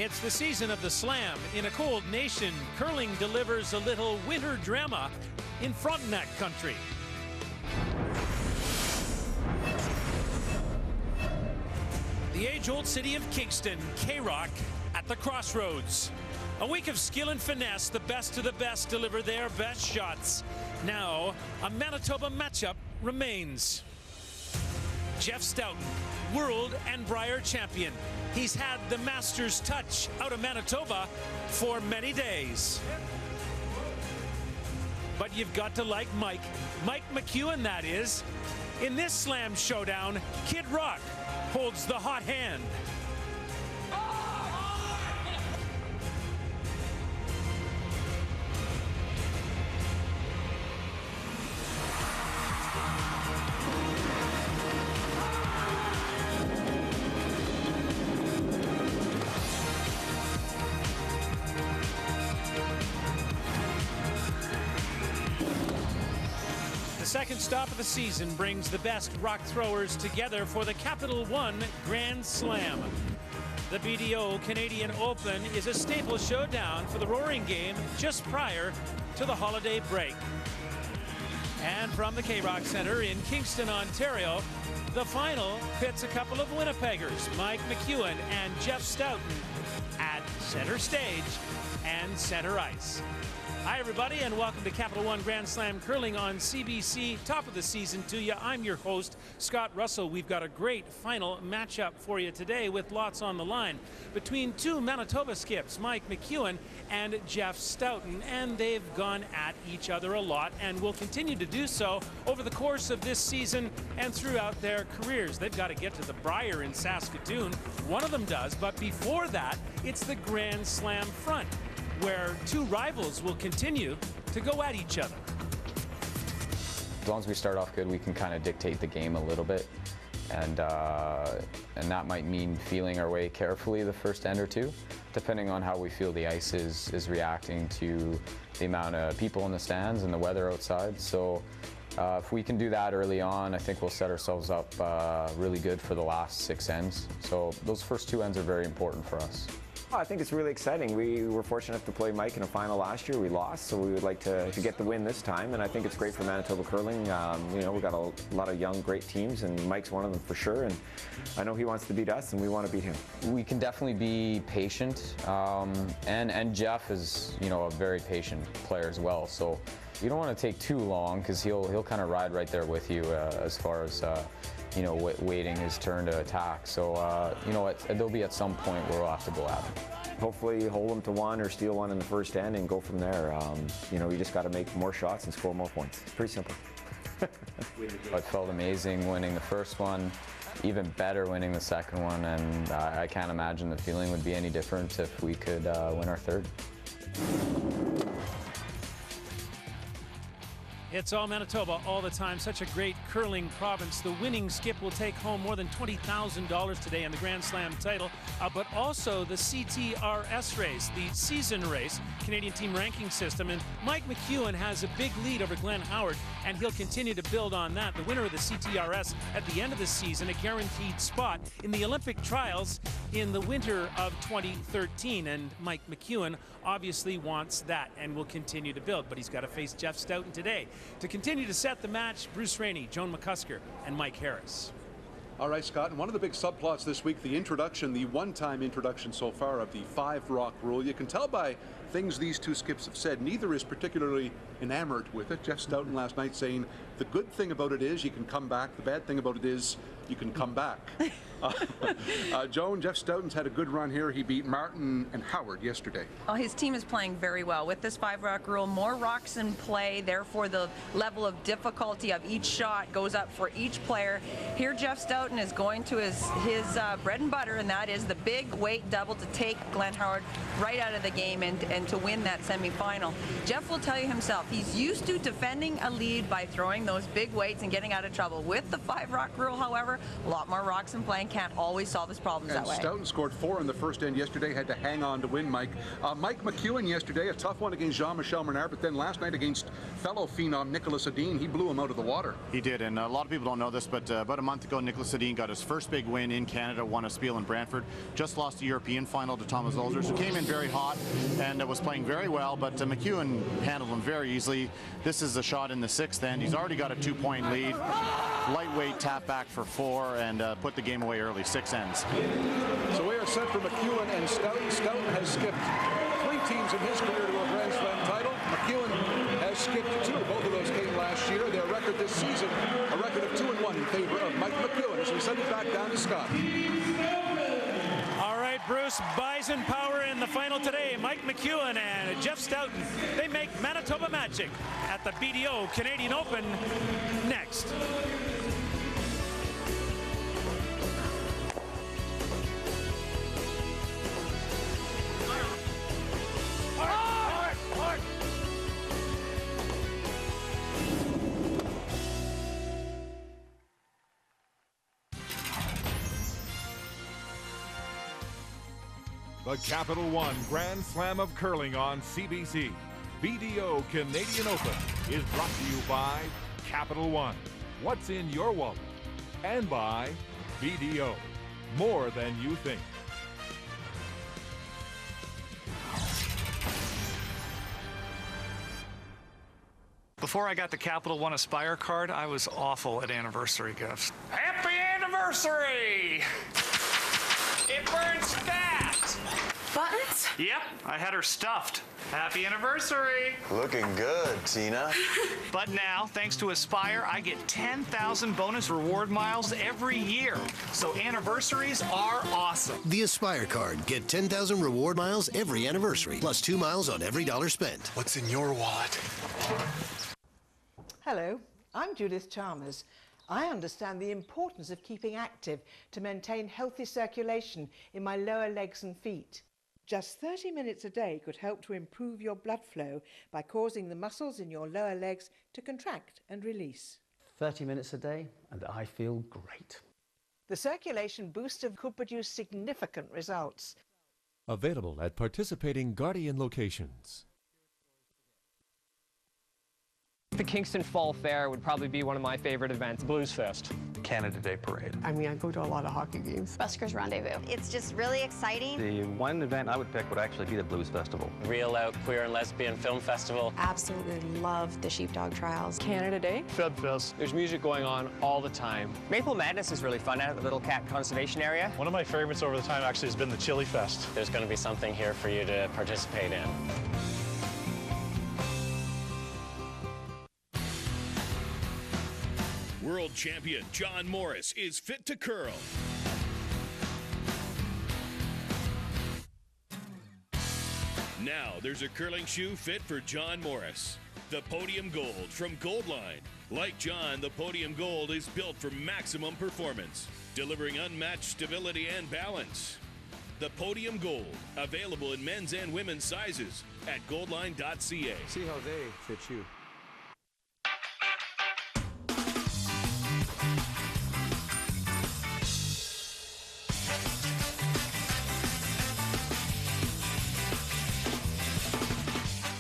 It's the season of the slam. In a cold nation, curling delivers a little winter drama in Frontenac country. The age-old city of Kingston, K-Rock, at the crossroads. A week of skill and finesse, the best of the best deliver their best shots. Now, a Manitoba matchup remains. Jeff Stoughton, world and Brier champion. He's had the Masters touch out of Manitoba for many days. But you've got to like Mike McEwen, that is. In this slam showdown, Kid Rock holds the hot hand. The second stop of the season brings the best rock throwers together for the Capital One Grand Slam. The BDO Canadian Open is a staple showdown for the Roaring Game just prior to the holiday break. And from the K-Rock Centre in Kingston, Ontario, the final pits a couple of Winnipeggers, Mike McEwen and Jeff Stoughton, at center stage and center ice. Hi, everybody, and welcome to Capital One Grand Slam Curling on CBC. Top of the season to you. I'm your host, Scott Russell. We've got a great final matchup for you today with lots on the line between two Manitoba skips, Mike McEwen and Jeff Stoughton, and they've gone at each other a lot and will continue to do so over the course of this season and throughout their careers. They've got to get to the Brier in Saskatoon. One of them does, but before that, it's the Grand Slam front, where two rivals will continue to go at each other. As long as we start off good, we can kind of dictate the game a little bit, and that might mean feeling our way carefully the first end or two, depending on how we feel the ice is reacting to the amount of people in the stands and the weather outside. So if we can do that early on, I think we'll set ourselves up really good for the last 6 ends. So those first 2 ends are very important for us. I think it's really exciting. We were fortunate enough to play Mike in a final last year. We lost, so we would like to get the win this time, and I think it's great for Manitoba curling. You know, we've got a lot of young, great teams, and Mike's one of them for sure, and I know he wants to beat us, and we want to beat him. We can definitely be patient, and Jeff is, you know, a very patient player as well, so you don't want to take too long, because he'll kind of ride right there with you as far as you know, waiting his turn to attack. So, you know, there'll be at some point where we'll have to go at him. Hopefully hold him to one or steal one in the first end and go from there. You know, you just got to make more shots and score more points. It's pretty simple. It felt amazing winning the first one, even better winning the second one, and I can't imagine the feeling would be any different if we could win our third. It's all Manitoba all the time. Such a great curling province. The winning skip will take home more than $20,000 today in the Grand Slam title, but also the CTRS race, the season race, Canadian team ranking system. And Mike McEwen has a big lead over Glenn Howard, and he'll continue to build on that. The winner of the CTRS at the end of the season, a guaranteed spot in the Olympic trials in the winter of 2013. And Mike McEwen obviously wants that and will continue to build, but he's got to face Jeff Stoughton today. To continue to set the match, Bruce Rainey, Joan McCusker, and Mike Harris. All right, Scott, and one of the big subplots this week, the introduction, the one-time introduction so far of the 5-rock rule. You can tell by things these two skips have said, neither is particularly enamored with it. Jeff Stoughton last night saying the good thing about it is you can come back, the bad thing about it is you can come back. Joan, Jeff Stoughton's had a good run here. He beat Martin and Howard yesterday. Oh, his team is playing very well with this 5-rock rule. More rocks in play, therefore the level of difficulty of each shot goes up for each player. Here Jeff Stoughton is going to his bread and butter, and that is the big weight double to take Glenn Howard right out of the game and to win that semifinal. Jeff will tell you himself, he's used to defending a lead by throwing those big weights and getting out of trouble. With the 5-rock rule, however, a lot more rocks in play and can't always solve his problems that way. Stoughton scored 4 in the first end yesterday, had to hang on to win, Mike. Mike McEwen yesterday, a tough one against Jean-Michel Menard, but then last night against fellow phenom Nicolas Adine, he blew him out of the water. He did, and a lot of people don't know this, but about a month ago, Nicolas Adine got his first big win in Canada, won a Spiel in Brantford, just lost the European final to Thomas Olzers, who came in very hot and was playing very well, but McEwen handled him very easily. This is a shot in the 6th end. He's already got a 2-point lead. Lightweight tap back for 4 and put the game away early, 6 ends. So we are set for McEwen and Stoughton. Stoughton has skipped 3 teams in his career to a Grand Slam title. McEwen has skipped 2. Both of those came last year. Their record this season, a record of 2-1 in favor of Mike McEwen. As we send it back down to Scott. All right, Bruce, Bison Power in the final today. Mike McEwen and Jeff Stoughton. They make Manitoba magic at the BDO Canadian Open next. The Capital One Grand Slam of Curling on CBC. BDO Canadian Open is brought to you by Capital One. What's in your wallet? And by BDO. More than you think. Before I got the Capital One Aspire card, I was awful at anniversary gifts. Happy anniversary! It burns fat! Buttons? Yep, I had her stuffed. Happy anniversary! Looking good, Tina. But now, thanks to Aspire, I get 10,000 bonus reward miles every year. So anniversaries are awesome. The Aspire card. Get 10,000 reward miles every anniversary, plus 2 miles on every dollar spent. What's in your wallet? Hello, I'm Judith Chalmers. I understand the importance of keeping active to maintain healthy circulation in my lower legs and feet. Just 30 minutes a day could help to improve your blood flow by causing the muscles in your lower legs to contract and release. 30 minutes a day and I feel great. The circulation booster could produce significant results. Available at participating Guardian locations. The Kingston Fall Fair would probably be one of my favorite events. Blues Fest. Canada Day Parade. I mean, I go to a lot of hockey games. Buskers Rendezvous. It's just really exciting. The one event I would pick would actually be the Blues Festival. Reel Out Queer and Lesbian Film Festival. Absolutely love the Sheepdog Trials. Canada Day. Fed Fest. There's music going on all the time. Maple Madness is really fun out at the Little Cat Conservation Area. One of my favorites over the time actually has been the Chili Fest. There's going to be something here for you to participate in. World champion John Morris is fit to curl. Now there's a curling shoe fit for John Morris. The Podium Gold from Goldline. Like John, the Podium Gold is built for maximum performance, delivering unmatched stability and balance. The Podium Gold, available in men's and women's sizes at goldline.ca. See how they fit you.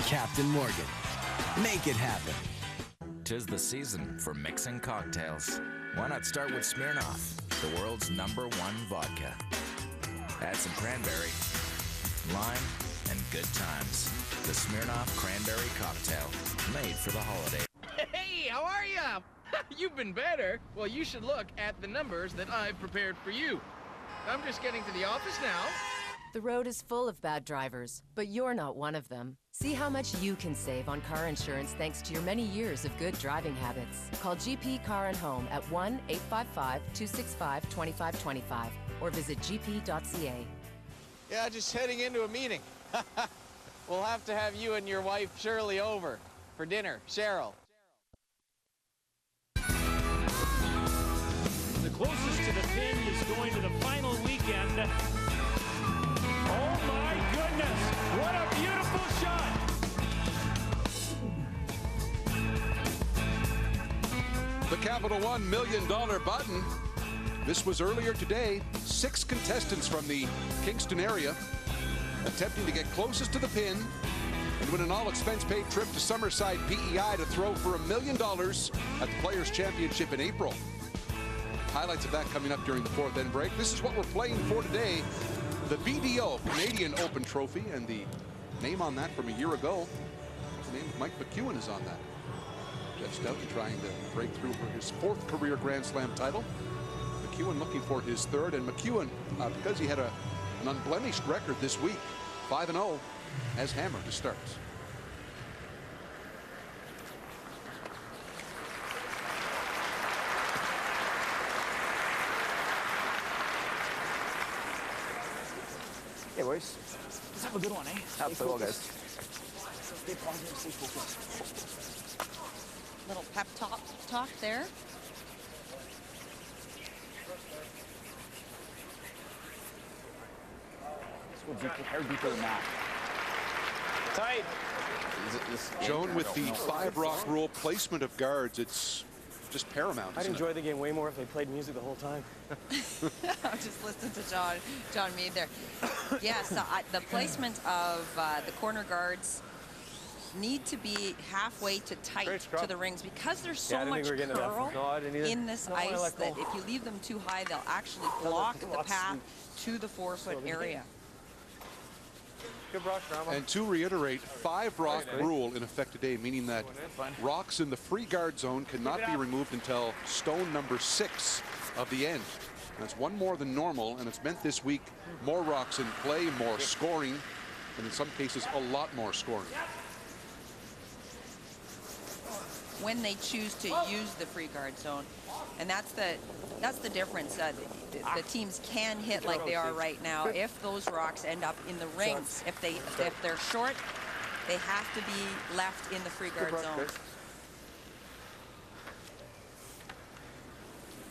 Captain Morgan. Make it happen. 'Tis the season for mixing cocktails. Why not start with Smirnoff, the world's #1 vodka? Add some cranberry, lime, and good times. The Smirnoff Cranberry Cocktail, made for the holiday. Hey, how are ya? You've been better. Well, you should look at the numbers that I've prepared for you. I'm just getting to the office now. The road is full of bad drivers, but you're not one of them. See how much you can save on car insurance thanks to your many years of good driving habits. Call GP Car and Home at 1-855-265-2525 or visit gp.ca. Yeah, just heading into a meeting. We'll have to have you and your wife Shirley over for dinner. Cheryl. The closest to the pin is going to the final weekend. Oh my goodness, what a beautiful shot! The Capital One $1 Million Button. This was earlier today. 6 contestants from the Kingston area attempting to get closest to the pin and win an all-expense-paid trip to Summerside, PEI to throw for $1 million at the Players' Championship in April. Highlights of that coming up during the 4th end break. This is what we're playing for today. The BDO Canadian Open Trophy, and the name on that from a year ago, the name of Mike McEwen is on that. Jeff Stoughton trying to break through for his 4th career Grand Slam title. McEwen looking for his 3rd, and McEwen, because he had an unblemished record this week, 5-0, has hammered to start. Hey, boys. Let's have a good one, eh? Absolutely, guys. Stay positive, stay focused. Little pep talk there. Let's go deeper, hair deeper than that. Tight. Joan, with the 5-rock rule placement of guards, it's just paramount. I'd enjoy the game way more if they played music the whole time. I'm just listening to John Meade there. Yes, the placement of the corner guards need to be halfway to tight to the rings because there's so much curl in this ice that if you leave them too high, they'll actually block the path to the 4-foot area. Good brush, Rama. And to reiterate, 5-rock rule in effect today, meaning that rocks in the free guard zone cannot be removed until stone number 6 of the end. That's 1 more than normal, and it's meant this week more rocks in play, more scoring, and in some cases a lot more scoring. When they choose to use the free guard zone, and that's the difference. The teams can hit like they are right now if those rocks end up in the rings. If they're short, they have to be left in the free guard zone.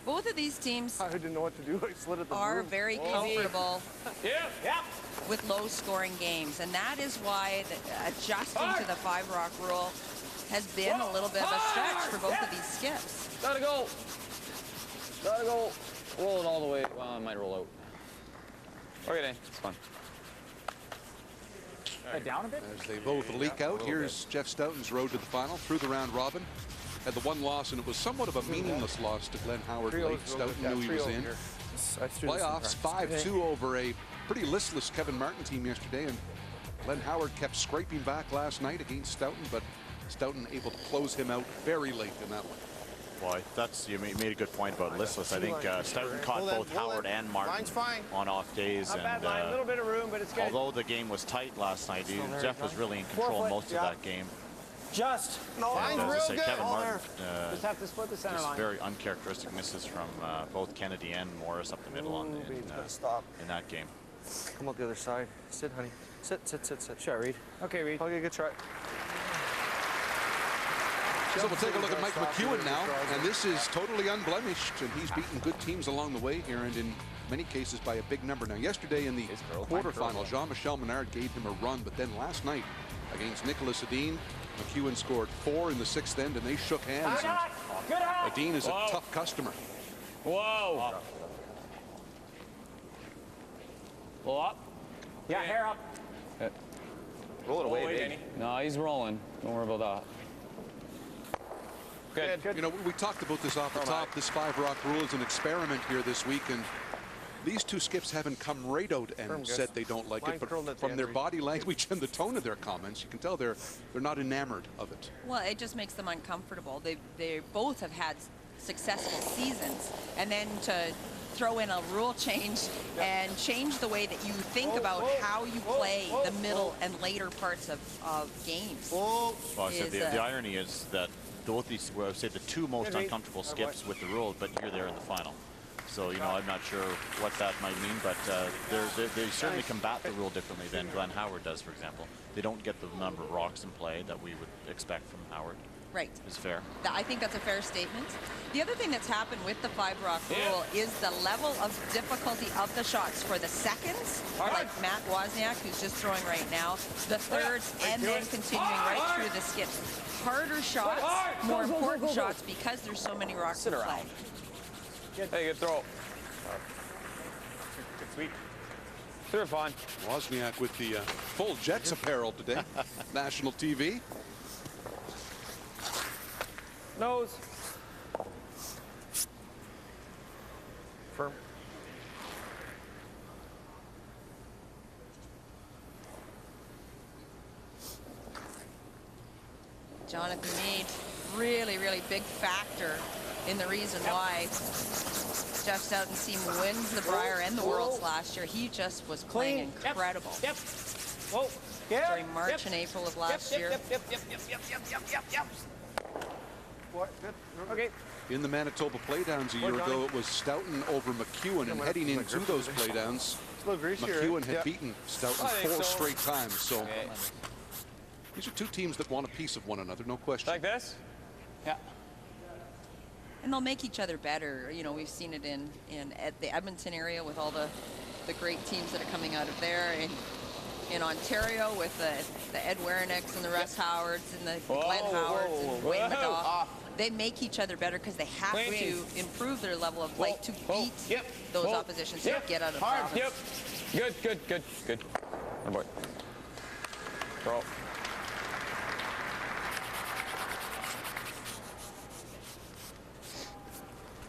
Both of these teams I didn't know what to do. I slid at the are very comfortable yeah. with low-scoring games, and that is why adjusting to the 5-rock rule has been a little bit of a stretch for both of these skips. Gotta go. Gotta go. Roll it all the way. Well, I might roll out. Okay, Dan. It's fun. Down a bit? As they both leak out, here's Jeff Stoughton's road to the final through the round robin. Had the 1 loss, and it was somewhat of a meaningless loss to Glenn Howard late. Stoughton knew he was in. Playoffs 5-2 over a pretty listless Kevin Martin team yesterday, and Glenn Howard kept scraping back last night against Stoughton, but Stoughton able to close him out very late in that one. Well, you made a good point about listless. I think Stoughton caught both Howard and Martin on off days. And a little bit of room, but it's good. Although the game was tight last night, Jeff was really in control most of that game. Kevin Martin just have to split the center line. Very uncharacteristic misses from both Kennedy and Morris up the middle in that game. Come up the other side. Sit, honey. Sit. Shot, Reed. Okay, Reed. Okay, good try. So we'll take a look at Mike McEwen now, and this is totally unblemished, and he's beaten good teams along the way here, and in many cases by a big number. Now, yesterday in the quarterfinal, Jean-Michel Menard gave him a run, but then last night against Nicolas Adine, McEwen scored 4 in the 6th end, and they shook hands. Adine is a tough customer. Whoa. Pull up. Yeah, hair up. Roll it away, Danny. No, he's rolling. Don't worry about that. Good. You know, we talked about this off the top. This 5-rock rule is an experiment here this week, and these 2 skips haven't come right out and said they don't like it, but from their body language and the tone of their comments, you can tell they're not enamored of it. Well, it just makes them uncomfortable. They both have had successful seasons, and then to throw in a rule change and change the way that you think about how you play the middle and later parts of games. Well, the irony is that both these, I would say, the 2 most uncomfortable skips with the rule, but you're there in the final. So, you know, I'm not sure what that might mean, but they certainly combat the rule differently than Glenn Howard does, for example. They don't get the number of rocks in play that we would expect from Howard. Right. It's fair. I think that's a fair statement. The other thing that's happened with the 5-rock rule is the level of difficulty of the shots for the seconds, like Matt Wozniak, who's just throwing right now, the thirds, and then continuing right through the skips. harder shots, more important shots, because there's so many rocks in play. Hey, good throw. Good sweep. They're fine. Wozniak with the full Jets apparel today. National TV. Nose. Firm. Jonathan Meade, really, really big factor in the reason why Jeff Stoughton's team wins the Brier and the Worlds last year. He just was playing incredible. Yep. Whoa. Yeah. During March and April of last year. Yep. What? Good. Okay. In the Manitoba playdowns a year ago, it was Stoughton over McEwen, and heading into those playdowns, McEwen had beaten Stoughton 4 straight times. So these are two teams that want a piece of one another, no question. Like this? Yeah. And they'll make each other better. You know, we've seen it in the Edmonton area with all the great teams that are coming out of there. In Ontario with the Ed Werenicks and the Russ Howards and the Glenn Howards and Wayne Madoff. They make each other better because they have to improve their level of play to beat those oppositions to get out of province. Good. Good boy. Throw.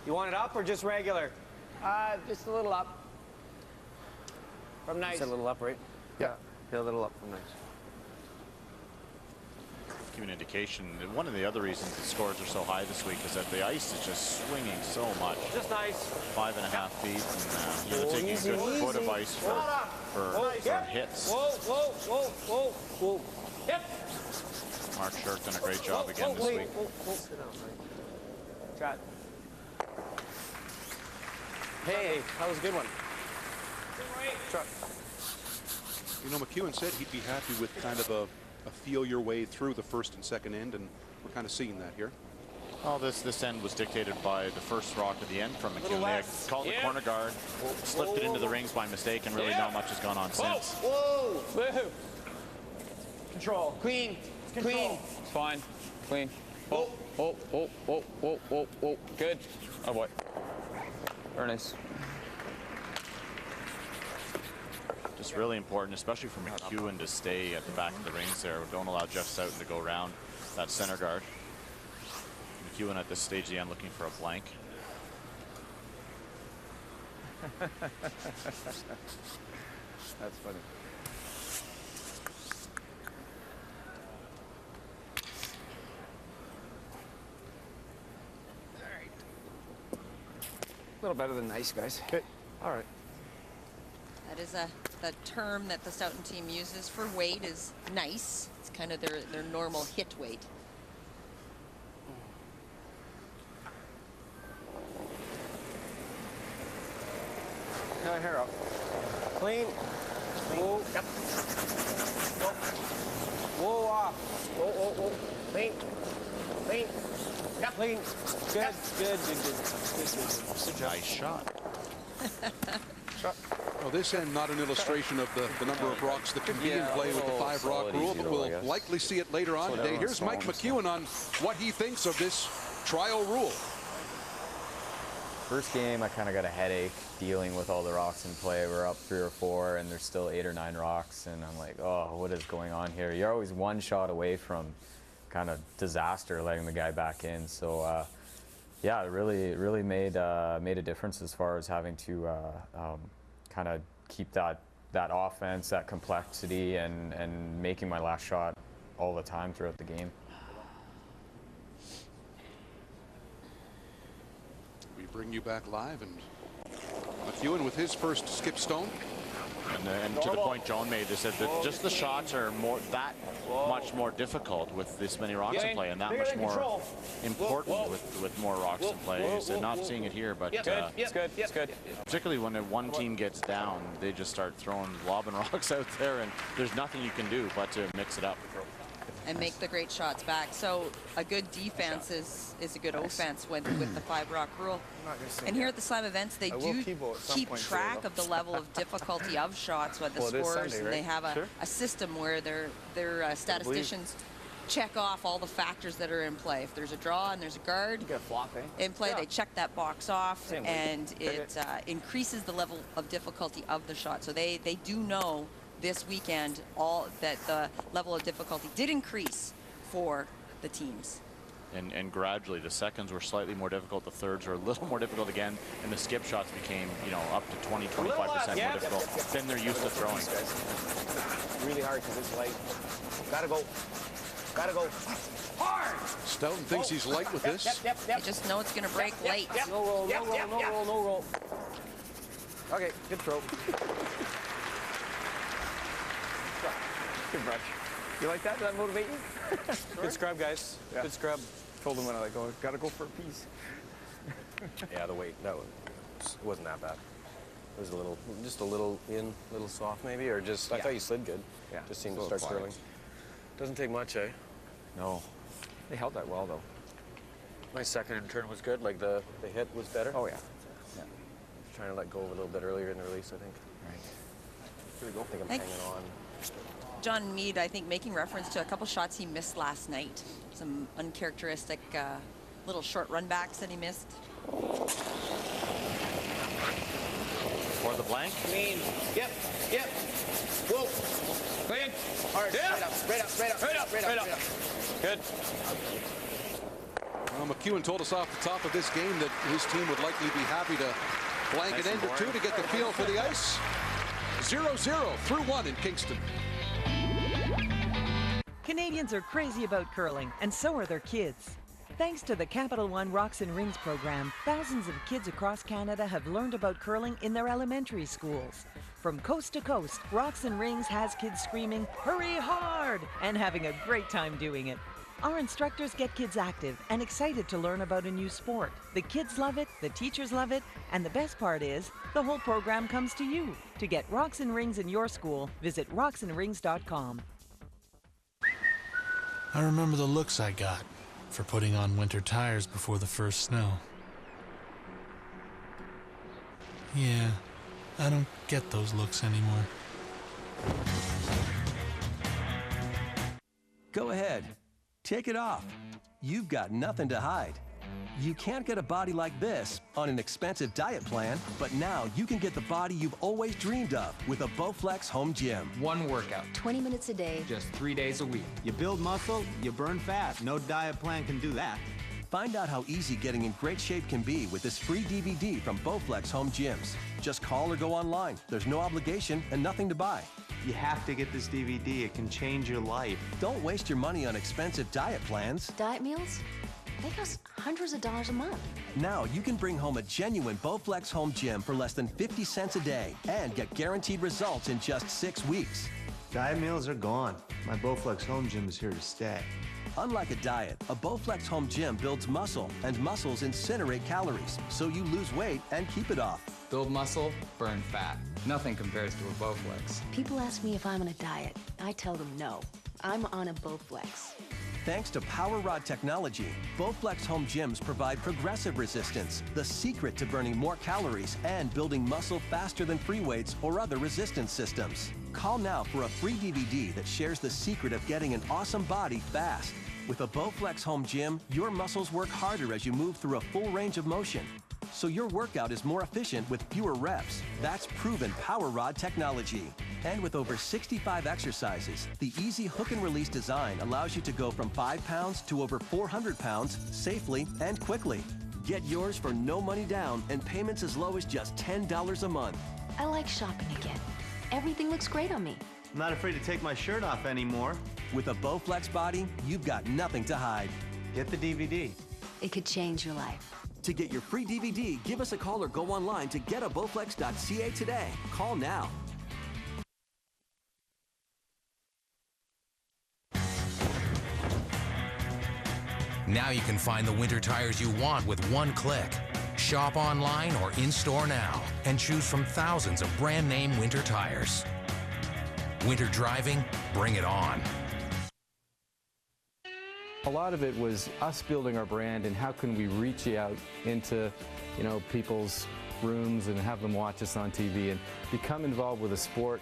You want it up or just regular? Just a little up. From nice. Just a little up, right? Yeah. A little up from nice. Give an indication. One of the other reasons the scores are so high this week is that the ice is just swinging so much. Just nice. 5.5 feet, and they're taking a good foot of ice for hits. Whoa. Yep. Mark Shirk done a great job again this week. Shot. Hey, that was a good one. Shot. You know, McEwen said he'd be happy with kind of a feel your way through the first and second end, and we're kind of seeing that here. Well, this end was dictated by the first rock at the end from McEwen. They called the corner guard, slipped it into the rings by mistake, and really not much has gone on since. Whoa! Control. Clean. Clean. It's fine. Clean. Whoa. Good. Oh boy. Very nice. Just really important, especially for McEwen to stay at the back of the rings there. Don't allow Jeff Stoughton to go around that center guard. McEwen at this stage of the end looking for a blank. That's funny. A little better than nice, guys. Okay. All right. That is the term that the Stoughton team uses for weight is nice. It's kind of their normal hit weight. Hair up. Clean. Whoa. Yep. Whoa off. Whoa. Clean. Yep. Clean. Good. Nice shot. Well, this end not an illustration of the number of rocks that can be in play with the 5-rock rule, but we'll likely see it later on today. Here's Mike McEwen on what he thinks of this trial rule. First game, I kind of got a headache dealing with all the rocks in play. We're up 3 or 4, and there's still 8 or 9 rocks, and I'm like, oh, what is going on here? You're always one shot away from kind of disaster letting the guy back in. So, yeah, it really made a difference as far as having to kind of keep that offense, that complexity, and making my last shot all the time throughout the game. We bring you back live, and McEwen with his first skip stone. And to the point John made, they said that just the shots are much more difficult with this many rocks in play, and that much more important with more rocks in play. So not seeing it here, but it's good. Particularly when one team gets down, they just start lobbing rocks out there, and there's nothing you can do but to mix it up. And make the great shots back. So a good defense is a good offense with the 5-rock rule. And here at the Slam events, they do keep track of the level of difficulty of shots with the scores, and they have a system where their statisticians check off all the factors that are in play. If there's a draw and there's a guard You get a flop, eh? in play, they check that box off, Same way. and it increases the level of difficulty of the shot. So they do know this weekend that the level of difficulty did increase for the teams. And gradually the seconds were slightly more difficult, the thirds are a little more difficult again, and the skip shots became, you know, up to 20-25% more difficult than they're used to throwing. Really hard because it's light. Gotta go. Gotta go. Hard! Stoughton thinks he's light with this. You just know it's going to break late. No roll, no roll, no roll, no roll. Okay, good throw. Good brush. You like that? Does that motivate you? Good scrub, guys. Yeah. Good scrub. Told him when I go, gotta go for a piece. Yeah, the weight, it wasn't that bad. It was just a little in, a little soft maybe, or just, I thought you slid good. Yeah. Just seemed to start swirling. Doesn't take much, eh? No. They held that well, though. My second and turn was good, like the hit was better. Oh, yeah. Yeah. Trying to let go a little bit earlier in the release, I think. Right. Here we go. I think I'm hanging on. John Meade, I think, making reference to a couple shots he missed last night. Some uncharacteristic little short run backs that he missed. For the blank. Clean. Yep. Yep. Whoa. Clean. Hard. Yeah. Straight up. Straight up. Straight up. Straight up. Straight up. Good. Well, McEwen told us off the top of this game that his team would likely be happy to blank an end or two to get the feel for the ice. 0-0 through 1 in Kingston. Canadians are crazy about curling, and so are their kids. Thanks to the Capital One Rocks and Rings program, thousands of kids across Canada have learned about curling in their elementary schools. From coast to coast, Rocks and Rings has kids screaming, "Hurry hard!" and having a great time doing it. Our instructors get kids active and excited to learn about a new sport. The kids love it, the teachers love it, and the best part is, the whole program comes to you. To get Rocks and Rings in your school, visit rocksandrings.com. I remember the looks I got for putting on winter tires before the first snow. Yeah, I don't get those looks anymore. Go ahead. Take it off. You've got nothing to hide. You can't get a body like this on an expensive diet plan, but now you can get the body you've always dreamed of with a Bowflex home gym. One workout. 20 minutes a day. Just 3 days a week. You build muscle, you burn fat. No diet plan can do that. Find out how easy getting in great shape can be with this free DVD from Bowflex Home Gyms. Just call or go online. There's no obligation and nothing to buy. You have to get this DVD. It can change your life. Don't waste your money on expensive diet plans. Diet meals? They cost hundreds of dollars a month. Now you can bring home a genuine Bowflex Home Gym for less than 50 cents a day and get guaranteed results in just 6 weeks. Diet meals are gone. My Bowflex Home Gym is here to stay. Unlike a diet, a Bowflex Home Gym builds muscle, and muscles incinerate calories, so you lose weight and keep it off. Build muscle, burn fat. Nothing compares to a Bowflex. People ask me if I'm on a diet. I tell them no. I'm on a Bowflex. Thanks to Power Rod technology, Bowflex Home Gyms provide progressive resistance, the secret to burning more calories and building muscle faster than free weights or other resistance systems. Call now for a free DVD that shares the secret of getting an awesome body fast. With a Bowflex Home Gym, your muscles work harder as you move through a full range of motion. So your workout is more efficient with fewer reps. That's proven Power Rod technology. And with over 65 exercises, the easy hook and release design allows you to go from 5 pounds to over 400 pounds safely and quickly. Get yours for no money down and payments as low as just $10 a month. I like shopping again. Everything looks great on me. I'm not afraid to take my shirt off anymore. With a Bowflex body, you've got nothing to hide. Get the DVD. It could change your life. To get your free DVD, give us a call or go online to getabowflex.ca today. Call now. Now you can find the winter tires you want with one click. Shop online or in-store now and choose from thousands of brand name winter tires. Winter driving, bring it on. A lot of it was us building our brand and how can we reach out into, people's rooms and have them watch us on TV and become involved with a sport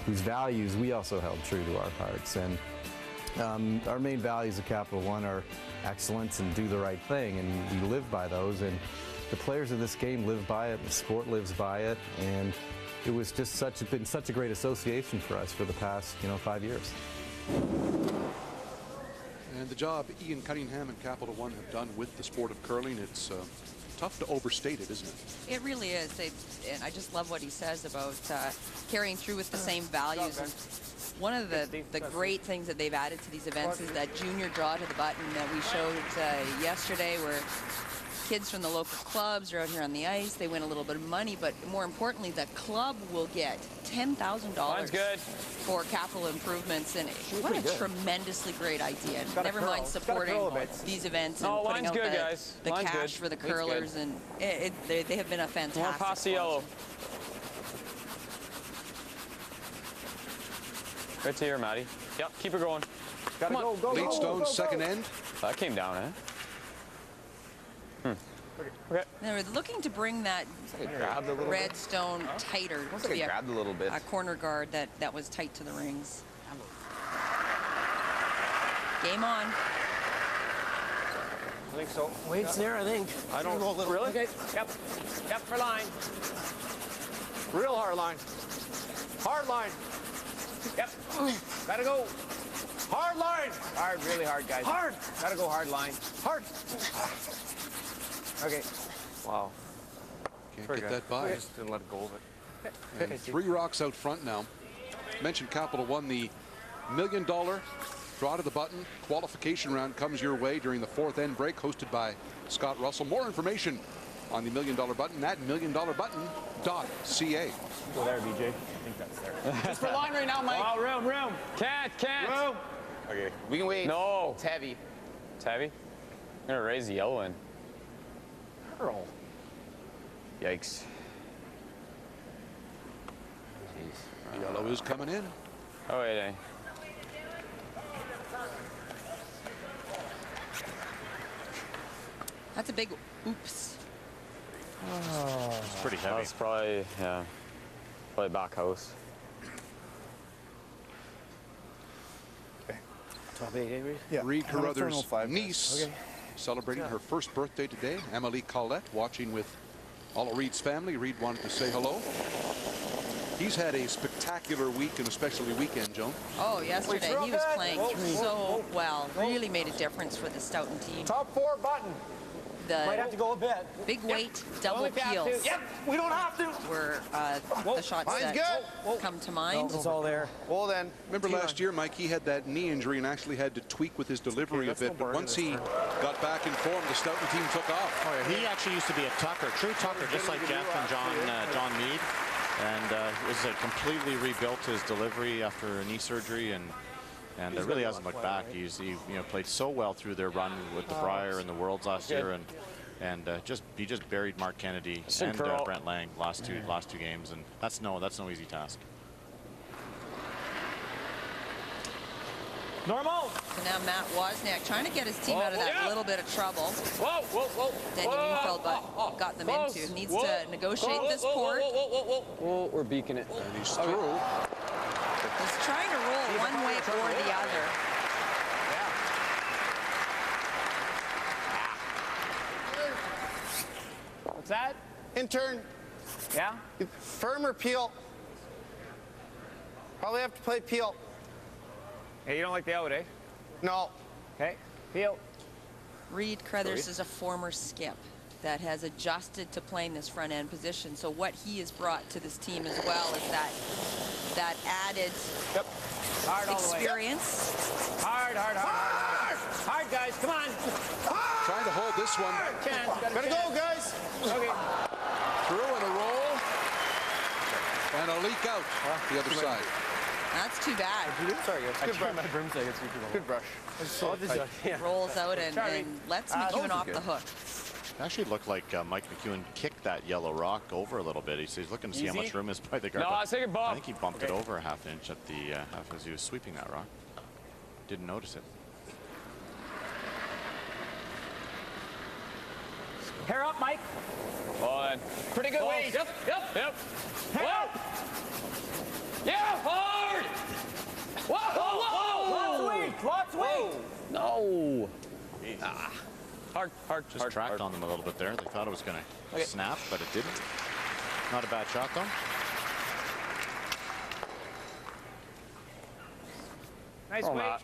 whose values we also held true to our hearts. And Our main values at Capital One are excellence and do the right thing, and we live by those. And the players of this game live by it. The sport lives by it, and it was just been such a great association for us for the past 5 years. And the job Ian Cunningham and Capital One have done with the sport of curling, it's tough to overstate it, isn't it? It really is. And I just love what he says about carrying through with the same values. And one of the great things that they've added to these events is that junior draw to the button that we showed yesterday, where kids from the local clubs are out here on the ice. They win a little bit of money, but more importantly, the club will get $10,000 for capital improvements. And what a tremendously great idea. Never mind supporting these events and putting out the cash for the curlers. And they have been a fantastic pass the yellow. Right to here, Matty. Yep, keep her going. Come on. Lead Stone's second end. That came down, eh? Okay. They're looking to bring that red stone tighter to be a corner guard that was tight to the rings. Game on. I think so. Weight's there, I think. I don't know. Really? Okay. Yep. Yep, for line. Real hard line. Hard line. Yep. Gotta go. Hard line. Hard, really hard, guys. Hard. Gotta go hard line. Hard. Okay. Wow. Can't get that by. Just didn't let go of it. And 3 rocks out front now. Mentioned Capital One, the $1 million draw to the button qualification round comes your way during the 4th end break, hosted by Scott Russell. More information on the $1 million button at milliondollarbutton.ca. Go there, BJ. I think that's there. Just for line right now, Mike. Oh, room. Can't. Room. Okay. We can wait. No. It's heavy. It's heavy? I'm gonna raise the yellow in. Curl. Yikes. Jeez. Yellow is coming in. Oh, wait. That's a big oops. Oh, it's pretty heavy. That's probably, probably back house. Okay. Top 8, Avery? Yeah. Reed Carruthers' niece celebrating her first birthday today. Emily Collette watching with all of Reed's family. Reed wanted to say hello. He's had a spectacular week, and especially weekend, Joan. Oh, yesterday he was playing so well. Really made a difference for the Stoughton team. Top 4 button. Might have to go a bit. Big weight, double peels. Yep, we don't have to. Were the shots that come to mind. It's all there. Well then. Remember last year, Mike, he had that knee injury and actually had to tweak with his delivery a bit. But once he got back in form, the Stoughton team took off. Oh, yeah. He actually used to be a tucker, true tucker, just like Jeff and John Meade. And completely rebuilt his delivery after a knee surgery, and really hasn't looked back. He played so well through their run with the Brier and the Worlds last year, and he just buried Mark Kennedy and Brent Lang last two games, and that's no easy task. Normal. So now Matt Wozniak trying to get his team out of that little bit of trouble. Danny Neufeld got them into. Needs to negotiate this port. Whoa, we're beaking it. And he's through. He's trying to roll one way or the other. What's that? Intern. Yeah? Firm or peel? Probably have to play peel. Hey, you don't like the out, eh? No. Okay, peel. Reed Carruthers is a former skip that has adjusted to playing this front end position. So what he has brought to this team as well is that added experience. Hard, guys, come on. Trying to hold this one. Gotta go, guys. Okay. Through and a roll. And a leak out the other side. That's too bad. Sorry, guys. Good brush. My broomstick. Good brush. Rolls out and lets McEwen off the hook. It actually looked like Mike McEwen kicked that yellow rock over a little bit. He's looking to see how much room is by the guard. No, I think I think he bumped it over a half inch at the half as he was sweeping that rock. Didn't notice it. Hair up, Mike. On. Pretty good weight. Yep. Whoa. Yeah, hard. Whoa. Lots of weight. Hard. Just tracked on them a little bit there. They thought it was going to snap, but it didn't. Not a bad shot, though. Nice weight.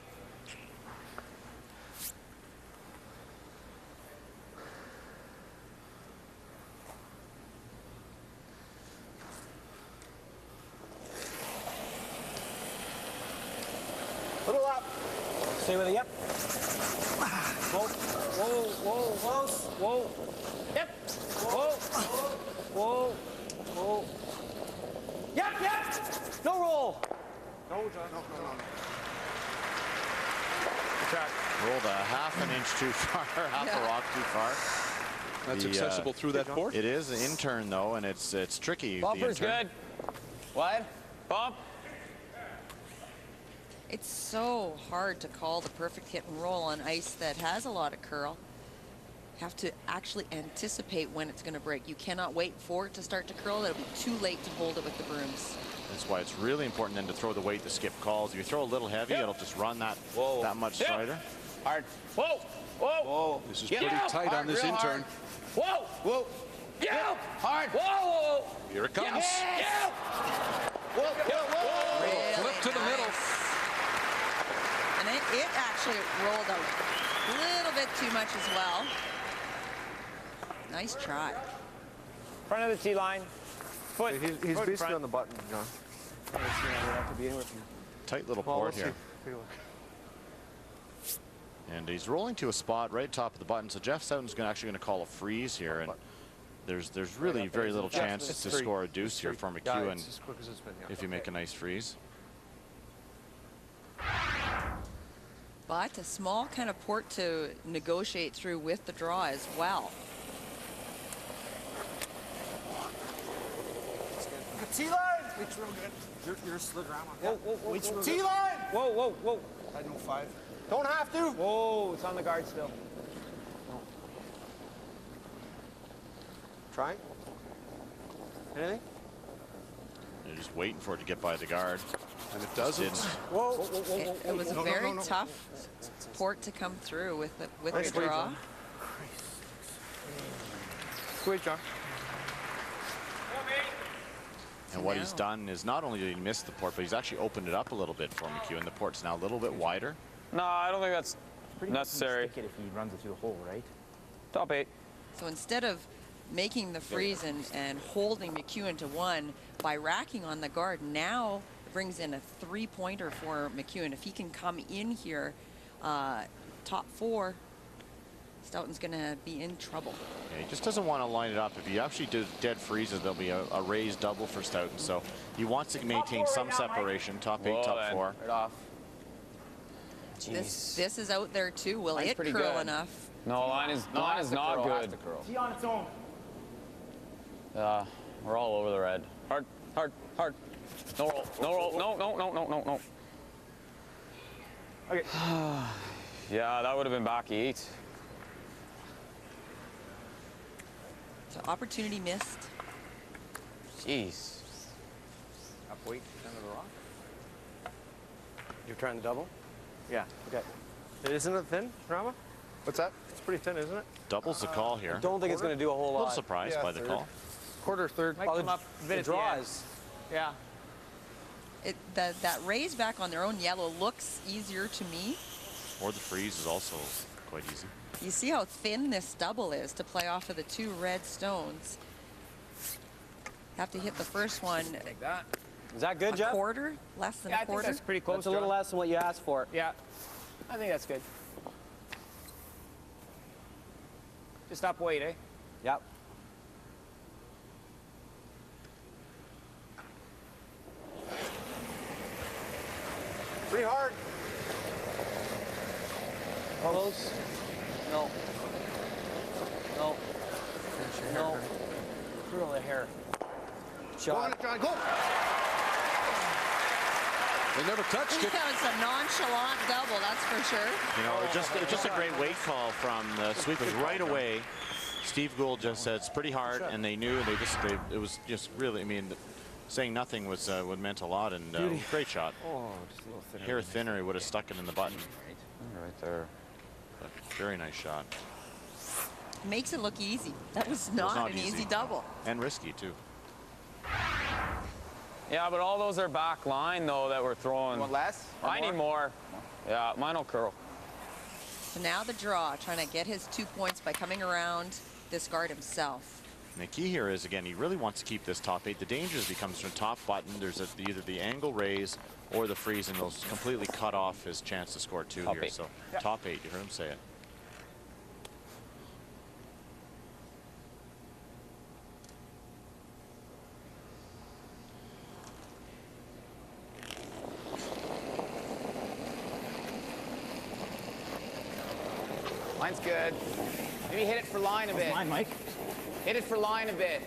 Little up. Stay with it, yep. Whoa, whoa. Yep. Whoa. Yep. No roll. No, John. No. Rolled a half an inch too far, half a rock too far. That's accessible through that port? It is an in-turn, though, and it's tricky. Bumper's good. Wide. Bump. It's so hard to call the perfect hit and roll on ice that has a lot of curl. Have to actually anticipate when it's going to break. You cannot wait for it to start to curl. It'll be too late to hold it with the brooms. That's why it's really important then to throw the weight the skip calls. If you throw a little heavy, it'll just run that much strider. Hard. Whoa. This is pretty tight on this in-turn. Whoa. Yeah. Hard. Whoa. Here it comes. Yeah. Whoa. Really Flip to the middle. And it actually rolled a little bit too much as well. Nice try. Front of the tee line. Foot. He's basically on the button, John. Tight little port here. And he's rolling to a spot right top of the button. So Jeff Stoughton's actually going to call a freeze here. And there's really very little chance to score a deuce here for McEwen if you make a nice freeze. But a small kind of port to negotiate through with the draw as well. T line. It's real good. You're a slid around. Whoa. T line. Whoa. I know 5. Don't have to. Whoa, it's on the guard still. Try. Anything? They're just waiting for it to get by the guard. And it doesn't. Whoa. It was a very tough port to come through with the draw. Great, John. And what he's done is not only did he miss the port, but he's actually opened it up a little bit for McEwen. The port's now a little bit wider. No, I don't think that's necessary. Stick it if he runs it through a hole, right? Top 8. So instead of making the freeze and holding McEwen to 1 by racking on the guard, now it brings in a 3-pointer for McEwen. If he can come in here, top 4, Stoughton's going to be in trouble. Yeah, he just doesn't want to line it up. If he actually does dead freezes, there'll be a raised double for Stoughton. So he wants to maintain some separation. Top 8, top 4. Right off. This is out there too. Will it curl good. enough? No, line is not good. Tee on its own. We're all over the red. Hard. No roll. No. Okay. Yeah, that would have been back 8. So opportunity missed. Jeez. Up weight under the rock. You're trying to double? Yeah. Okay. Isn't it thin, Rama? What's that? It's pretty thin, isn't it? Doubles the call here. I don't think it's going to do a whole lot. A little surprised by the call. Quarter, third. Might come up a bit at the end. Yeah. That raise back on their own yellow looks easier to me. Or the freeze is also quite easy. You see how thin this double is to play off of the 2 red stones. Have to hit the first one. Like that. Is that good, Jeff? A quarter? Less than a quarter? I think that's pretty close. It's a little less than what you asked for. Yeah. I think that's good. Just up weight, eh? Yep. Pretty hard. Close. No. Curl the hair. Shot. Go on it, John. Go. They never touched it. Yeah, it's a nonchalant double, that's for sure. You know, just a great weight call from the sweepers right away. Steve Gould just said it's pretty hard, and they knew. It was just really. I mean, saying nothing was what meant a lot, and great shot. Oh, just a little thinner. Hair thinner, he would have stuck it in the button. Right there. But very nice shot. Makes it look easy. That was not an easy double. And risky, too. Yeah, but all those are back line, though, that we're throwing. You want less? I need more. Yeah, mine will curl. So now the draw, trying to get his 2 points by coming around this guard himself. And the key here is, again, he really wants to keep this top 8. The danger is he comes from top button. There's either the angle raise or the freeze, and those completely cut off his chance to score 2 Top here. 8. So top 8, you heard him say it. Line's good. Maybe hit it for line a bit. Mine, Mike. Hit it for line a bit.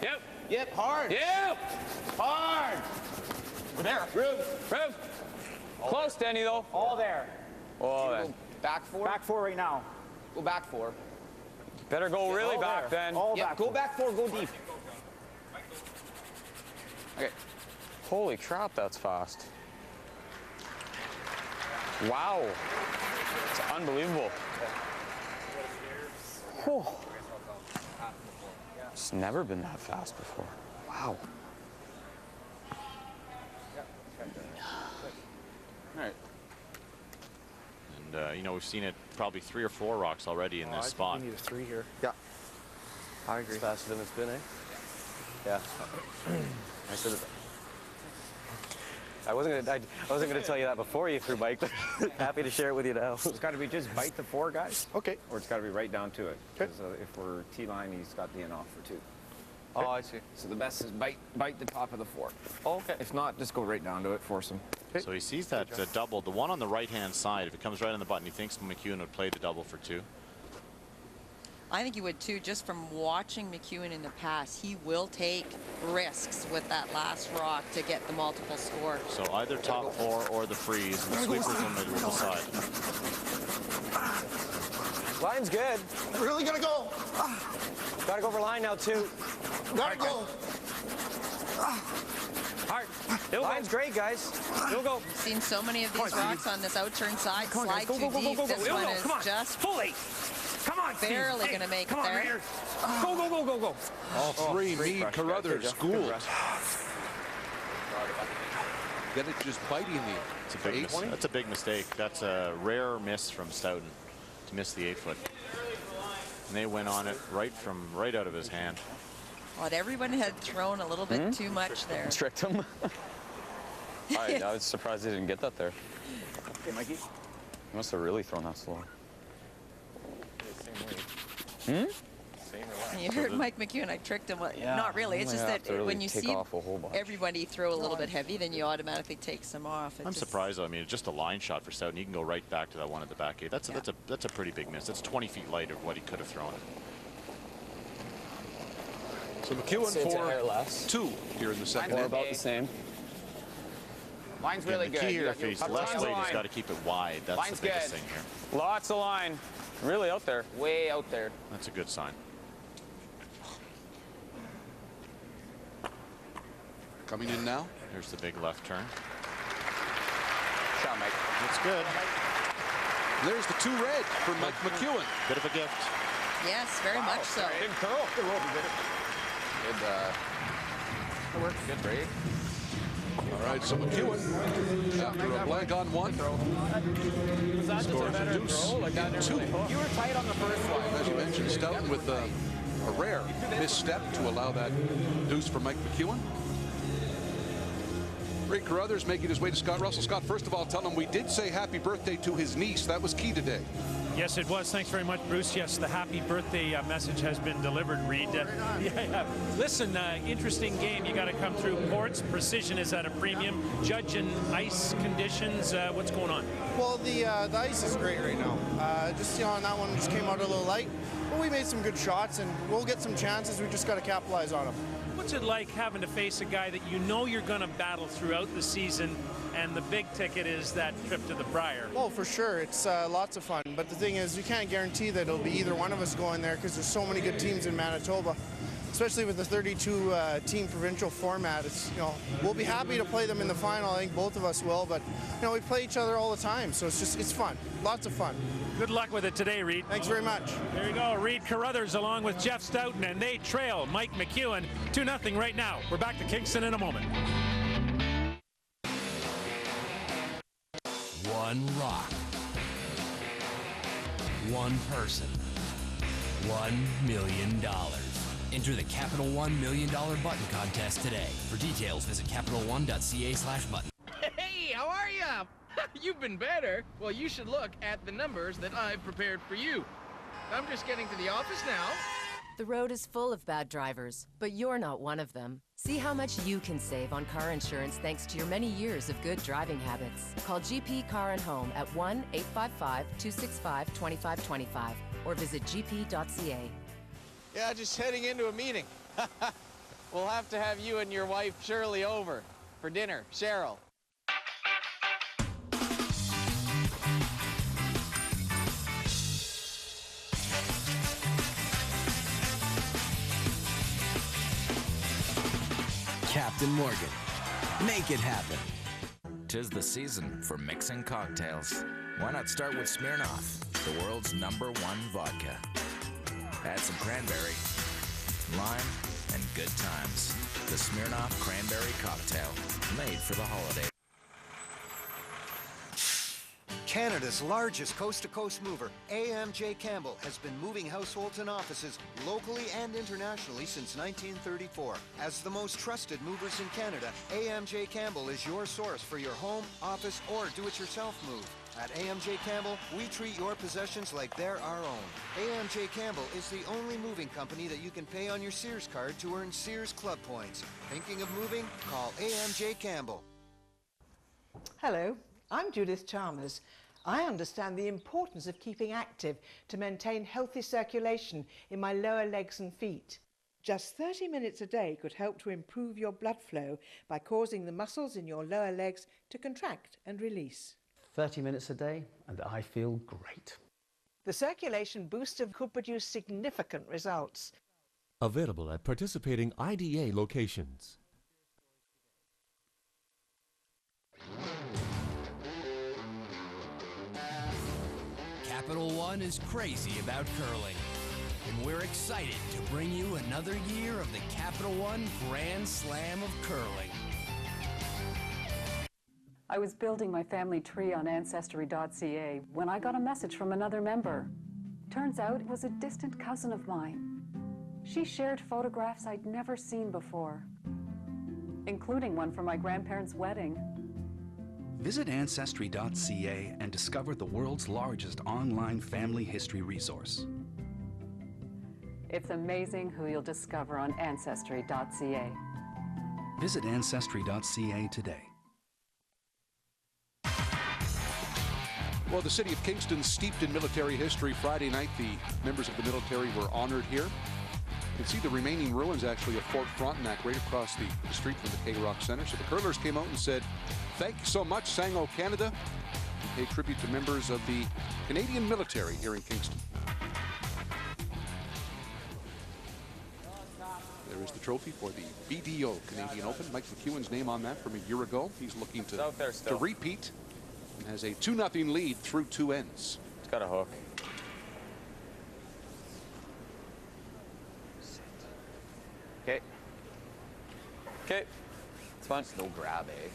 Yep. Yep, hard. Yep. Hard. We're there. Rev. Close, Denny, though. All there. Oh, Go back 4? Back 4 right now. Go back 4. better go really all back there. then. All Yep, back. go back 4, go deep. Okay. Holy crap, that's fast. Wow. It's unbelievable. Whew. It's never been that fast before. Wow. All right. And, you know, we've seen it probably 3 or 4 rocks already in this spot. We need a 3 here. Yeah. I agree. It's faster than it's been, eh? Yeah. I said it. I wasn't gonna tell you that before you threw, Mike. Happy to share it with you now. It's got to be just bite the 4, guys. Okay. Or it's got to be right down to it. Because if we're T-line, he's got the in off for 2. Oh, I see. So the best is bite the top of the 4. Oh, okay. If not, just go right down to it, force him. So he sees that double. The one on the right-hand side, if it comes right on the button, he thinks McEwen would play the double for 2. I think he would too, just from watching McEwen in the past. He will take risks with that last rock to get the multiple score. So either top 4 or the freeze, and the sweepers on the middle side. Line's good. Really gonna go. Gotta go for line now, too. Gotta go. Hard. Line's great, guys. You'll go. We've seen so many of these rocks on this outturn side Come on, slide guys. Go, too go, go, deep. go, go, This go. one Go, is come on. just Fully. Come on, Steve. barely Hey, going to make come it on, there. Raiders. Go, go, go, go, go. All 3 Mead Carruthers schooled. Then it's just biting the That's a big mistake. That's a rare miss from Stoughton to miss the 8-foot. And they went on it right out of his hand. Well, everyone had thrown a little bit too much there. Tricked him. I was surprised he didn't get that there. Okay, Mikey. He must have really thrown that slow. Same You heard Mike McEwen, I tricked him. Well, not really. It's just that when you see everybody throw a little bit heavy, then you automatically take some off. I'm surprised, though. I mean, it's just a line shot for Stoughton. He can go right back to that one at the back 8. That's a pretty big miss. That's 20 feet light of what he could have thrown. So McEwen for 2 here in the second Or half. about the same. Line's really the good. key here, if he's left late, he's got to keep it wide. That's Line's the biggest good. thing here. Lots of line. Really out there. Way out there. That's a good sign. Coming in now. Here's the big left turn. Shot, Mike. That's good. There's the 2 red for Mike McEwen. Bit of a gift. Yes, very much so. Good curl. Good roll. Good, that works. Good break. All right, so McEwen, after a blank on 1, scores a deuce in 2. You were tight on the first one. As you mentioned, Stoughton with a rare misstep to allow that deuce for Mike McEwen. Ray Carruthers making his way to Scott Russell. Scott, first of all, tell him we did say happy birthday to his niece. That was key today. Yes, it was. Thanks very much, Bruce. Yes, the happy birthday message has been delivered, Reed. Yeah. Listen, interesting game. You got to come through ports. Precision is at a premium. Judging ice conditions. What's going on? Well, the ice is great right now. Just, on that one just came out a little light. But we made some good shots, and we'll get some chances. We just got to capitalize on them. What's it like having to face a guy that you know you're going to battle throughout the season, and the big ticket is that trip to the Brier? Well, for sure. It's lots of fun. But the thing is, you can't guarantee that it'll be either one of us going there because there's so many good teams in Manitoba, especially with the 32-team provincial format. It's, we'll be happy to play them in the final. I think both of us will. But, we play each other all the time. So it's fun. Lots of fun. Good luck with it today, Reed. Thanks very much. There you go. Reed Carruthers along with Jeff Stoughton, and they trail Mike McEwen 2-0 right now. We're back to Kingston in a moment. One rock. One person. $1 million. Enter the Capital One $1 Million Button Contest today. For details, visit CapitalOne.ca/button. Hey, how are ya? You've been better. Well, you should look at the numbers that I've prepared for you. I'm just getting to the office now. The road is full of bad drivers, but you're not one of them. See how much you can save on car insurance thanks to your many years of good driving habits. Call GP Car and Home at 1-855-265-2525 or visit gp.ca. Yeah, just heading into a meeting. We'll have to have you and your wife Shirley over for dinner. Cheryl. Captain Morgan. Make it happen. 'Tis the season for mixing cocktails. Why not start with Smirnoff, the world's #1 vodka? Add some cranberry, lime, and good times. The Smirnoff Cranberry Cocktail, made for the holiday. Canada's largest coast-to-coast mover, AMJ Campbell, has been moving households and offices locally and internationally since 1934. As the most trusted movers in Canada, AMJ Campbell is your source for your home, office, or do-it-yourself move. At AMJ Campbell, we treat your possessions like they're our own. AMJ Campbell is the only moving company that you can pay on your Sears card to earn Sears Club points. Thinking of moving? Call AMJ Campbell. Hello, I'm Judith Chalmers. I understand the importance of keeping active to maintain healthy circulation in my lower legs and feet. Just 30 minutes a day could help to improve your blood flow by causing the muscles in your lower legs to contract and release. 30 minutes a day, and I feel great. The circulation booster could produce significant results. Available at participating IDA locations. Capital One is crazy about curling, and we're excited to bring you another year of the Capital One Grand Slam of Curling. I was building my family tree on Ancestry.ca when I got a message from another member. Turns out it was a distant cousin of mine. She shared photographs I'd never seen before, including one from my grandparents' wedding. Visit Ancestry.ca and discover the world's largest online family history resource. It's amazing who you'll discover on Ancestry.ca. Visit Ancestry.ca today. Well, the city of Kingston steeped in military history. Friday night, the members of the military were honored here. You can see the remaining ruins, actually, of Fort Frontenac right across the street from the K-Rock Center. So the curlers came out and said, "Thank you so much, Sango Canada," and paid tribute to members of the Canadian military here in Kingston. There is the trophy for the BDO Canadian Open. Mike McEwen's name on that from a year ago. He's looking to repeat. And has a 2-0 lead through 2 ends. It's got a hook. Okay. Okay. It's fun. No grab, eh?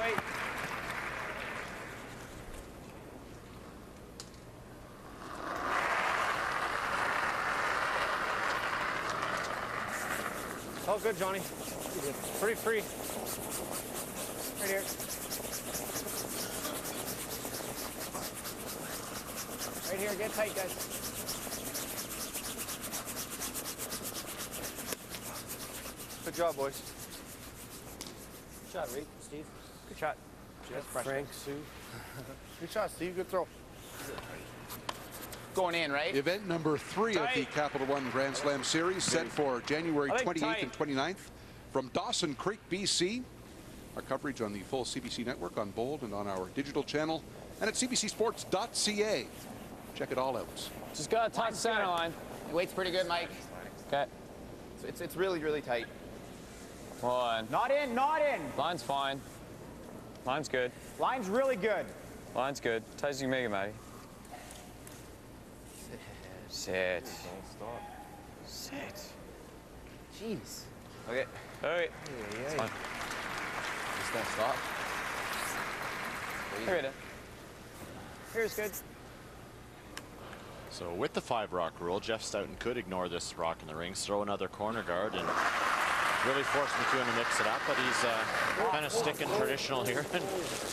Wait. All good, Johnny. Pretty free. Right here. Right here, get tight, guys. Good job, boys. Good shot, Reed. Steve. Good shot. That's Frank, Sue. Good shot, Steve. Good throw. Going in, right? Event number 3 of the Capital One Grand Slam Series, set for January 28th and 29th from Dawson Creek, BC. Our coverage on the full CBC network on Bold and on our digital channel and at cbcsports.ca. Check it all out. Just got to touch the center line. The weight's pretty good, Mike. Okay. It's really, really tight. Come on. Not in, not in. Line's fine. Line's good. Line's really good. Line's good. Tight as you can make it, Matty. Sit. Stop. Sit. Jeez. Okay. All right. It's fine. Just don't stop. Here it is. Here's good. So with the 5-rock rule, Jeff Stoughton could ignore this rock in the rings, throw another corner guard, and really force McEwen to mix it up, but he's kind of sticking traditional here and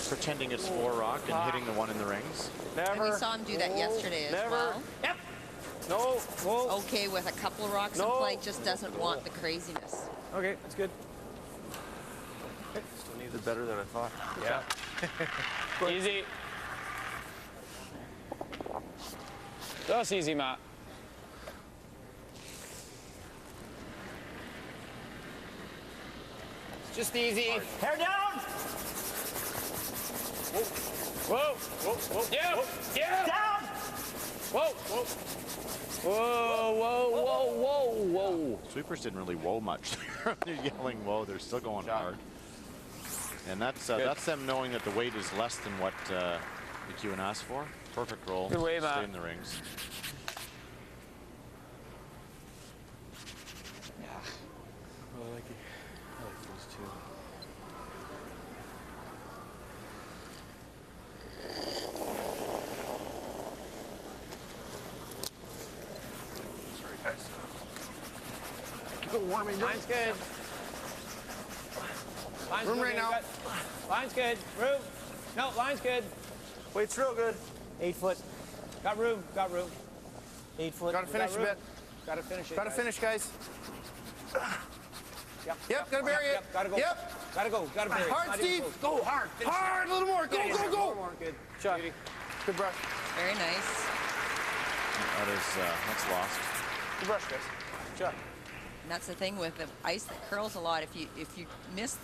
pretending it's 4-rock and hitting the one in the rings. And we saw him do that yesterday as well. Yep. No. Whoa. Okay with a couple of rocks in play, just doesn't want the craziness. Okay, that's good. Still needed better than I thought. Yeah. Easy. That's easy, Matt. Just easy. Hair down. Whoa. Whoa. Whoa. Yeah. Yeah. Down. Whoa. Whoa. Whoa, whoa, whoa, whoa, whoa. Sweepers didn't really whoa much. They're yelling whoa, they're still going hard. And that's them knowing that the weight is less than what McEwen asked for. Perfect roll. Good way, stay Matt. in the rings. Yeah. I like it. I like those two. Sorry, guys. Keep it warm in here. Line's good. Line's Room good. right now. Line's good. Room. No, line's good. Weight's real good. 8 foot. Got room. Got room. 8 foot. Gotta finish a bit. Gotta finish it. Gotta finish, guys. Yep. Gotta bury it. Yep. Gotta go. Yep. Gotta go. Gotta bury it. Hard, Not even Steve. close. Go hard. Finish Hard. A little more. Go, it. go, A go. little more. Good. Shot. Good brush. Very nice. That's lost. Good brush, guys. Shot. And that's the thing with the ice that curls a lot. If you miss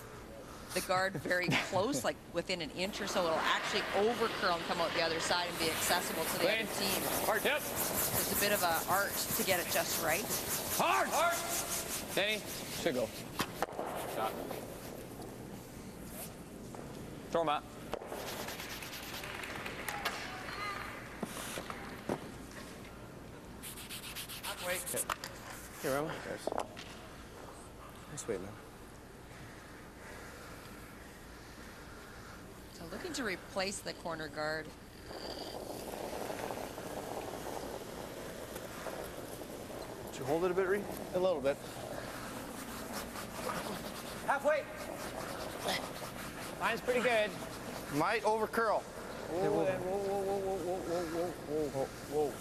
the guard very close, like within an inch or so, it'll actually over curl and come out the other side and be accessible to the other team. Hard. Yep. There's a bit of an art to get it just right. Hard. Hard. Danny, should go. Shot. Throw him out. Wait. Here, Emma. Nice weight, man. So looking to replace the corner guard. Did you hold it a bit, Reed? A little bit. Halfway. Line's pretty good. Might over curl. Whoa, whoa, whoa, whoa, whoa, whoa, whoa, whoa.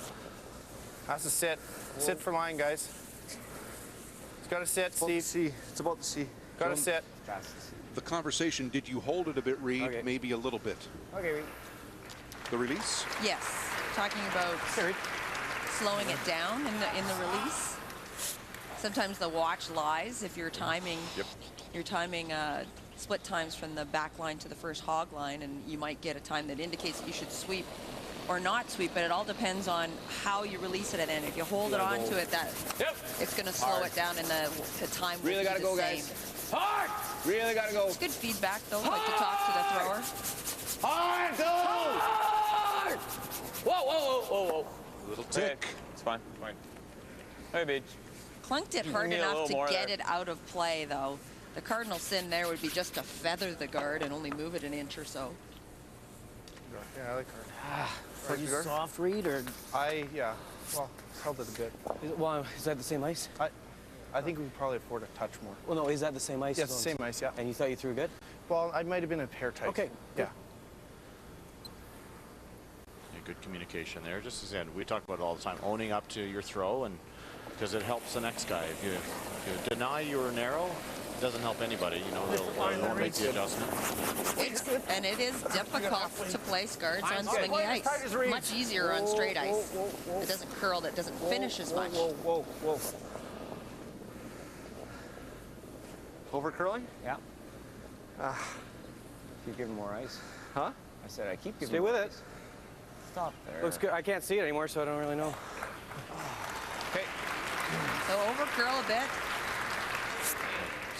Has to sit. Whoa. Sit for line, guys. It's got to sit, Steve. It's about the C. Got to sit. The conversation, did you hold it a bit, Reed? Okay. Maybe a little bit. Okay, Reed. The release? Yes, talking about slowing it down in the release. Sometimes the watch lies if you're timing. Yep. You're timing split times from the back line to the first hog line, and you might get a time that indicates that you should sweep or not sweep, but it all depends on how you release it at the end. If you hold it onto it, it's going to slow it down, and the time will Really be gotta the go, same. guys. Hard! Really gotta go. It's good feedback, though, like to talk to the thrower. Hard! Go! Hard! Whoa, whoa, whoa, whoa, whoa. Little tick. It's fine. Fine. Hey, Beach. Clunked it You hard need a enough little to more get there. it out of play, though. The cardinal sin there would be just to feather the guard and only move it an inch or so. Yeah, I like her. Are you soft, Reed, or? Yeah. Well, held it a bit. Is that the same ice? I think we could probably afford a touch more. Well, no, is that the same ice? Yeah, it's the same ice, yeah. And you thought you threw good? Well, I might have been a pair tight. Okay. Yeah. Good communication there. Just as we talk about it all the time, owning up to your throw, and because it helps the next guy. If you deny you're narrow, it doesn't help anybody. You know, they'll make the adjustment. And it is difficult to place guards on swingy ice. Much easier on straight ice. It doesn't curl, it doesn't finish as much. Whoa, whoa, whoa. Over curling? Yeah. Keep giving more ice. Huh? I said I keep giving Stay more with ice. it. Stop there. Looks good. I can't see it anymore, so I don't really know. Okay. So over curl a bit.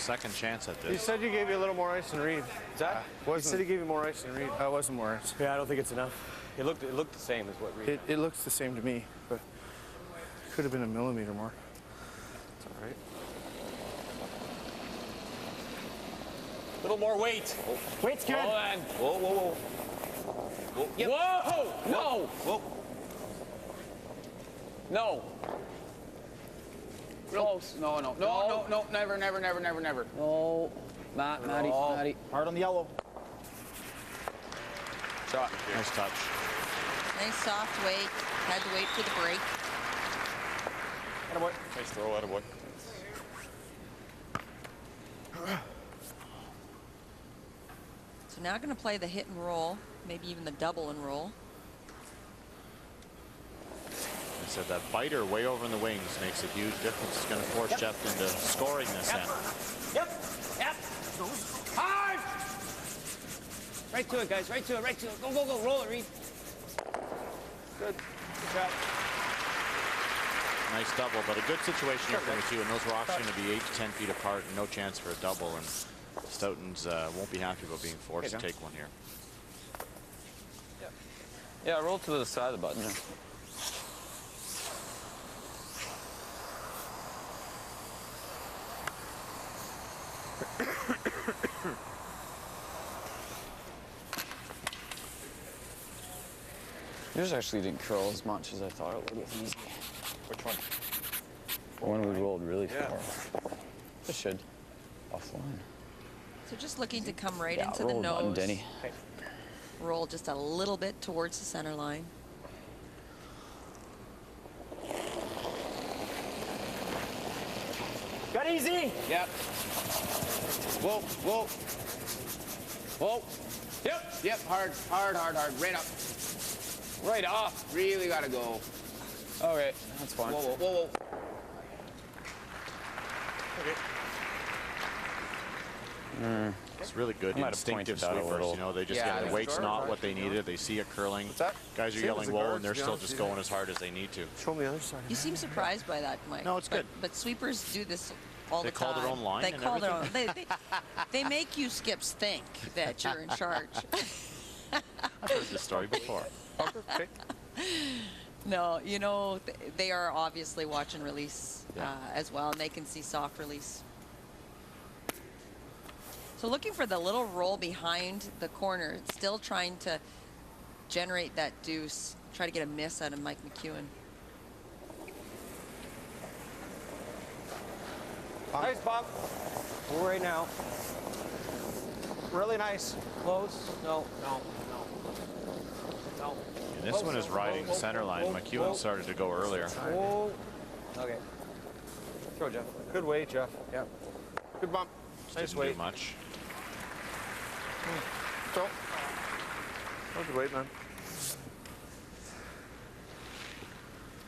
second chance at this. He said you gave you a little more ice than Reed. Is that? He said he gave you more ice than Reed. Wasn't more ice. Yeah, I don't think it's enough. It looked the same as what Reed. It looks the same to me, but it could have been a millimeter more. It's all right. A little more weight. Oh. Weight's good. Hold on. Whoa, whoa, whoa. Whoa. Yep. Whoa! No! Whoa. No. Close. No, never. No. Matty. Hard on the yellow. Shot. Nice touch. Nice soft weight. Had to wait for the break. Attaboy. Nice throw, attaboy. So now going to play the hit and roll, maybe even the double and roll. I said that biter way over in the wings makes a huge difference. It's going to force Jeff into scoring this end. Yep. Hard! Right to it, guys. Right to it. Go. Roll it, Reed. Good job. Nice double, but a good situation here for McEwen. Those rocks are going to be 8 to 10 feet apart, and no chance for a double. And Stoughton's won't be happy about being forced to take one here. Yeah, roll to the side of the button. Yours actually didn't curl as much as I thought it would with easy. Which one? The one we rolled really far. It should. Offline. So just looking to come right Yeah, into the roll button, nose. Denny. Roll just a little bit towards the center line. Got easy. Yep. Whoa. Yep. Hard. Right up. Right off. Really gotta go. Okay, that's fine. Whoa. Okay. It's really good I might have pointed instinctive that a sweepers. little. You know, they just Yeah, get the the weight's guards not are what they needed. They see it curling. that? Guys are Same as yelling the whoa, guards, and they're to be still honest just with you. going as hard as they need to. Show me the other side. You seem surprised by that, Mike. No, it's good. But sweepers do this all They the time. call their own line They and call their own. They make you skips think that you're in charge. I've heard this story before. No, you know, they are obviously watch and release as well, and they can see soft release. So looking for the little roll behind the corner, still trying to generate that deuce, try to get a miss out of Mike McEwen. Nice bump. Right now. Really nice. Close. No. And this one is riding the center line. McEwen started to go earlier. Whoa. Okay. Throw, Jeff. Good weight, Jeff. Yep. Good bump. Nice Didn't weight. do much. So, that's good weight, man.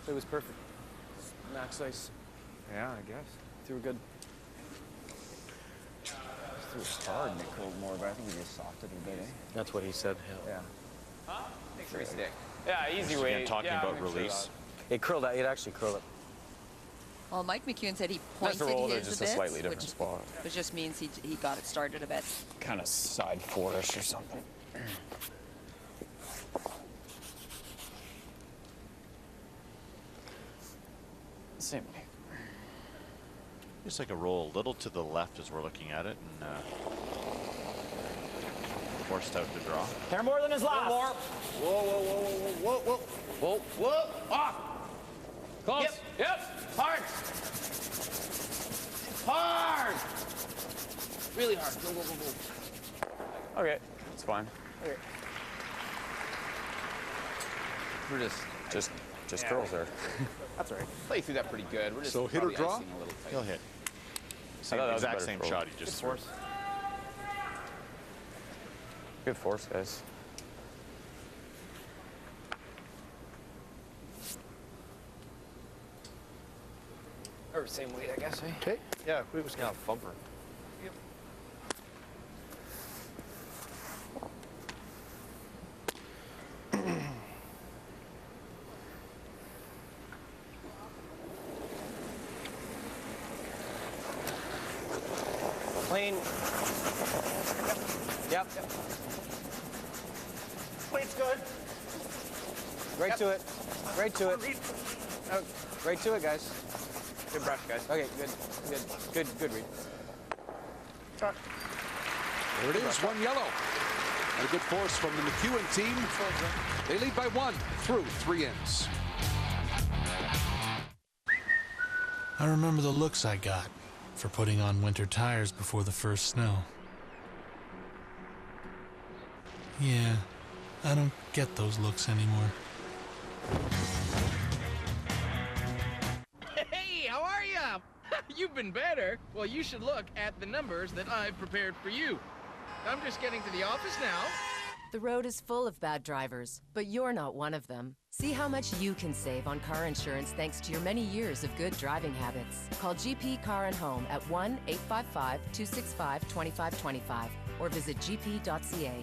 It was perfect. Max ice. Yeah, I guess. Threw good. Threw it hard and it curled more, but I think he just softened it a bit, eh? That's what he said. Yeah. Makes it stick. Yeah, easy Again, weight. talking Yeah, about I'm sure release. It curled out. It actually curled up. Well, Mike McEwen said he That's pointed the roll, they're his just a a bit, slightly different spot. which just means he got it started a bit. Kind of side 4-ish or something. Same way. Just like a roll a little to the left as we're looking at it, and forced out to draw. They're more than his last. More. Whoa. Off. Close. Yep. Hard. Really hard. Go. Okay, that's fine. Okay. We're just curls there. That's all right. Play through that pretty good. We're just So hit or probably draw? icing a little tight. He'll hit. thought that was a Exact better same throw. shot he just threw. Good force, guys. Or same weight, I guess, eh? Okay. Yeah, we was kind of bumper. Yep. Clean. Yep. Weight's good. Right to it. Right to it. Oh, right to it, guys. Good brush, guys. Okay, good read. Start. There it is, one yellow. And a good force from the McEwen team. They lead by 1 through 3 ends. I remember the looks I got for putting on winter tires before the first snow. Yeah, I don't get those looks anymore. Hey, how are ya? You've been better. Well, you should look at the numbers that I've prepared for you. I'm just getting to the office now. The road is full of bad drivers, but you're not one of them. See how much you can save on car insurance thanks to your many years of good driving habits. Call GP Car and Home at 1-855-265-2525 or visit gp.ca.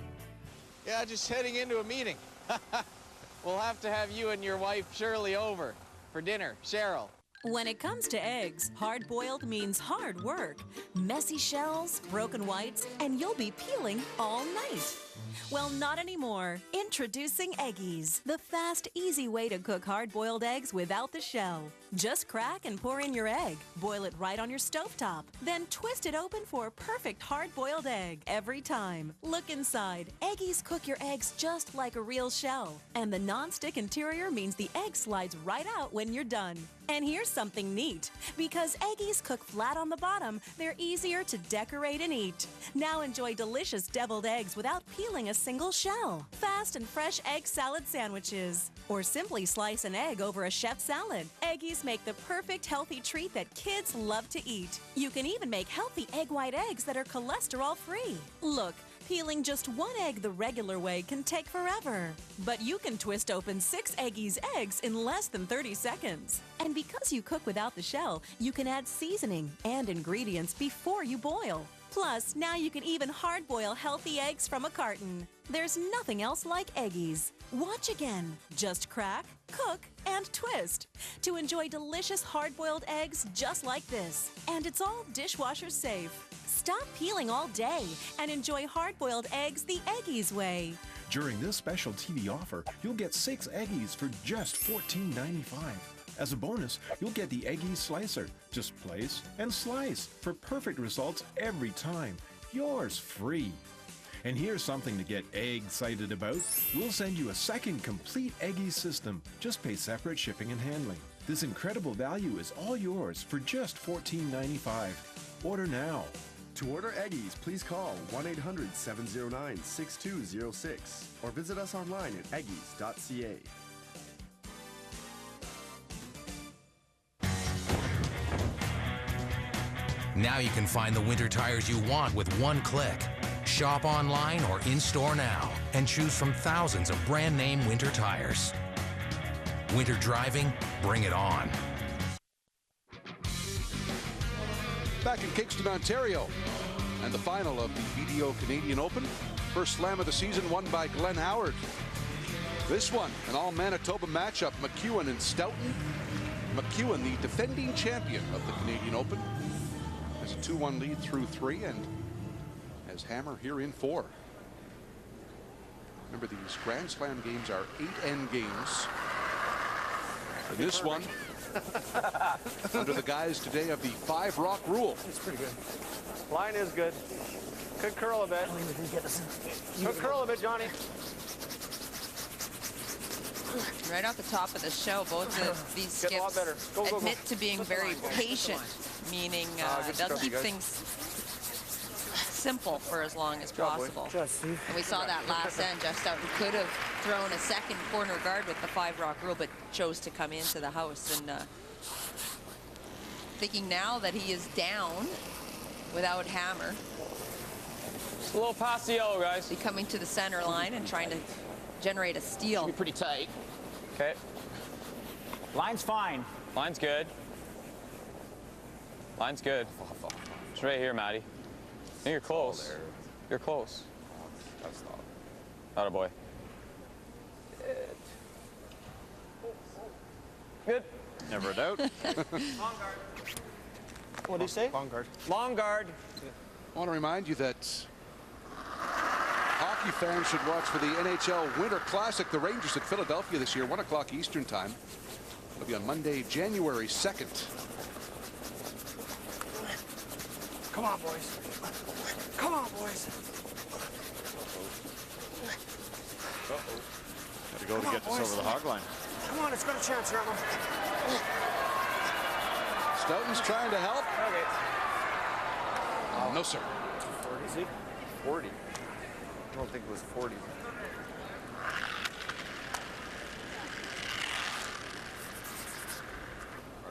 Yeah, just heading into a meeting. We'll have to have you and your wife Shirley over for dinner, Cheryl. When it comes to eggs, hard-boiled means hard work. Messy shells, broken whites, and you'll be peeling all night. Well, not anymore. Introducing Eggies, the fast, easy way to cook hard-boiled eggs without the shell. Just crack and pour in your egg. Boil it right on your stovetop. Then twist it open for a perfect hard-boiled egg every time. Look inside. Eggies cook your eggs just like a real shell. And the non-stick interior means the egg slides right out when you're done. And here's something neat. Because Eggies cook flat on the bottom, they're easier to decorate and eat. Now enjoy delicious deviled eggs without peeling a single shell. Fast and fresh egg salad sandwiches. Or simply slice an egg over a chef salad. Eggies make the perfect healthy treat that kids love to eat. You can even make healthy egg white eggs that are cholesterol-free. Look, peeling just one egg the regular way can take forever. But you can twist open 6 Eggies eggs in less than 30 seconds. And because you cook without the shell, you can add seasoning and ingredients before you boil. Plus, now you can even hard-boil healthy eggs from a carton. There's nothing else like Eggies. Watch again. Just crack, cook, and twist to enjoy delicious hard-boiled eggs just like this. And it's all dishwasher safe. Stop peeling all day and enjoy hard-boiled eggs the Eggies way. During this special TV offer, you'll get 6 Eggies for just $14.95. As a bonus, you'll get the Eggies Slicer. Just place and slice for perfect results every time. Yours free. And here's something to get egg-cited about. We'll send you a second complete Eggies system. Just pay separate shipping and handling. This incredible value is all yours for just $14.95. Order now. To order Eggies, please call 1-800-709-6206 or visit us online at eggies.ca. Now you can find the winter tires you want with one click. Shop online or in-store now and choose from thousands of brand name winter tires. Winter driving, bring it on. Back in Kingston, Ontario, and the final of the BDO Canadian Open. First slam of the season won by Glenn Howard. This one, an all-Manitoba matchup, McEwen and Stoughton. McEwen, the defending champion of the Canadian Open, has a 2-1 lead through 3 and has Hammer here in 4. Remember, these Grand Slam games are 8-end games. For this one, under the guise today of the 5-rock rule. It's pretty good. Line is good. Could curl a bit. Could curl a bit, Johnny. Right off the top of the show, both of these skips admit to being very patient, meaning they'll keep things simple for as long as possible. And we saw that last end. Jeff Stoughton could have thrown a second corner guard with the 5-rock rule, but chose to come into the house. And thinking now that he is down without Hammer. Just a little past the yellow, guys. Be coming to the center line and trying to generate a steal. Be pretty tight. Okay. Line's fine. Line's good. Line's good. It's right here, Matty. I think you're close. You're close. That's not. Atta boy. Good. Never a doubt. Long guard. What do you say? Long guard. Long guard. I want to remind you that hockey fans should watch for the NHL Winter Classic, the Rangers at Philadelphia this year, 1 o'clock Eastern time. It'll be on Monday, January 2nd. Come on, boys. Come on, boys. Got to go to get this over the hog line. Come on, it's got a chance, Rama. Stoughton's trying to help. Okay. No, sir. 40? 40. I don't think it was 40.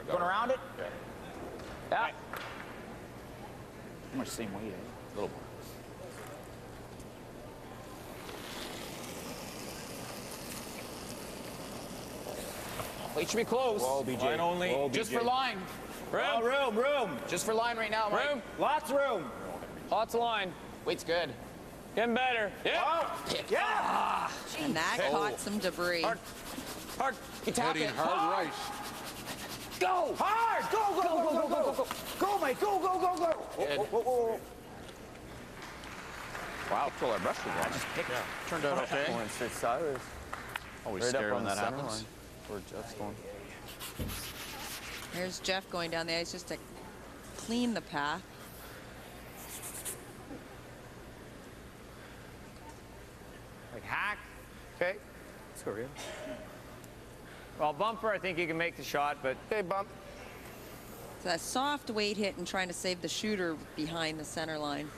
Going around it? Yeah. Yeah. Pretty much the same weight, eh? A little more. Plate should be close. Whoa, BJ. Line only. Whoa, Just BJ. for line. Room, room. Just for line right now, Mike. Room. Lots of room. Lots of line. Weight's good. Getting better. Yeah. Oh, yeah. And that caught some debris. Hard. You tap Heading it. hard right. Go. Hard. Go. Go, Mike. Go. Good. Whoa. Wow, pull our brushes on. Just pick it. Turned out okay. Going straight sideways. Always Right scary up when on that the center happens. line. Where Jeff's going. There's Jeff going down the ice just to clean the path. Like hack. Okay. Let's go, Rio. Well, bumper, I think you can make the shot, but okay, bump. It's a soft weight hit and trying to save the shooter behind the center line.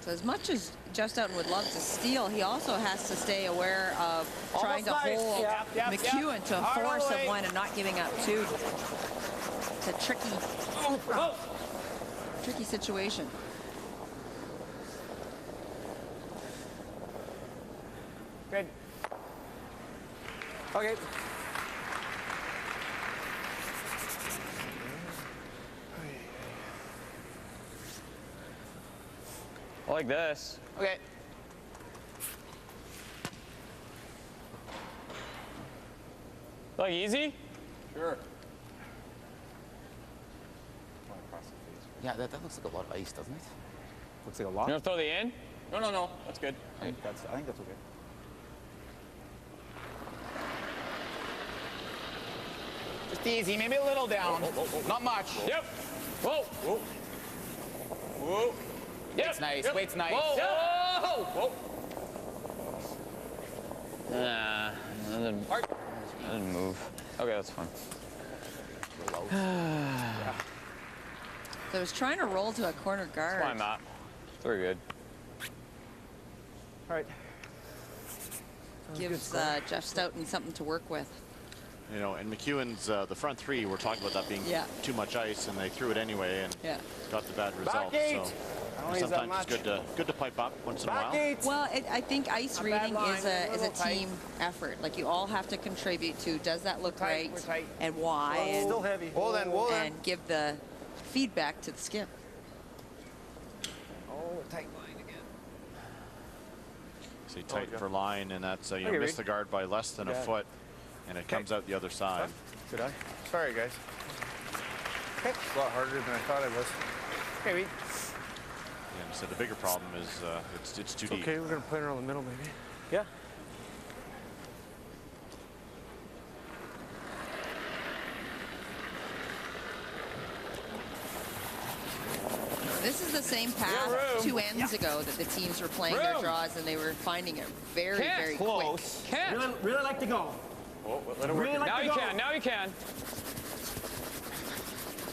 So as much as Jeff Stoughton would love to steal, he also has to stay aware of trying to hold McEwen to a force of one and not giving up two. It's a tricky situation. Good. Okay. I like this. Okay. Look easy? Sure. Yeah, that looks like a lot of ice, doesn't it? Looks like a lot. You want to throw the in? No. That's good. I think that's okay. Just easy, maybe a little down. Not much. Yep. Whoa. Yep. Weight's nice. Yep. Weight's nice. Whoa. Nah, that didn't move. Okay, that's fine. So I was trying to roll to a corner guard. Fine, Matt. Very good. All right. Gives Jeff Stoughton something to work with. You know, and McEwen's the front three, we're talking about that being too much ice, and they threw it anyway and got the bad result. So sometimes it's good to pipe up once in a while. Well, I think ice reading is a team effort. Like you all have to contribute to does that look right and why, and still heavy. And give the feedback to the skip. Oh, tight line again. See, tight for line, and that's you miss the guard by less than a foot, and it comes out the other side. Good eye. Sorry, guys. Okay. It's a lot harder than I thought it was. Okay, Reed. Yeah, so the bigger problem is it's too deep. Okay, we're gonna play around the middle, maybe. Yeah. This is the same path 2 ends ago that the teams were playing their draws, and they were finding it very close. quick. Really like to go. Oh, let it work. Really like Now to you go. can. Now you can.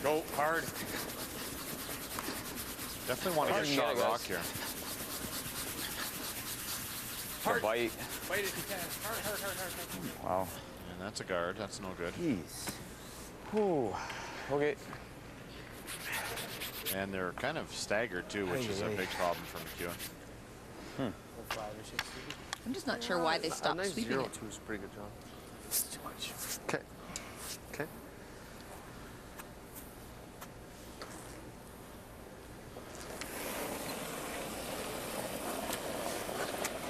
Go hard. Definitely want to get shot rock here. Hard. Bite. Bite if you can. Hard. Wow. And that's a guard. That's no good. Jeez. Ooh. Okay. And they're kind of staggered too, which is a big problem for McEwen. I'm just not sure why they stopped sweeping it. 0-2 is a pretty good job. It's too much. Okay. Okay.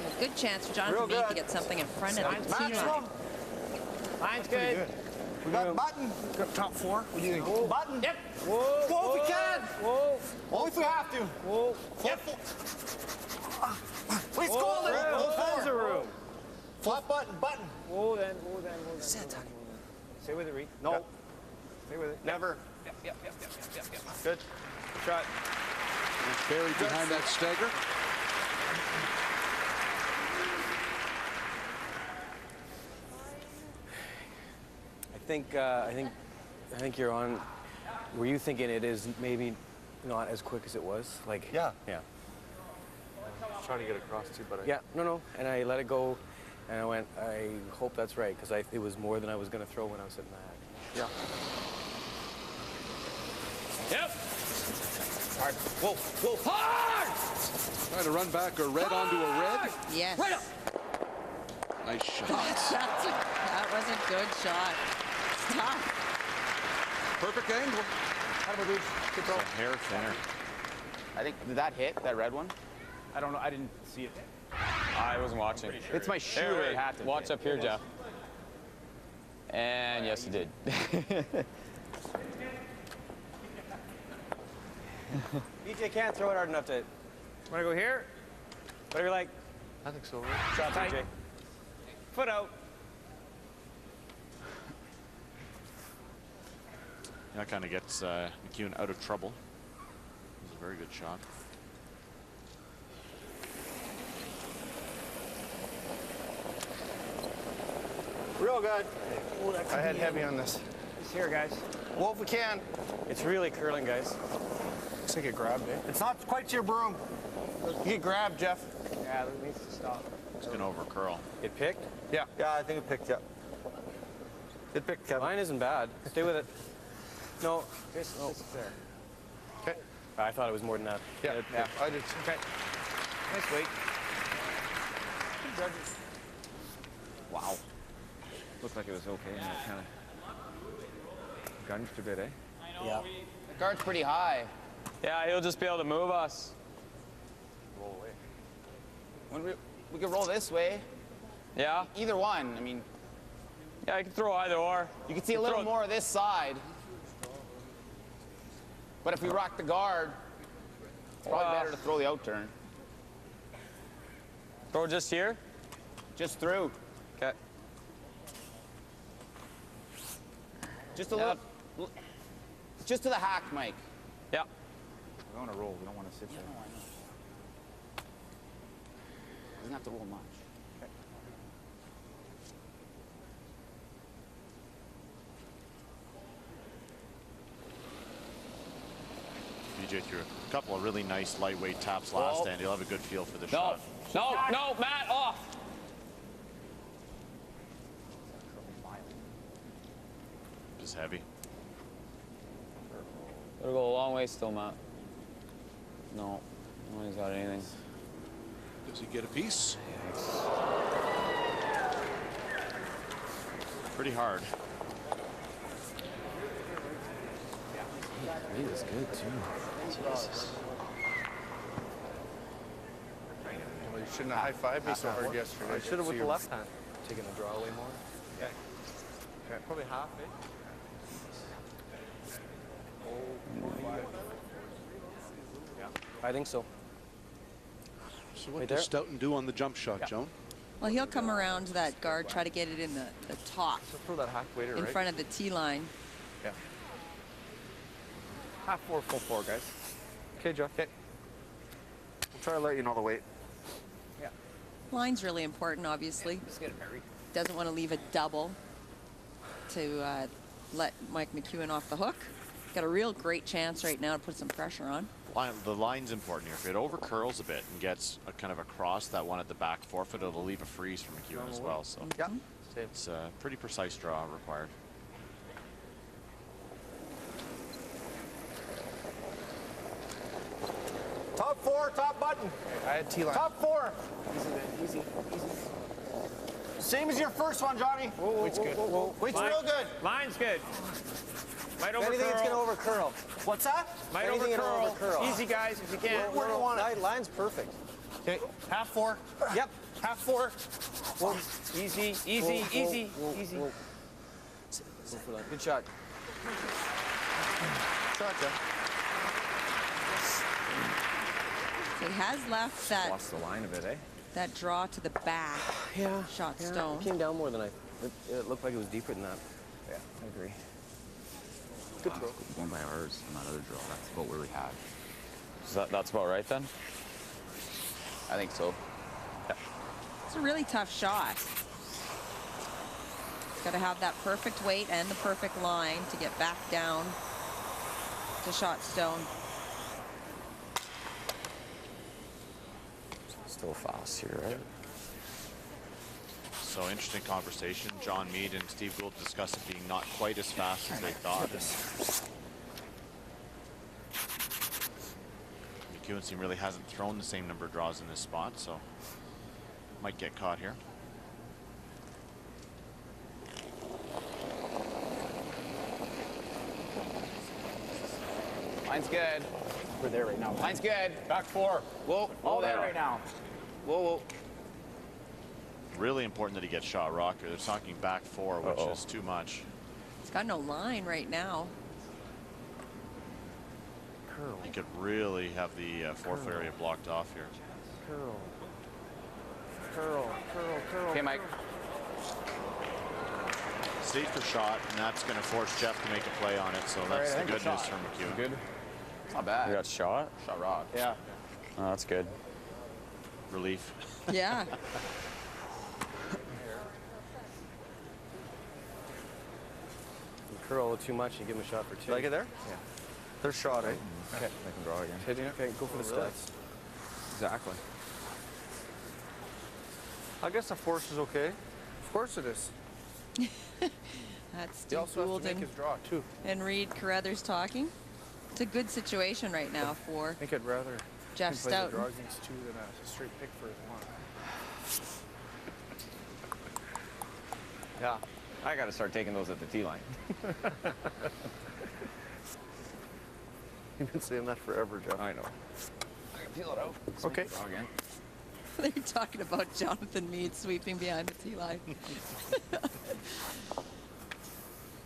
A good chance for Jonathan Meade to get something in front of the tee line. Line's good. We got button. Got top 4. What do you think? Whoa. Button. Yep. Whoa. Go if we can. Whoa. Only if we have to. Whoa. Yep. Let's go. Tons of room. Flat button. Button. Whoa, then. Stay with it, Reed. No. Yep. Stay with it. Never. Yep. Good. Shot. Buried behind that stagger. I think you're on. Were you thinking it is maybe not as quick as it was? Like. Yeah. Yeah. I was trying to get across too, but Yeah. No. And I let it go, and I went. I hope that's right because it was more than I was going to throw when I was hitting the hack. Yeah. Yep. Hard. Whoa. Hard! Trying to run back a red onto a red. Yes. Right up. Nice shot. That was a good shot. It's tough. Perfect angle. How about Reed? Good throw. A hair thinner. I think, did that hit, that red one? I don't know, I didn't see it. I wasn't watching. Sure. It's my shoe. Hey, It had to. watch up here, Jeff. And yes, he did. BJ can't throw it hard enough to. Want to go here? Whatever you like. I think so. Shot, Tight. BJ. Foot out. That kind of gets McEwen out of trouble. It was a very good shot. Real good. I had heavy on this. He's here, guys. Well, if we can. It's really curling, guys. Looks like it grabbed it. It's not quite to your broom. You get grabbed, Jeff. Yeah, it needs to stop. It's going to over curl. It picked? Yeah. Yeah, I think it picked up. It picked Kevin. Mine isn't bad. Stay with it. No. This is there. Okay. I thought it was more than that. Yeah. Yeah. I did too. Okay. Nice weight. Good judges. Wow. Looked like it was okay, and it kind of gunged a bit, eh? Yeah. The guard's pretty high. Yeah, he'll just be able to move us. Roll away. When we could roll this way. Yeah? Either one. I mean, Yeah, I can throw either or. you can see a little more of this side. But if we rock the guard, it's probably better to throw the out turn. Throw just here? Just through. Okay. Just a little. Just to the hack, Mike. Yeah. We want to roll. We don't want to sit there. Doesn't have to roll much. BJ threw a couple of really nice lightweight taps last end. He'll have a good feel for the No. shot. No, Matt, off. Just heavy. It'll go a long way still, Matt. No, he's got anything. Does he get a piece? Pretty hard. He was good, too. Jesus. Well, you shouldn't have high-fived me so hard yesterday. I should have with the left hand. Taking the draw away more. Yeah. Okay. Probably half, eh? Yeah. I think so. So what Right does there? Stoughton do on the jump shot, Joan? Well, he'll come around to that guard, try to get it in the top, So throw that half waiter, in right? front of the tee line. Yeah. Half 4, full 4, guys. Okay, Jeff. Okay. We'll try to let you know the weight. Yeah. Line's really important, obviously. Just get it buried. Doesn't want to leave a double to let Mike McEwen off the hook. Got a real great chance right now to put some pressure on. The line's important here. If it over curls a bit and gets a kind of across that one at the back forefoot, it'll leave a freeze for McEwen as well. So Yeah. it's a pretty precise draw required. Top 4, top button. I had T-line. Top 4. Easy then. Easy. Same as your first one, Johnny. Weight's good. Weight's real good. Line's good. Might over Anything that's going to curl. over curl. What's that? Might anything over it'll curl. overcurl. Easy, guys, if you can. Where do you want it? Line's perfect. Okay. Half 4. Yep. Half 4. Easy, easy, easy, easy. Go for that. Good shot. Shot, Jeff. So he has left that. Lost the line a bit, eh? That draw to the back. Yeah. Shot Yeah, stone. it came down more than it looked like it was deeper than that. Yeah, I agree. Good throw. One by ours on that other draw. That's about where we had. So that's about right then? I think so. Yeah. It's a really tough shot. Got to have that perfect weight and the perfect line to get back down to shot stone. Still fast here, right? So interesting conversation. John Meade and Steve Gould discussed it being not quite as fast as they thought. McEwen really hasn't thrown the same number of draws in this spot, so might get caught here. Line's good. We're there right now. Line's good. Back 4. Whoa. All there right now. Whoa, whoa. Really important that he gets shot rocker. They're talking back 4, which is too much. It's got no line right now. Curl. He could really have the fourth area blocked off here. Curl. Curl. Curl. Curl. Okay, Mike. Safer shot, and that's going to force Jeff to make a play on it. So that's the good news from McEwen. Good. Not bad. You got shot? Shot rock. Yeah. Oh, that's good. Relief. Yeah. You curl too much, you give him a shot for 2. Like it there? Yeah. They're shot, eh? Okay, make him draw again. Hitting it? Okay, go for the stats. Exactly. I guess a force is okay. Of course it is. That's He Steve also has Gould to make his draw, too. and Reed Carruthers talking. It's a good situation right now for I think I'd rather Jeff play the Stoughton. draw against 2 than a straight pick for his 1. Yeah. I got to start taking those at the tee line. You've been saying that forever, Jeff. I know. I can feel it out. Okay. Draw again. They're talking about Jonathan Meade sweeping behind the tee line.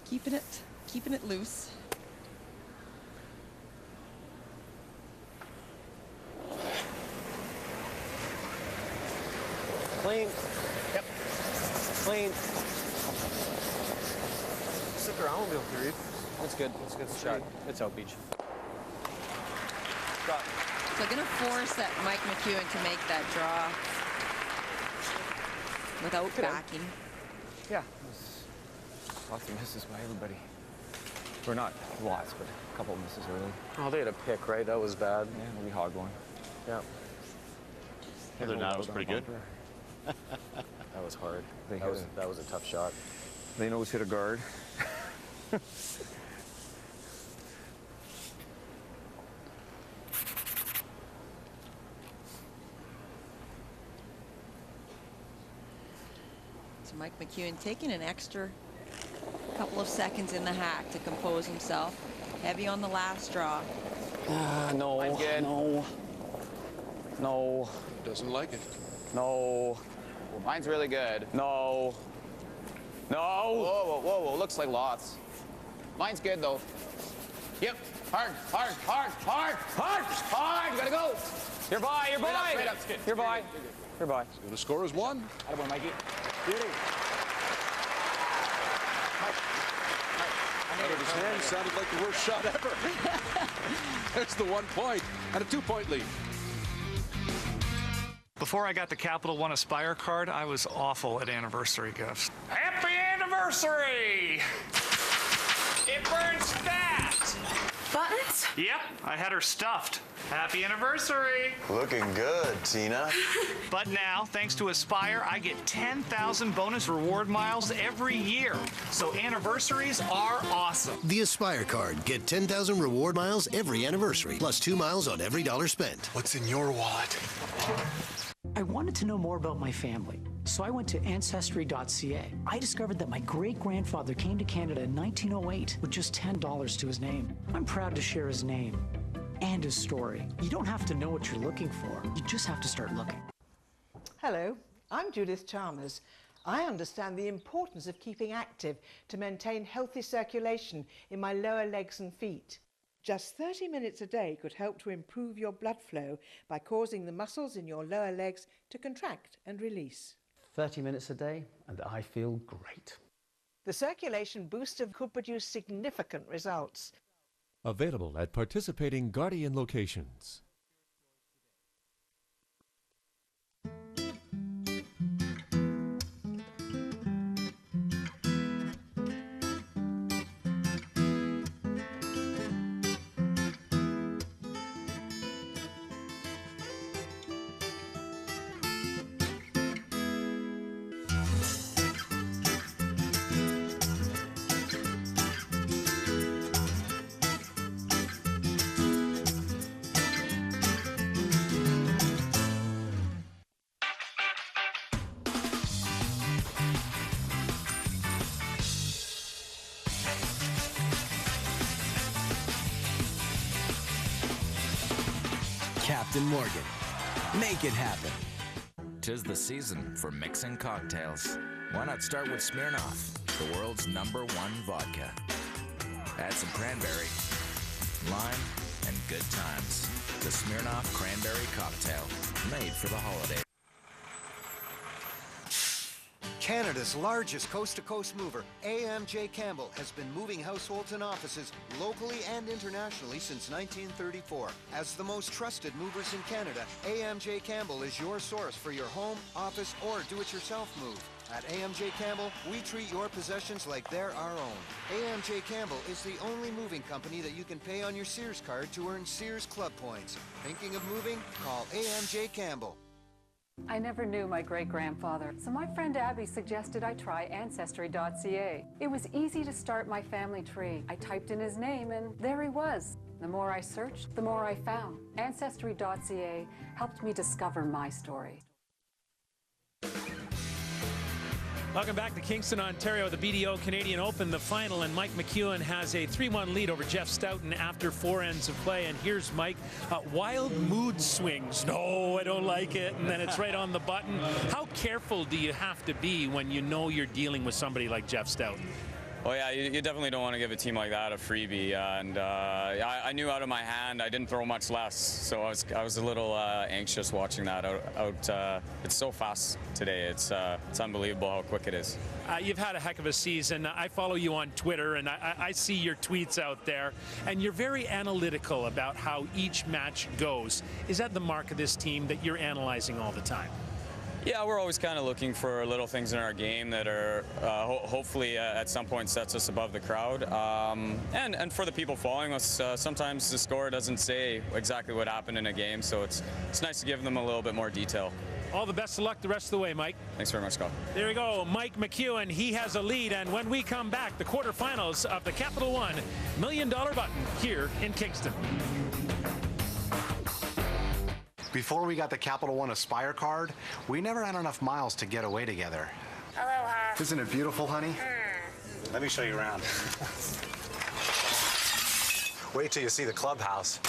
keeping it loose. Clean. Yep. Clean. Stick around a little period. That's good. That's a good shot. It's out, Beach. Shot. So going to force that Mike McEwen to make that draw without backing. Yeah. Lots of misses by everybody. Or not lots, but a couple of misses early. Oh, they had a pick, right? That was bad. Yeah, we hogged one. Yeah. Other than that, it was pretty good. That was hard. That was a tough shot. They nose hit a guard. So Mike McEwen taking an extra couple of seconds in the hack to compose himself. Heavy on the last draw. No. No. No. Doesn't like it. No. Mine's really good. No. No. Whoa, whoa, whoa, whoa. Looks like lots. Mine's good, though. Yep. Hard, hard, hard, hard, hard, hard. Gotta go. You're by. You're by. Straight up. Good. You're by. You're by. So the score is 1. Attaboy, Mikey. Beauty. Out of his hand sounded like the worst shot ever. There's the 1 point and a 2-point lead. Before I got the Capital One Aspire card, I was awful at anniversary gifts. Happy anniversary! It burns fat! Buttons? Yep, I had her stuffed. Happy anniversary! Looking good, Tina. But now, thanks to Aspire, I get 10,000 bonus reward miles every year. So anniversaries are awesome. The Aspire card. Get 10,000 reward miles every anniversary, plus 2 miles on every dollar spent. What's in your wallet? I wanted to know more about my family, so I went to Ancestry.ca. I discovered that my great-grandfather came to Canada in 1908 with just $10 to his name. I'm proud to share his name and his story. You don't have to know what you're looking for. You just have to start looking. Hello, I'm Judith Chalmers. I understand the importance of keeping active to maintain healthy circulation in my lower legs and feet. Just 30 minutes a day could help to improve your blood flow by causing the muscles in your lower legs to contract and release. 30 minutes a day and I feel great. The circulation booster could produce significant results. Available at participating Guardian locations. Captain Morgan. Make it happen. 'Tis the season for mixing cocktails. Why not start with Smirnoff, the world's #1 vodka? Add some cranberry, lime, and good times. The Smirnoff Cranberry Cocktail, made for the holidays. Canada's largest coast-to-coast mover, AMJ Campbell, has been moving households and offices locally and internationally since 1934. As the most trusted movers in Canada, AMJ Campbell is your source for your home, office, or do-it-yourself move. At AMJ Campbell, we treat your possessions like they're our own. AMJ Campbell is the only moving company that you can pay on your Sears card to earn Sears Club points. Thinking of moving? Call AMJ Campbell. I never knew my great-grandfather, so my friend Abby suggested I try Ancestry.ca. It was easy to start my family tree. I typed in his name, and there he was. The more I searched, the more I found. Ancestry.ca helped me discover my story. Welcome back to Kingston, Ontario, the BDO Canadian Open, the final, and Mike McEwen has a 3-1 lead over Jeff Stoughton after 4 ends of play. And here's Mike. Wild mood swings. No, I don't like it. And then it's right on the button. How careful do you have to be when you know you're dealing with somebody like Jeff Stoughton? Well, yeah, you definitely don't want to give a team like that a freebie, and I knew out of my hand I didn't throw much less, so I was a little anxious watching that out. It's so fast today. It's unbelievable how quick it is. You've had a heck of a season. I follow you on Twitter, and I see your tweets out there, and you're very analytical about how each match goes. Is that the mark of this team, that you're analyzing all the time? Yeah, we're always kind of looking for little things in our game that are hopefully at some point sets us above the crowd. And for the people following us, sometimes the score doesn't say exactly what happened in a game, so it's nice to give them a little bit more detail. All the best of luck the rest of the way, Mike. Thanks very much, Scott. There we go, Mike McEwen. He has a lead, and when we come back, the quarterfinals of the Capital One $1 Million Button here in Kingston. Before we got the Capital One Aspire card, we never had enough miles to get away together. Aloha. Isn't it beautiful, honey? Let me show you around. Wait till you see the clubhouse.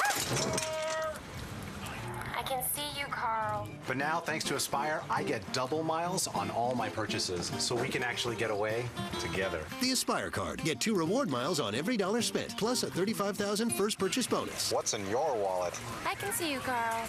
I can see you, Carl. But now, thanks to Aspire, I get double miles on all my purchases, so we can actually get away together. The Aspire card. Get 2 reward miles on every dollar spent, plus a $35,000 first purchase bonus. What's in your wallet? I can see you, Carl.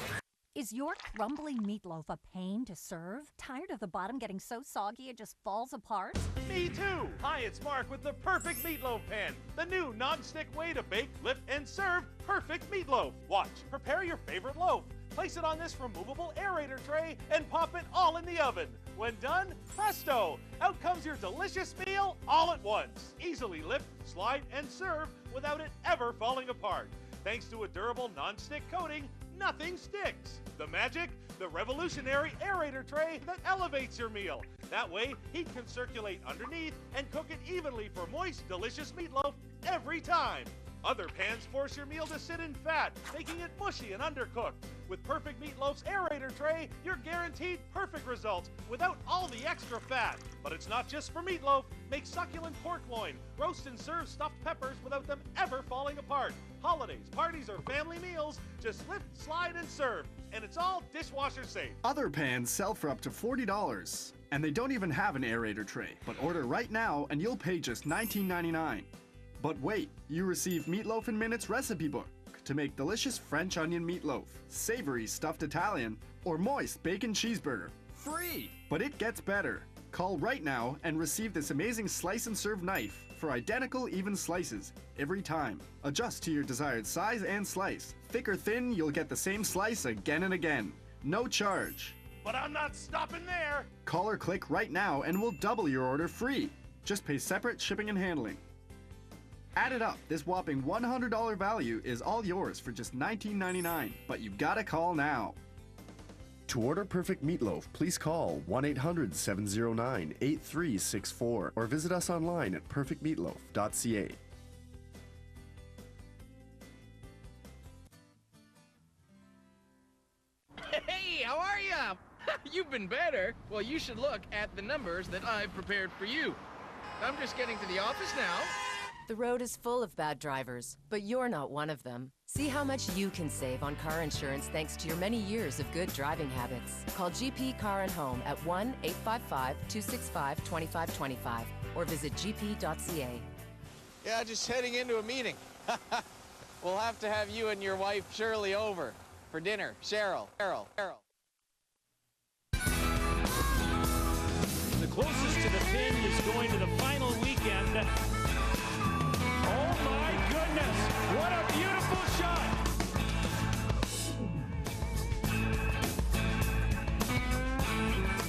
Is your crumbly meatloaf a pain to serve? Tired of the bottom getting so soggy it just falls apart? Me too! Hi, it's Mark with the Perfect Meatloaf Pan. The new non-stick way to bake, flip, and serve perfect meatloaf. Watch, prepare your favorite loaf. Place it on this removable aerator tray and pop it all in the oven. When done, presto! Out comes your delicious meal all at once. Easily lift, slide, and serve without it ever falling apart. Thanks to a durable non-stick coating, nothing sticks. The magic? The revolutionary aerator tray that elevates your meal. That way, heat can circulate underneath and cook it evenly for moist, delicious meatloaf every time. Other pans force your meal to sit in fat, making it mushy and undercooked. With Perfect Meatloaf's aerator tray, you're guaranteed perfect results without all the extra fat. But it's not just for meatloaf. Make succulent pork loin, roast and serve stuffed peppers without them ever falling apart. Holidays, parties, or family meals, just lift, slide, and serve. And it's all dishwasher safe. Other pans sell for up to $40. And they don't even have an aerator tray, but order right now and you'll pay just $19.99. But wait, you receive Meatloaf in Minutes recipe book to make delicious French onion meatloaf, savory stuffed Italian, or moist bacon cheeseburger. Free! But it gets better. Call right now and receive this amazing slice and serve knife for identical even slices every time. Adjust to your desired size and slice. Thick or thin, you'll get the same slice again and again. No charge. But I'm not stopping there. Call or click right now and we'll double your order free. Just pay separate shipping and handling. Add it up, this whopping $100 value is all yours for just $19.99, but you gotta call now. To order perfect meatloaf, please call 1-800-709-8364 or visit us online at perfectmeatloaf.ca. Hey, how are ya? You've been better. Well, you should look at the numbers that I've prepared for you. I'm just getting to the office now. The road is full of bad drivers, but you're not one of them. See how much you can save on car insurance thanks to your many years of good driving habits. Call GP Car and Home at 1-855-265-2525 or visit gp.ca. Yeah, just heading into a meeting. We'll have to have you and your wife Shirley over for dinner. Cheryl. The closest to the pin is going to the final weekend. Oh my goodness, what a beautiful shot!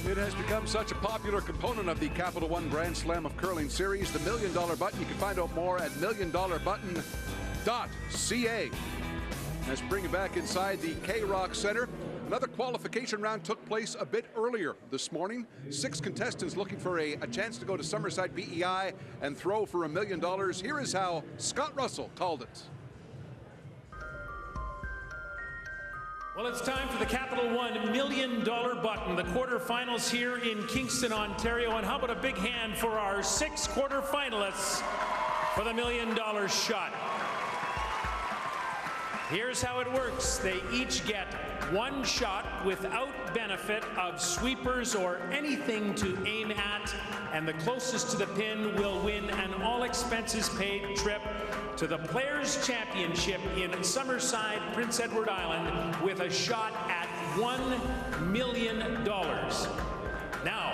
It has become such a popular component of the Capital One Grand Slam of Curling Series, the $1 Million Button. You can find out more at milliondolarbutton.ca. Let's bring it back inside the K-Rock Center. Another qualification round took place a bit earlier this morning. 6 contestants looking for a chance to go to Summerside BEI and throw for $1 million. Here is how Scott Russell called it. Well, it's time for the Capital One $1 Million Button, the quarterfinals here in Kingston, Ontario. And how about a big hand for our 6 quarterfinalists for the $1 Million shot? Here's how it works. They each get 1 shot without benefit of sweepers or anything to aim at, and the closest to the pin will win an all-expenses-paid trip to the Players' Championship in Summerside, Prince Edward Island, with a shot at $1 million. Now,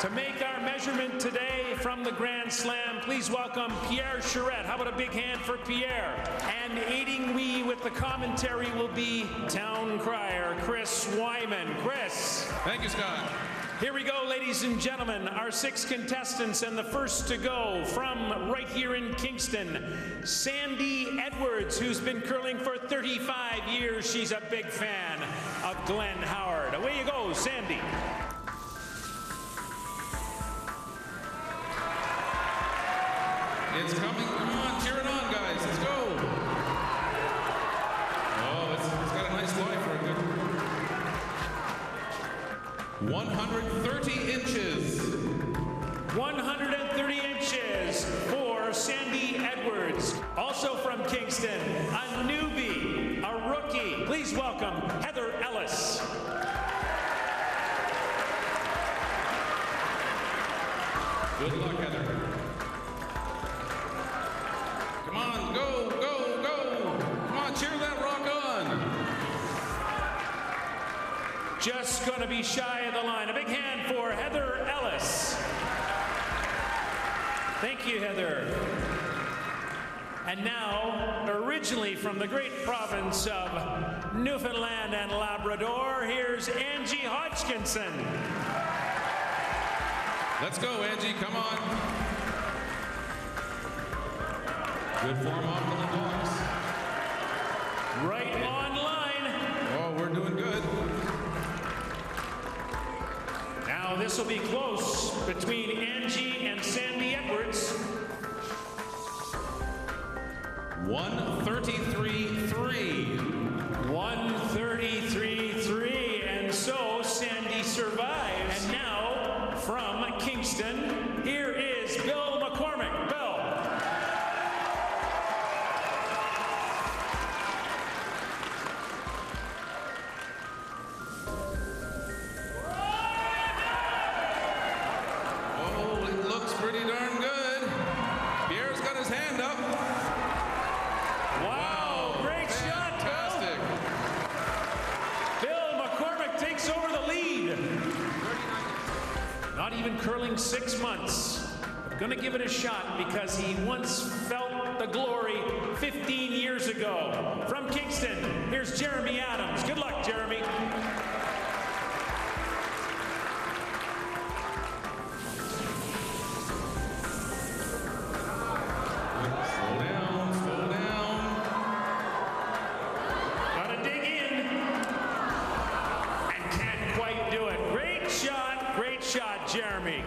to make our measurement today from the Grand Slam, please welcome Pierre Charette. How about a big hand for Pierre? And aiding me with the commentary will be town crier Chris Wyman. Chris. Thank you, Scott. Here we go, ladies and gentlemen, our 6 contestants, and the first to go from right here in Kingston, Sandy Edwards, who's been curling for 35 years. She's a big fan of Glenn Howard. Away you go, Sandy. It's coming. Come on, cheer it on, guys. Let's go. Oh, it's got a nice lie for a good 130 inches. 130 inches for Sandy Edwards. Also from Kingston, a newbie, a rookie. Please welcome Heather Ellis. Good luck, Heather. Come on, go, go, go. Come on, cheer that rock on. Just going to be shy of the line. A big hand for Heather Ellis. Thank you, Heather. And now, originally from the great province of Newfoundland and Labrador, here's Angie Hodgkinson. Let's go, Angie, come on. Good form off of the box. Right on line. Oh, we're doing good. Now this will be close between Angie and Sandy Edwards. 133.3. 133.3, and so Sandy survives. And now from Kingston, here is Bill McCormick. Bill. not even curling 6 months. I'm going to give it a shot because he once felt the glory 15 years ago. From Kingston, here's Jeremy Adams. Good luck, Jeremy. Jeremy,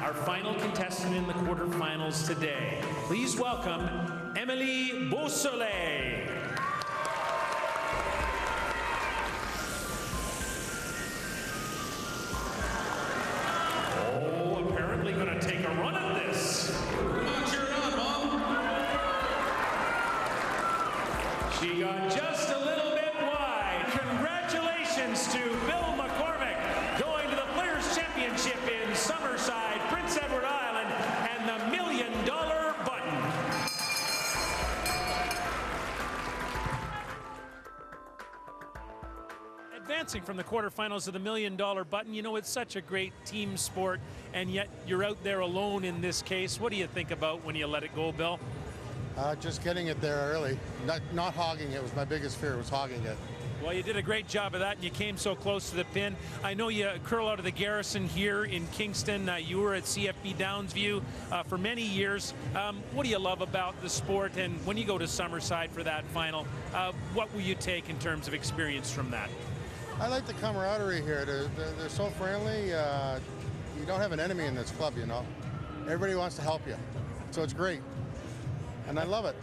our final contestant in the quarterfinals today. Please welcome Emily Beausoleil. Oh, apparently going to take a run at this. Come on, cheer it on, Mom. She got just a little bit wide. Congratulations to Bill McCormick, going to the Players' Championship in Summerside, Prince Edward Island, and the $1 Million Button. Advancing from the quarterfinals of the $1 Million Button, you know, it's such a great team sport, and yet you're out there alone in this case. What do you think about when you let it go, Bill? Just getting it there early, not hogging it was my biggest fear, was hogging it. Well, you did a great job of that, and you came so close to the pin. I know you curl out of the Garrison here in Kingston. You were at CFB Downsview for many years. What do you love about the sport? And when you go to Summerside for that final, what will you take in terms of experience from that? I like the camaraderie here. They're so friendly. You don't have an enemy in this club, you know. Everybody wants to help you. So it's great. And I love it.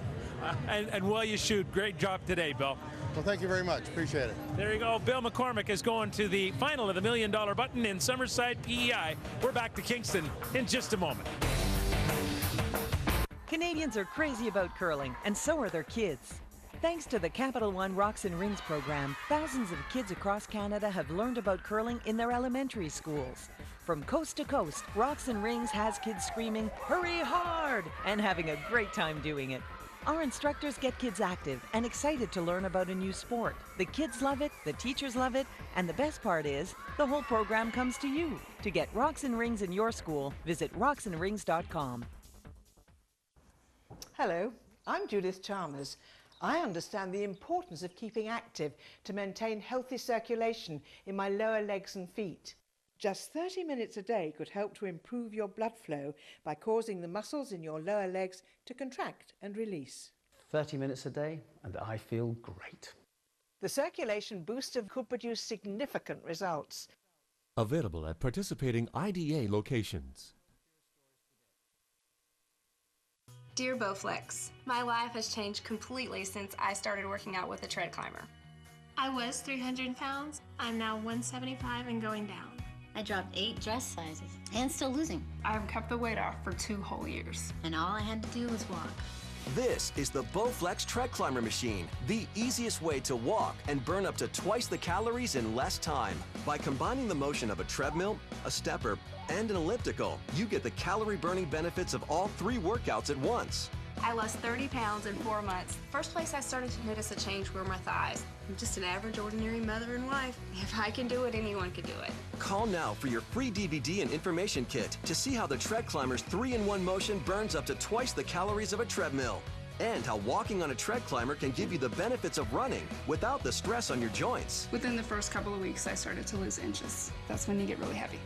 And well, you shoot. Great job today, Bill. Well, thank you very much. Appreciate it. There you go. Bill McCormick is going to the final of the $1 Million Button in Summerside, PEI. We're back to Kingston in just a moment. Canadians are crazy about curling, and so are their kids. Thanks to the Capital One Rocks and Rings program, thousands of kids across Canada have learned about curling in their elementary schools. From coast to coast, Rocks and Rings has kids screaming, "Hurry hard!" and having a great time doing it. Our instructors get kids active and excited to learn about a new sport. The kids love it, the teachers love it, and the best part is, the whole program comes to you. To get Rocks and Rings in your school, visit rocksandrings.com. Hello, I'm Judith Chalmers. I understand the importance of keeping active to maintain healthy circulation in my lower legs and feet. Just 30 minutes a day could help to improve your blood flow by causing the muscles in your lower legs to contract and release. 30 minutes a day and I feel great. The circulation booster could produce significant results. Available at participating IDA locations. Dear Bowflex, my life has changed completely since I started working out with a tread climber. I was 300 pounds. I'm now 175 and going down. I dropped 8 dress sizes and still losing. I've kept the weight off for 2 whole years. And all I had to do was walk. This is the Bowflex Tread Climber machine, the easiest way to walk and burn up to twice the calories in less time. By combining the motion of a treadmill, a stepper, and an elliptical, you get the calorie-burning benefits of all 3 workouts at once. I lost 30 pounds in 4 months. First place I started to notice a change were my thighs. I'm just an average, ordinary mother and wife. If I can do it, anyone can do it. Call now for your free DVD and information kit to see how the Tread Climber's 3-in-1 motion burns up to twice the calories of a treadmill. And how walking on a tread climber can give you the benefits of running without the stress on your joints. Within the first couple of weeks, I started to lose inches. That's when you get really heavy.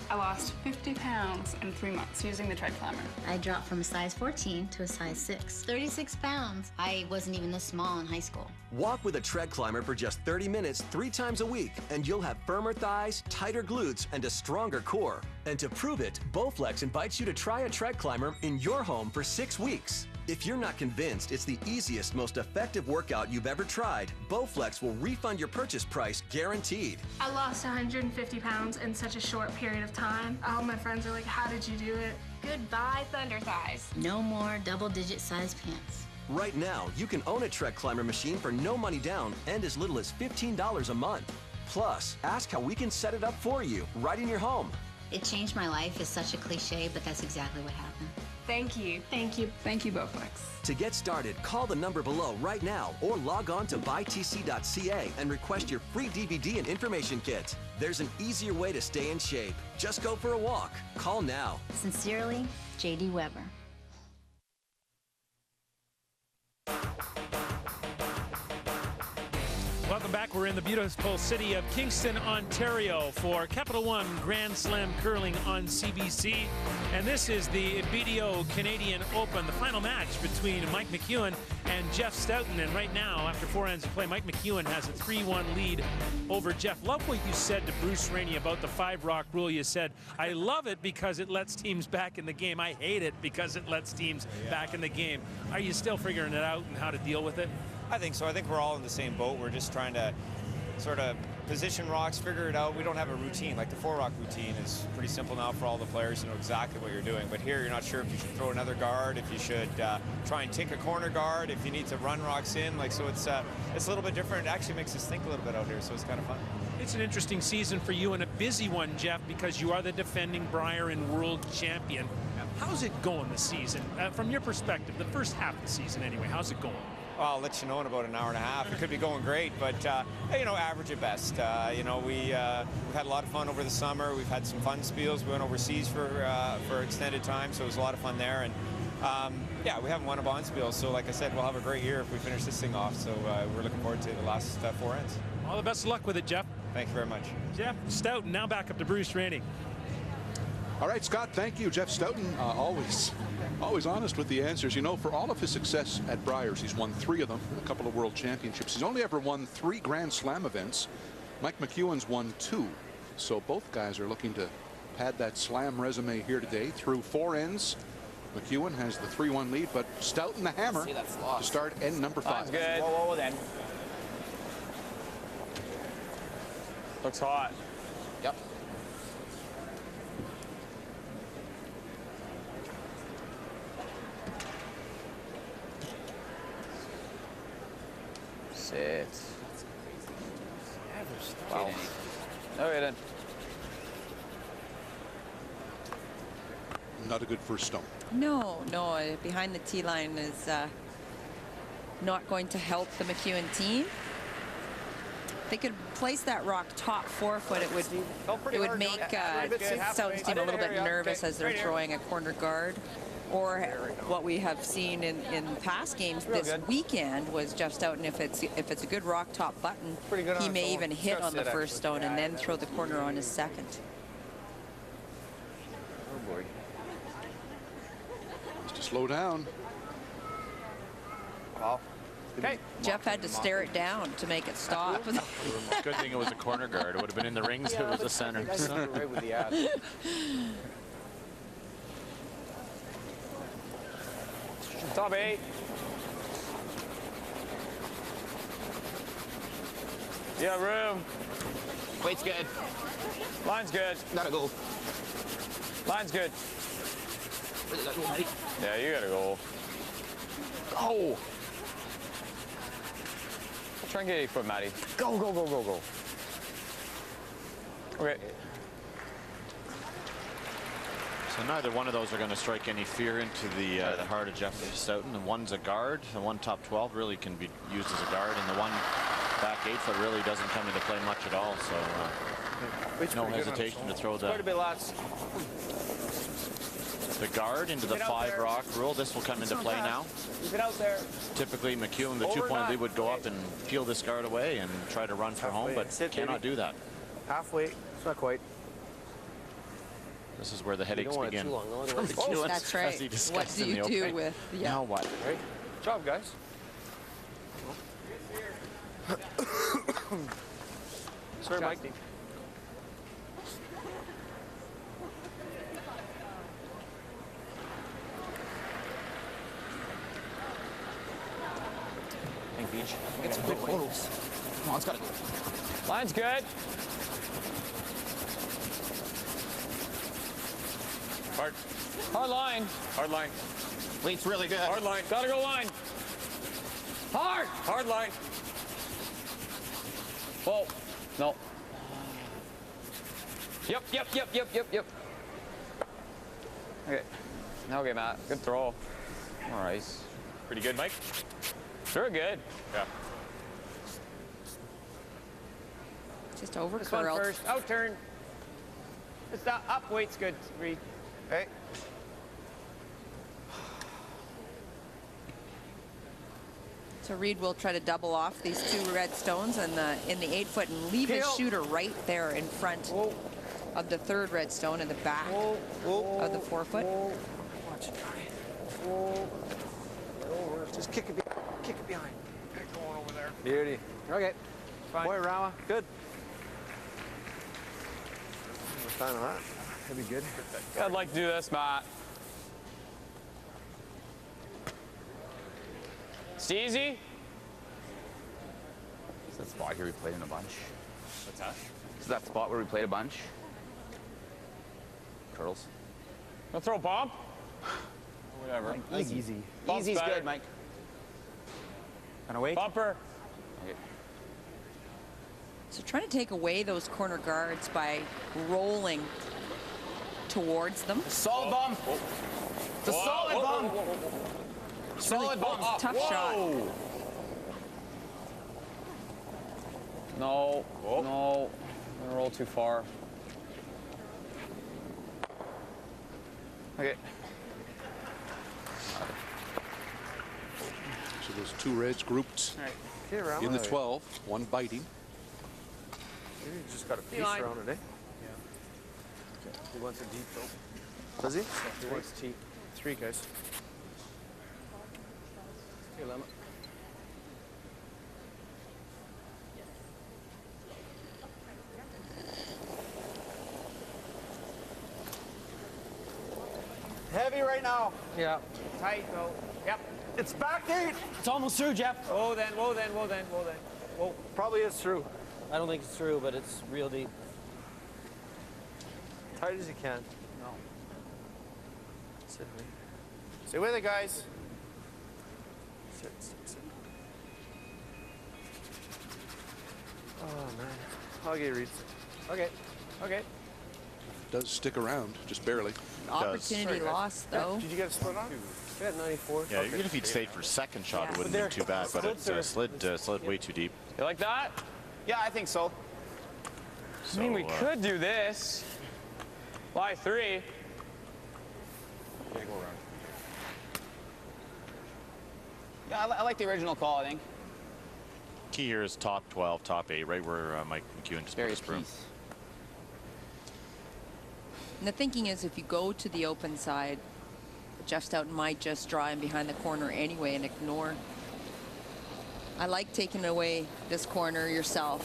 I lost 50 pounds in 3 months using the tread climber. I dropped from a size 14 to a size 6. 36 pounds. I wasn't even this small in high school. Walk with a tread climber for just 30 minutes 3 times a week, and you'll have firmer thighs, tighter glutes, and a stronger core. And to prove it, Bowflex invites you to try a tread climber in your home for 6 weeks. If you're not convinced it's the easiest, most effective workout you've ever tried, Bowflex will refund your purchase price guaranteed. I lost 150 pounds in such a short period of time. All my friends are like, how did you do it? Goodbye, Thunder Thighs. No more double-digit size pants. Right now, you can own a tread climber machine for no money down and as little as $15 a month. Plus, ask how we can set it up for you right in your home. It changed my life is such a cliche, but that's exactly what happened. Thank you. Thank you. Thank you, Bowflex. To get started, call the number below right now or log on to buytc.ca and request your free DVD and information kit. There's an easier way to stay in shape. Just go for a walk. Call now. Sincerely, J.D. Weber. Welcome back. We're in the beautiful city of Kingston, Ontario for Capital One Grand Slam Curling on CBC. And this is the BDO Canadian Open, the final match between Mike McEwen and Jeff Stoughton. And right now, after 4 ends of play, Mike McEwen has a 3-1 lead over Jeff. Love what you said to Bruce Rainey about the 5-rock rule. You said, I love it because it lets teams back in the game. I hate it because it lets teams back in the game. Are you still figuring it out and how to deal with it? I think so. I think we're all in the same boat. We're just trying to sort of position rocks, figure it out. We don't have a routine. Like the 4-rock routine is pretty simple now for all the players. You know exactly what you're doing. But here, you're not sure if you should throw another guard, if you should try and take a corner guard, if you need to run rocks in. Like, so it's a little bit different. It actually makes us think a little bit out here, so it's kind of fun. It's an interesting season for you and a busy one, Jeff, because you are the defending Brier and world champion. How's it going this season? From your perspective, the first half of the season anyway, how's it going? Well, I'll let you know in about an hour and a half. It could be going great, but you know, average at best. You know, we've had a lot of fun over the summer. We've had some fun spiels. We went overseas for extended time, so it was a lot of fun there. And yeah, we haven't won a bond spiel, so like I said, we'll have a great year if we finish this thing off. So we're looking forward to the last 4 ends. All the best of luck with it, Jeff. Thank you very much. Jeff Stoughton, now back up to Bruce Rainey. All right, Scott, thank you. Jeff Stoughton, always honest with the answers. You know, for all of his success at Briers, he's won 3 of them, a couple of world championships. He's only ever won 3 Grand Slam events. Mike McEwen's won 2. So both guys are looking to pad that slam resume here today. Through 4 ends, McEwen has the 3-1 lead, but Stoughton the hammer to start end number 5. That's good. Whoa, then. Looks hot. Yep. Sit. Wow. Okay then. Not a good first stone. No, behind the tee line is not going to help the McEwen team. If they could place that rock top 4 foot, it would make Stoughton's team a little bit nervous as they're throwing a corner guard. Or what we have seen in past games this weekend was Jeff Stoughton, if it's a good rock top button, he may even hit on the first stone and then throw the corner on his second. Oh boy. Just to slow down. Wow. Okay. Jeff had to stare it down to make it stop. Good thing it was a corner guard. It would have been in the rings if it was a center. Right with the ad. Top 8. Yeah, room. Weight's good. Line's good. Gotta go. Line's good. Yeah, you gotta go. Go! Try and get 8 foot, Matty. Go, go, go, go, go. Okay. So neither one of those are going to strike any fear into the heart of Jeff Stoughton. And one's a guard. The one top 12 really can be used as a guard, and the one back 8 foot really doesn't come into play much at all. So no hesitation to throw quite a bit lots. The guard into the 5-rock rule. This will come into play now. Keep it out there. Typically, McEwen, the 2-point lead, would go up and peel this guard away and try to run for home, but cannot do that. Halfway. It's not quite. This is where the headaches begin. That's right. What do you do with? Yeah. Now what? Right. Good job, guys. Sorry, Mike. Beach. Get some good photos. Come on, it's gotta go. Line's good. Hard line. Hard line. Weight's really good. Hard line. Gotta go line. Hard. Hard line. Whoa. No. Yep. Okay. Okay, Matt. Good throw. All right. Pretty good, Mike? Sure good. Yeah. Just over This one curled. first. Out turn. It's up. Weight's good. 3. Okay. So Reed will try to double off these 2 red stones and in the 8-foot and leave his shooter right there in front of the 3rd red stone in the back of the 4-foot. Watch it try. Just kick it behind. Get it going over there. Beauty. Okay. Fine. Boy, Rama. Good. What's time on that? That'd be good. I'd like to do this, Matt. Steezy? Is that spot here we played in a bunch? What's that? Is that spot where we played a bunch? Curls. Wanna throw a bump? Whatever. Easy. Bump's Easy's better. good, Mike. Gonna wait? Bumper. Okay. So trying to take away those corner guards by rolling towards them. Solid bump. It's a solid bump. Solid bump. Tough shot. No. No. I'm gonna roll too far. Okay. So those 2 reds grouped in the 12, 1 biting. Maybe he just got a piece Line. around it, eh? Yeah. Okay. He wants a deep though. Does he? He wants deep. 3 guys. Here, Lemma. Heavy right now. Yeah. Tight, though. Yep. It's back 8. It's almost through, Jeff. Whoa. Probably is through. I don't think it's through, but it's real deep. Tight as you can. No. Sit with me. Stay with it, guys. Sit. Oh, man. I'll get Reed. Okay. Does stick around, just barely. Opportunity lost, though. Did you get a split on? We had 94. Yeah, even if he'd stayed for second shot, it wouldn't But have been too bad, but it slid way too deep. You like that? Yeah, I think so. I mean, we could do this. Lie 3. Yeah, go around. Yeah, I like the original call, I think. Key here is top 12, top 8, right where Mike McEwen just put his broom. And the thinking is if you go to the open side, Jeff Stoughton might just draw him behind the corner anyway and ignore. I like taking away this corner yourself.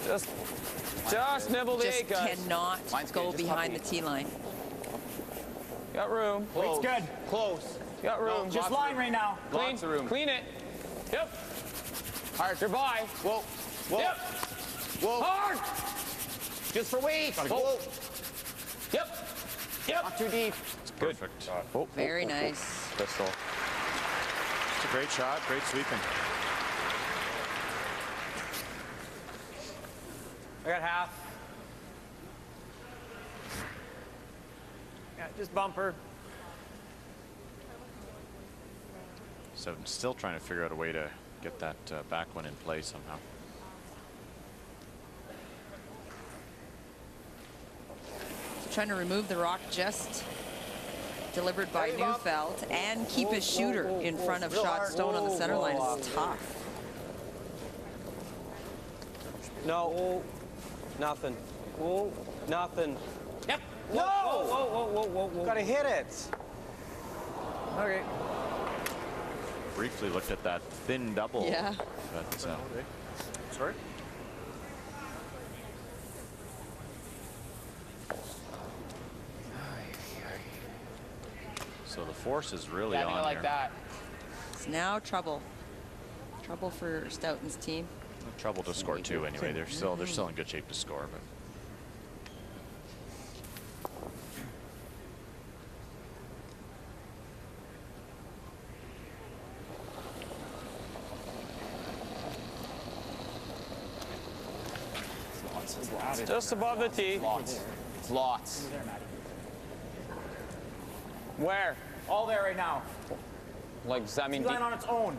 Just nibble the Just 8, guys. cannot go behind the tee line. Got room. Weight's good. Close. Got room. Just line right now. Clean. Lots of room. Clean it. Yep. Hard. Goodbye. Whoa. Yep. Whoa. Hard. Just for weight. Whoa. Yep. Not too deep. It's perfect. Very nice. Pistol. It's a great shot, great sweeping. I got half. Yeah, just bumper. So I'm still trying to figure out a way to get that back one in play somehow. Trying to remove the rock just delivered by Neufeld and keep his shooter in front of shot stone on the center line is tough. No. Nothing. Nothing. Yep. No! Whoa. Gotta hit it. Okay. Briefly looked at that thin double. Yeah. But, Sorry? so the force is really Yeah, I on think I like here. that. It's now trouble. Trouble for Stoughton's team. Trouble to score 2 anyway. They're still in good shape to score, but. Just above the tee. Lots. It's lots. Where? All there right now. Like, does that mean Line on its own.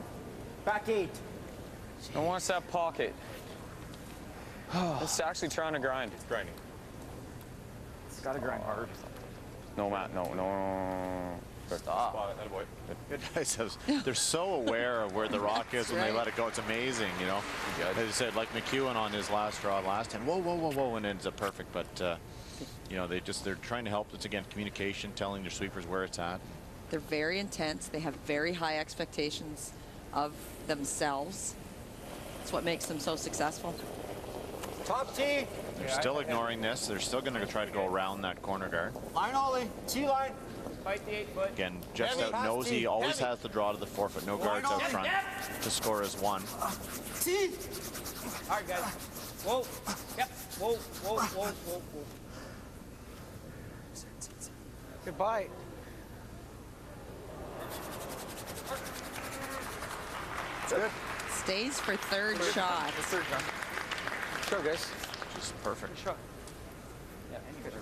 Back 8. I want that pocket. It's actually trying to grind. It's grinding. It's got to grind hard. No, Matt. No. Stop. Good guys, they're so aware of where the rock is when they let it go. It's amazing, you know. As I said, like McEwen on his last draw last time, whoa, and it ends up perfect. But you know, they're trying to help. It's again communication, telling their sweepers where it's at. They're very intense. They have very high expectations of themselves. That's what makes them so successful. Top tee. They're still ignoring this. They're still going to try to go around that corner guard. Line ollie. Tee line. Fight the 8 foot. Again, Jeff Stoughton knows he always has the draw to the 4 foot. No guards out front to score as 1. Tee. All right, guys. Whoa. Yep. Whoa. Goodbye. Good. Stays for third shot. Sure, guys. Just perfect.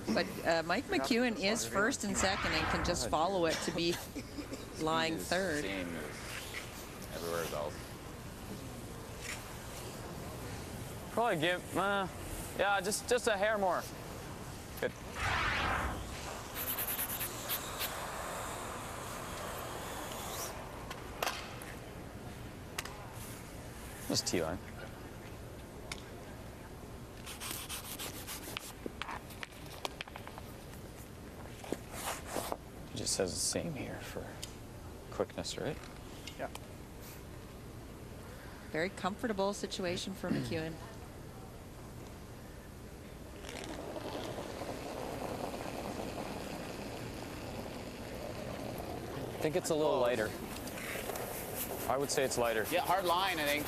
But Mike McEwen is first and second and can just follow it to be lying third. Same as everywhere else. Probably give, yeah, just a hair more. Good. Just tee line. It just says the same here for quickness, right? Yeah. Very comfortable situation for McEwen. I think it's a little lighter. I would say it's lighter. Yeah, hard line, I think.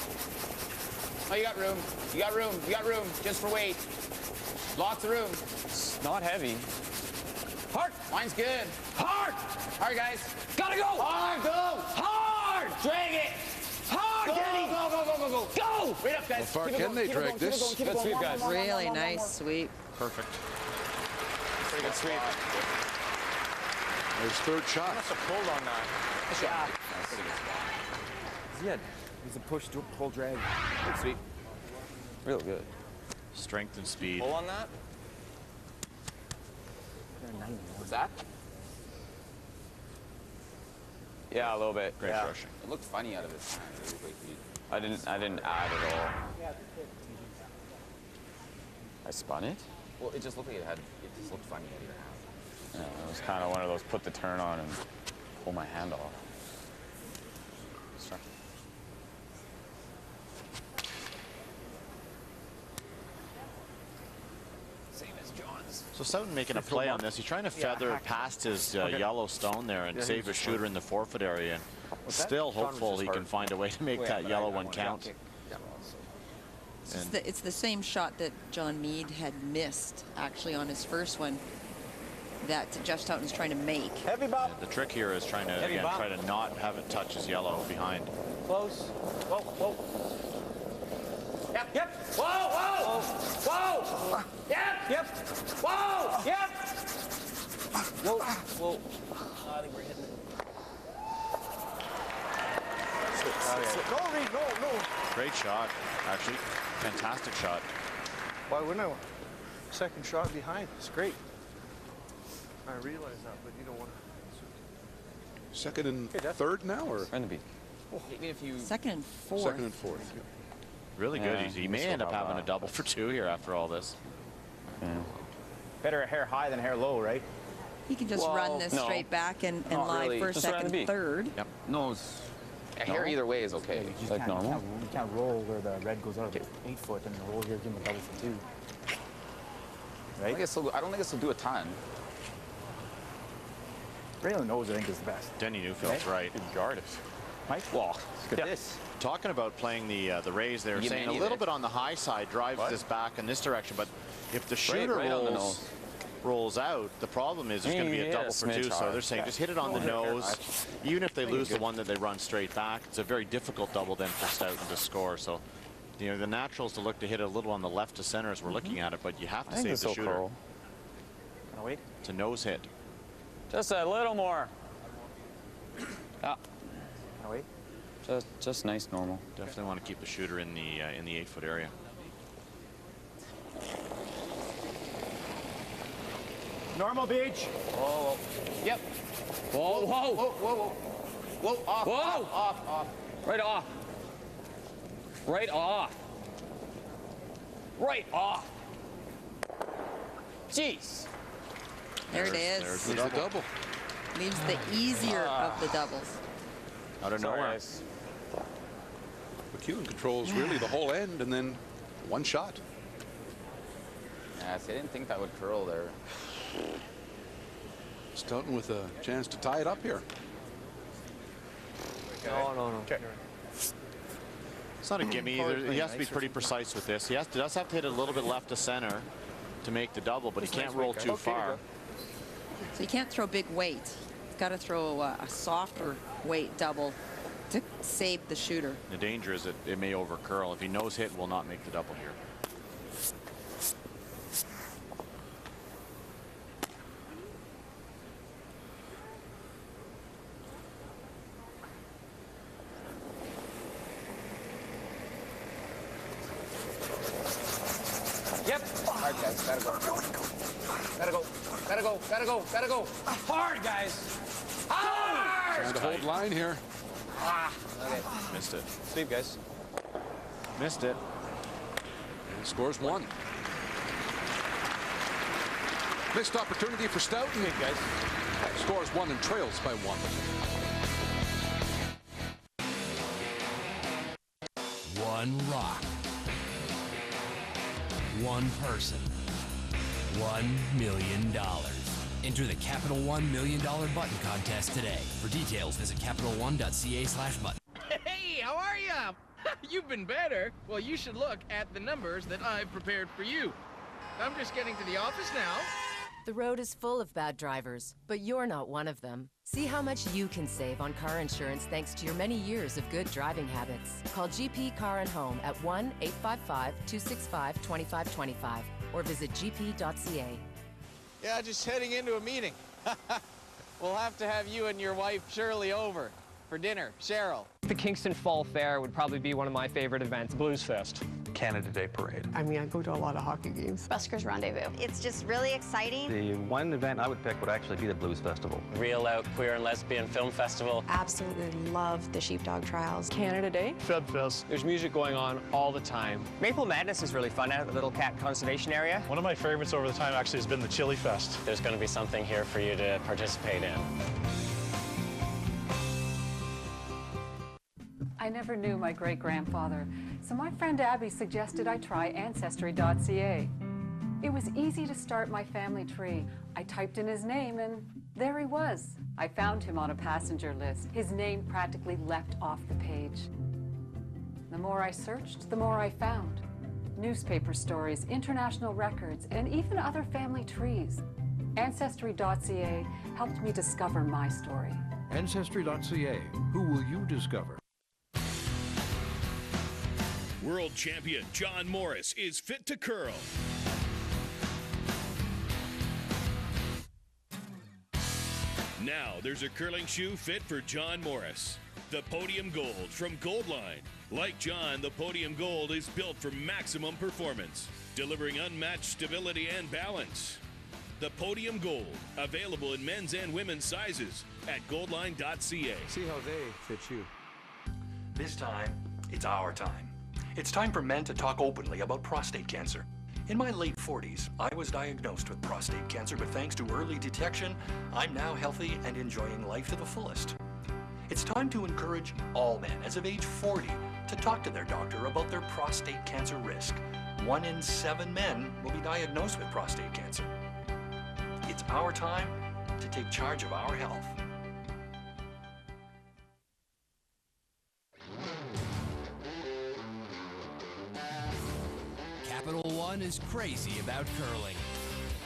Oh, you got room. You got room. Just for weight. Lots of room. It's not heavy. Hard. Line's good. Hard. Hard, guys. Gotta go. Hard, go. Hard. Drag it. Hard, Danny. Go. Go. Right up, guys. How far can they drag this? Good sweep, guys. Really nice sweep. Perfect. Pretty good sweep. There's third shot. Must have pulled on that. Yeah. Good. He's a push to pull drag. Good sweep. Real good. Strength and speed. Pull on that. What's that? Yeah, a little bit. Great brushing. It looked funny out of his hand. It looked like I didn't add at all. I spun it? Well, it just looked like it just looked funny out of your hand. Yeah, it was kind of one of those put the turn on and pull my hand off. Sorry. Same as John's. So Stoughton making a play on this. He's trying to feather past his yellow stone there and save a shooter in the 4 foot area. And still hopeful he can find a way to make that yellow one count. It's the same shot that John Meade had missed, actually, on his first one that Jeff Stoughton's trying to make. Heavy bump. The trick here is trying to, again, try to not have it touch his yellow behind. Close. Whoa. Yep. Whoa. Yep. Whoa. Yep. Whoa. I think we're hitting it. No. Great shot, actually. Fantastic shot. Why wouldn't I want? Second shot behind. It's great. I realize that, but you don't want to. Second and third now, or? Second and fourth. Second and fourth. Yeah. Really good. He may end up having a double for 2 here after all this. Yeah. Better a hair high than a hair low, right? He can just run this straight back and lie really. first, second, third. Yep. No, a hair either way is okay. Just like normal. You can't roll where the red goes out of 8 foot and roll here, give him a double for 2. Right? I don't think this will do a ton. Braylon knows I think is the best. Denny Newfield's right. Good guard it. Mike? Well, look at this. Talking about playing the raise there, saying a little bit on the high side drives this back in this direction, but if the shooter rolls out, the problem is there's going to be a double for 2, so they're saying just hit it on the nose. Even if they lose the one that they run straight back, it's a very difficult double then for Stoughton to score, so You know, the natural is to look to hit it a little on the left to center as we're looking at it, but you have to save the shooter. Can I wait? It's a nose hit. Just a little more. Ah. Can I wait? Just nice, normal. Definitely want to keep the shooter in the 8-foot area. Normal beach. Whoa. Yep. Whoa, whoa. Whoa, whoa, whoa. Whoa, off, Whoa. off. Right off. Right off. Right off. Jeez. There it is. There's the double. Leaves the easier of the doubles. Out of nowhere. McEwen controls really the whole end and then one shot. Yeah, see, I didn't think that would curl there. Stoughton with a chance to tie it up here. No. Okay. It's not a gimme. He has to be pretty precise with this. He does have to hit it a little bit left to center to make the double, but he can't roll too far. So you can't throw big weight. You've got to throw a softer weight double to save the shooter. The danger is that it may over curl. If he knows hit, will not make the double here. Yep. Hard, guys. Gotta go. Gotta go. Hard, guys. Hard! Trying to hold line here. Okay. Missed it. Sleep, guys. Missed it. And scores one. Missed opportunity for Stoughton. Sleep, guys. Scores one and trails by one. One rock. One person. $1 million. Enter the Capital One $1 Million Button contest today. For details, visit CapitalOne.ca/button. Hey, how are ya? You've been better. Well, you should look at the numbers that I've prepared for you. I'm just getting to the office now. The road is full of bad drivers, but you're not one of them. See how much you can save on car insurance thanks to your many years of good driving habits. Call GP Car and Home at 1-855-265-2525 or visit gp.ca. Yeah, just heading into a meeting. We'll have to have you and your wife Shirley over for dinner. Cheryl. The Kingston Fall Fair would probably be one of my favorite events. Blues Fest. Canada Day Parade. I mean, I go to a lot of hockey games. Buskers Rendezvous. It's just really exciting. The one event I would pick would actually be the Blues Festival. Reel Out Queer and Lesbian Film Festival. Absolutely love the sheepdog trials. Canada Day. Fed Fest. There's music going on all the time. Maple Madness is really fun out at the Little Cat Conservation Area. One of my favorites over the time actually has been the Chili Fest. There's going to be something here for you to participate in. I never knew my great-grandfather, so my friend Abby suggested I try Ancestry.ca. It was easy to start my family tree. I typed in his name, and there he was. I found him on a passenger list. His name practically leapt off the page. The more I searched, the more I found. Newspaper stories, international records, and even other family trees. Ancestry.ca helped me discover my story. Ancestry.ca. Who will you discover? World champion John Morris is fit to curl. Now there's a curling shoe fit for John Morris. The Podium Gold from Goldline. Like John, the Podium Gold is built for maximum performance, delivering unmatched stability and balance. The Podium Gold, available in men's and women's sizes at goldline.ca. See how they fit you. This time, it's our time. It's time for men to talk openly about prostate cancer. In my late 40s, I was diagnosed with prostate cancer, but thanks to early detection, I'm now healthy and enjoying life to the fullest. It's time to encourage all men as of age 40 to talk to their doctor about their prostate cancer risk. 1 in 7 men will be diagnosed with prostate cancer. It's our time to take charge of our health. Capital One is crazy about curling,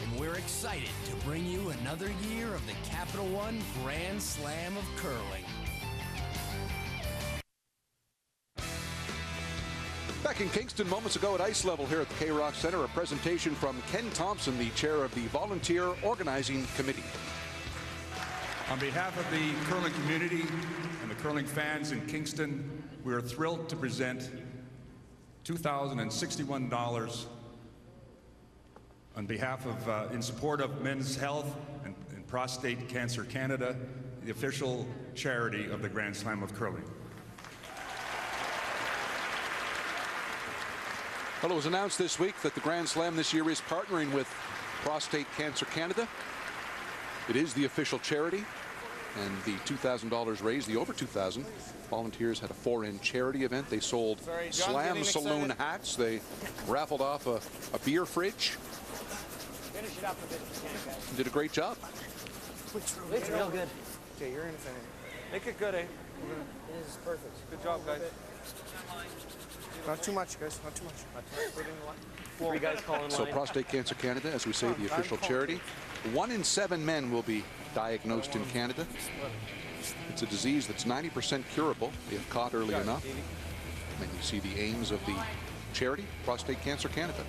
and we're excited to bring you another year of the Capital One Grand Slam of Curling. Back Back in Kingston moments ago at ice level here at the K-Rock Center, a presentation from Ken Thompson, the chair of the Volunteer Organizing Committee. On behalf of the curling community and the curling fans in Kingston, we are thrilled to present $2,061 on behalf of, in support of Men's Health and Prostate Cancer Canada, the official charity of the Grand Slam of Curling. Well, it was announced this week that the Grand Slam this year is partnering with Prostate Cancer Canada. It is the official charity, and the $2,000 raised, the over $2,000. Volunteers had a 4-in charity event. They sold Slam Saloon hats. They raffled off a beer fridge. Finish it up a bit if you can, guys. Did a great job. It's real good. Okay, you're in a finish. Make it good, eh? It is perfect. Good job, guys. Not too much, guys. Not too much. Three guys calling line. So Prostate Cancer Canada, as we say, the official charity. 1 in 7 men will be diagnosed in Canada. It's a disease that's 90% curable if caught early enough. And you see the aims of the charity, Prostate Cancer Canada.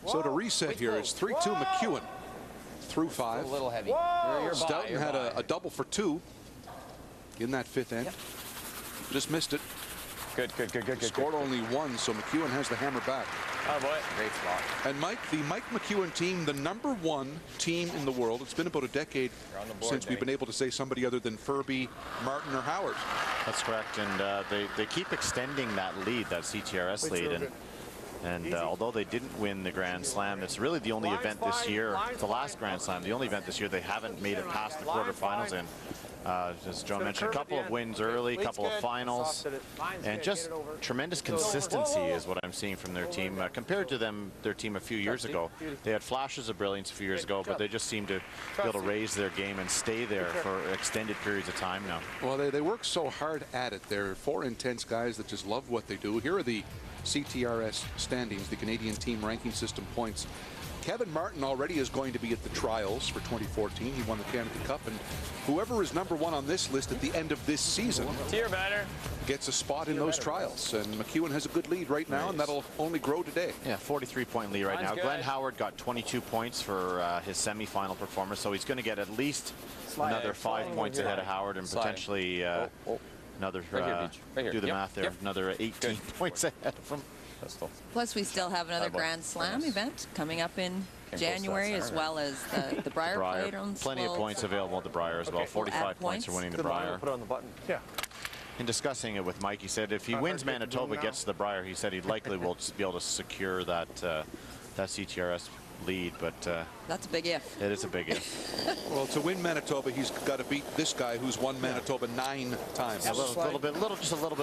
So to reset here, it's 3-2 McEwen through 5. It's a little heavy. You're Stoughton had a double for 2 in that 5th end. Just missed it. Good. Scored only 1, so McEwen has the hammer back. Oh boy, great spot. And Mike, the Mike McEwen team, the #1 team in the world. It's been about a decade since we've been able to say somebody other than Furby, Martin, or Howard. That's correct, and they keep extending that lead, that CTRS lead. And although they didn't win the Grand Slam, it's really the only event this year, the last Grand Slam, the only event this year they haven't made it past the quarterfinals in. As Joe mentioned, a couple of wins early, a couple of finals, and just tremendous consistency is what I'm seeing from their team. Compared to their team a few years ago, they had flashes of brilliance a few years ago, but they just seem to be able to raise their game and stay there for extended periods of time now. Well, they work so hard at it. They're 4 intense guys that just love what they do. Here are the CTRS standings, the Canadian team ranking system points. Kevin Martin already is going to be at the trials for 2014. He won the Canada Cup, and whoever is #1 on this list at the end of this season gets a spot in those trials. And McEwen has a good lead right now, and that'll only grow today. Yeah, 43-point lead right now. Glenn Howard got 22 points for his semifinal performance, so he's going to get at least another 5 points ahead of Howard, and potentially another, do the math there, another 18 points ahead of him. Plus, we still have another Grand Slam event coming up in January, as well as the Briar Plate. Plenty of points available at the Briar as well. 45 points for winning the Briar. Put it on the button. Yeah. In discussing it with Mike, he said if he wins Manitoba, gets to the Briar, he said he likely will be able to secure that CTRS lead, but that's a big if. It is a big if. Well, to win Manitoba, he's got to beat this guy who's won Manitoba 9 times. Just a little bit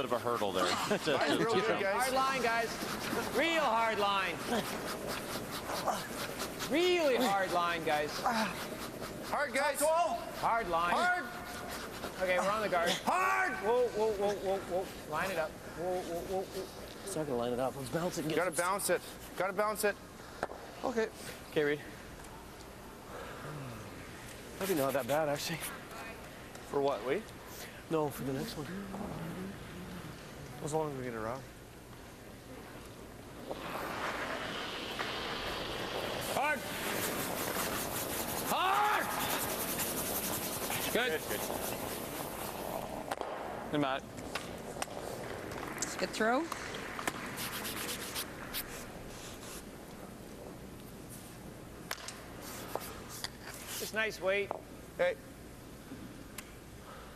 of a hurdle there. Hard line, guys. Real hard line. Really hard line, guys. Hard, guys. Hard line. Hard. Okay, we're on the guard. Hard. Whoa. Line it up. Whoa. It's not gonna line it up. Let's bounce it. Gotta bounce it. Gotta bounce it. Okay. Okay, Reed. Maybe not that bad, actually. For what, wait? No, for the next one. As long as we get it around. Hard! Hard! Good. Good, Matt. Good throw. Just nice weight. Okay.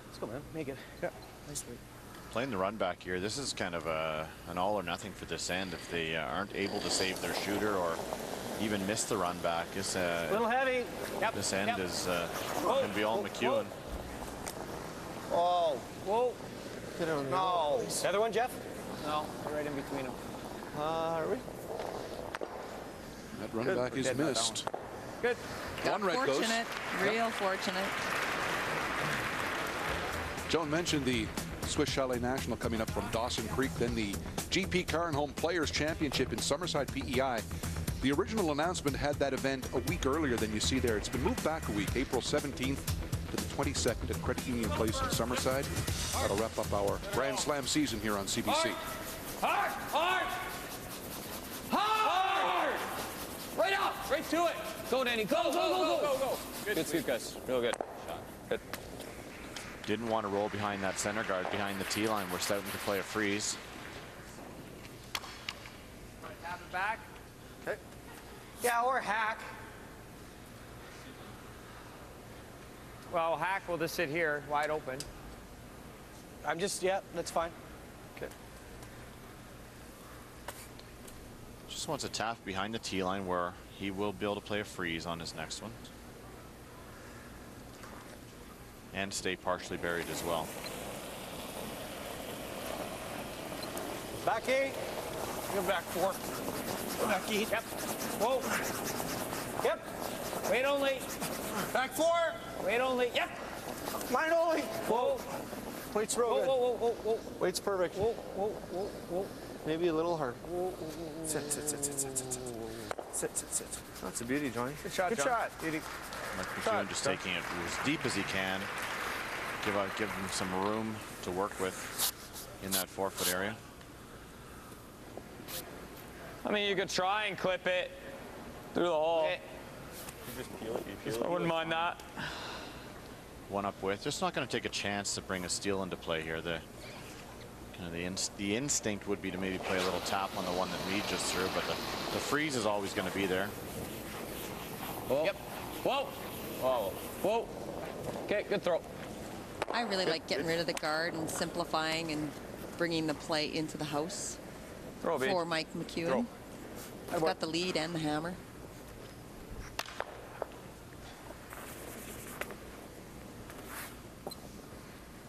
Let's go, man. Make it. Yeah. Nice weight. Playing the run back here, this is kind of an all or nothing for this end. If they aren't able to save their shooter or even miss the run back, it's a little heavy. Yep. This end is going to be all McEwen. Oh. Whoa. No. The other one, Jeff? No. We're right in between them. Are we? That run back is missed. Good. One right goes. Fortunate. Real fortunate. Joan mentioned the Swiss Chalet National coming up from Dawson Creek, then the GP Car and Home Players Championship in Summerside, PEI. The original announcement had that event a week earlier than you see there. It's been moved back a week, April 17th to the 22nd at Credit Union Place in Summerside. That'll wrap up our Grand Slam season here on CBC. Hard! Hard! Hard! Right up! Right to it! Go, Danny. Go, go, go, go, go. Good sweep, guys. Real good. Good. Didn't want to roll behind that center guard behind the tee line. We're starting to play a freeze. Tap it back. Okay. Yeah, or hack. Well, hack will just sit here, wide open. I'm just, yeah, that's fine. Okay. Just wants a tap behind the tee line where he will be able to play a freeze on his next one. And stay partially buried as well. Back 8. Go back 4. Go back 8. Yep. Whoa. Yep. Wait only. Back 4. Wait only. Yep. Mine only. Whoa. Weight's real good. Whoa, whoa, whoa, whoa. Weight's perfect. Whoa, whoa, whoa, whoa. Maybe a little hard. Whoa, whoa, whoa, whoa. Sit, sit, sit, sit, sit, sit, sit. Sit, sit, sit. That's a beauty, Johnny. Good shot, Good John. shot. Beauty. McEwen just taking it as deep as he can. Give him some room to work with in that 4-foot area. I mean, you could try and clip it through the hole. You just peel it. I wouldn't mind that. One up with. Just not going to take a chance to bring a steal into play here. The instinct would be to maybe play a little tap on the one that Mead just threw, but the freeze is always going to be there. Whoa. Yep. Whoa. Whoa. Whoa. Okay, good throw. I really like getting rid of the guard and simplifying and bringing the play into the house Throw, for Mike McEwen. I've got the lead and the hammer.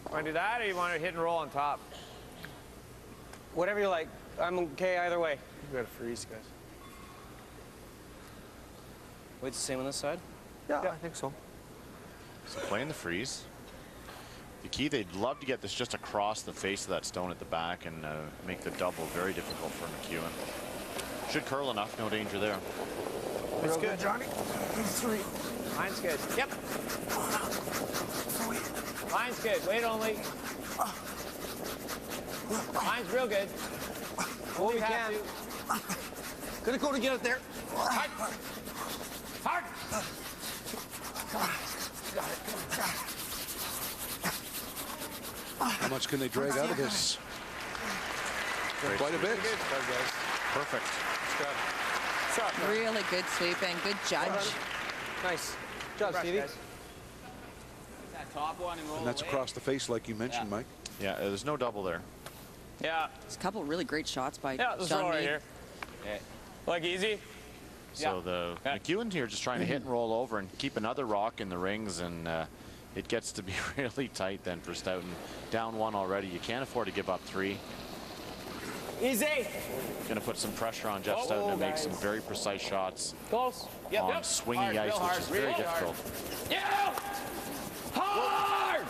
Want to do that, or you want to hit and roll on top? Whatever you like. I'm okay either way. We got to freeze, guys. Weight's the same on this side? Yeah, I think so. So playing the freeze. The key, they'd love to get this just across the face of that stone at the back and make the double very difficult for McEwen. Should curl enough, no danger there. It's good, Johnny. 3. Mine's good. Yep. Mine's good. Wait only. Mine's real good. Oh, you can. Gonna go to get it there. Hard. Hard. Got it. How much can they drag out of this? Quite a bit. Perfect. Really good sweep and good judge. Nice. Good job, Stevie. That top one and roll And that's away. across the face like you mentioned, Mike. Yeah, there's no double there. Yeah. There's a couple really great shots by Let's John roll right Mead. here. Okay. Like easy. So the McEwen here just trying to hit and roll over and keep another rock in the rings, and it gets to be really tight then for Stoughton. Down 1 already. You can't afford to give up 3. Easy. Going to put some pressure on Jeff Stoughton to make some very precise shots Close. Yep. on swingy ice, which is very difficult. Yeah. Hard.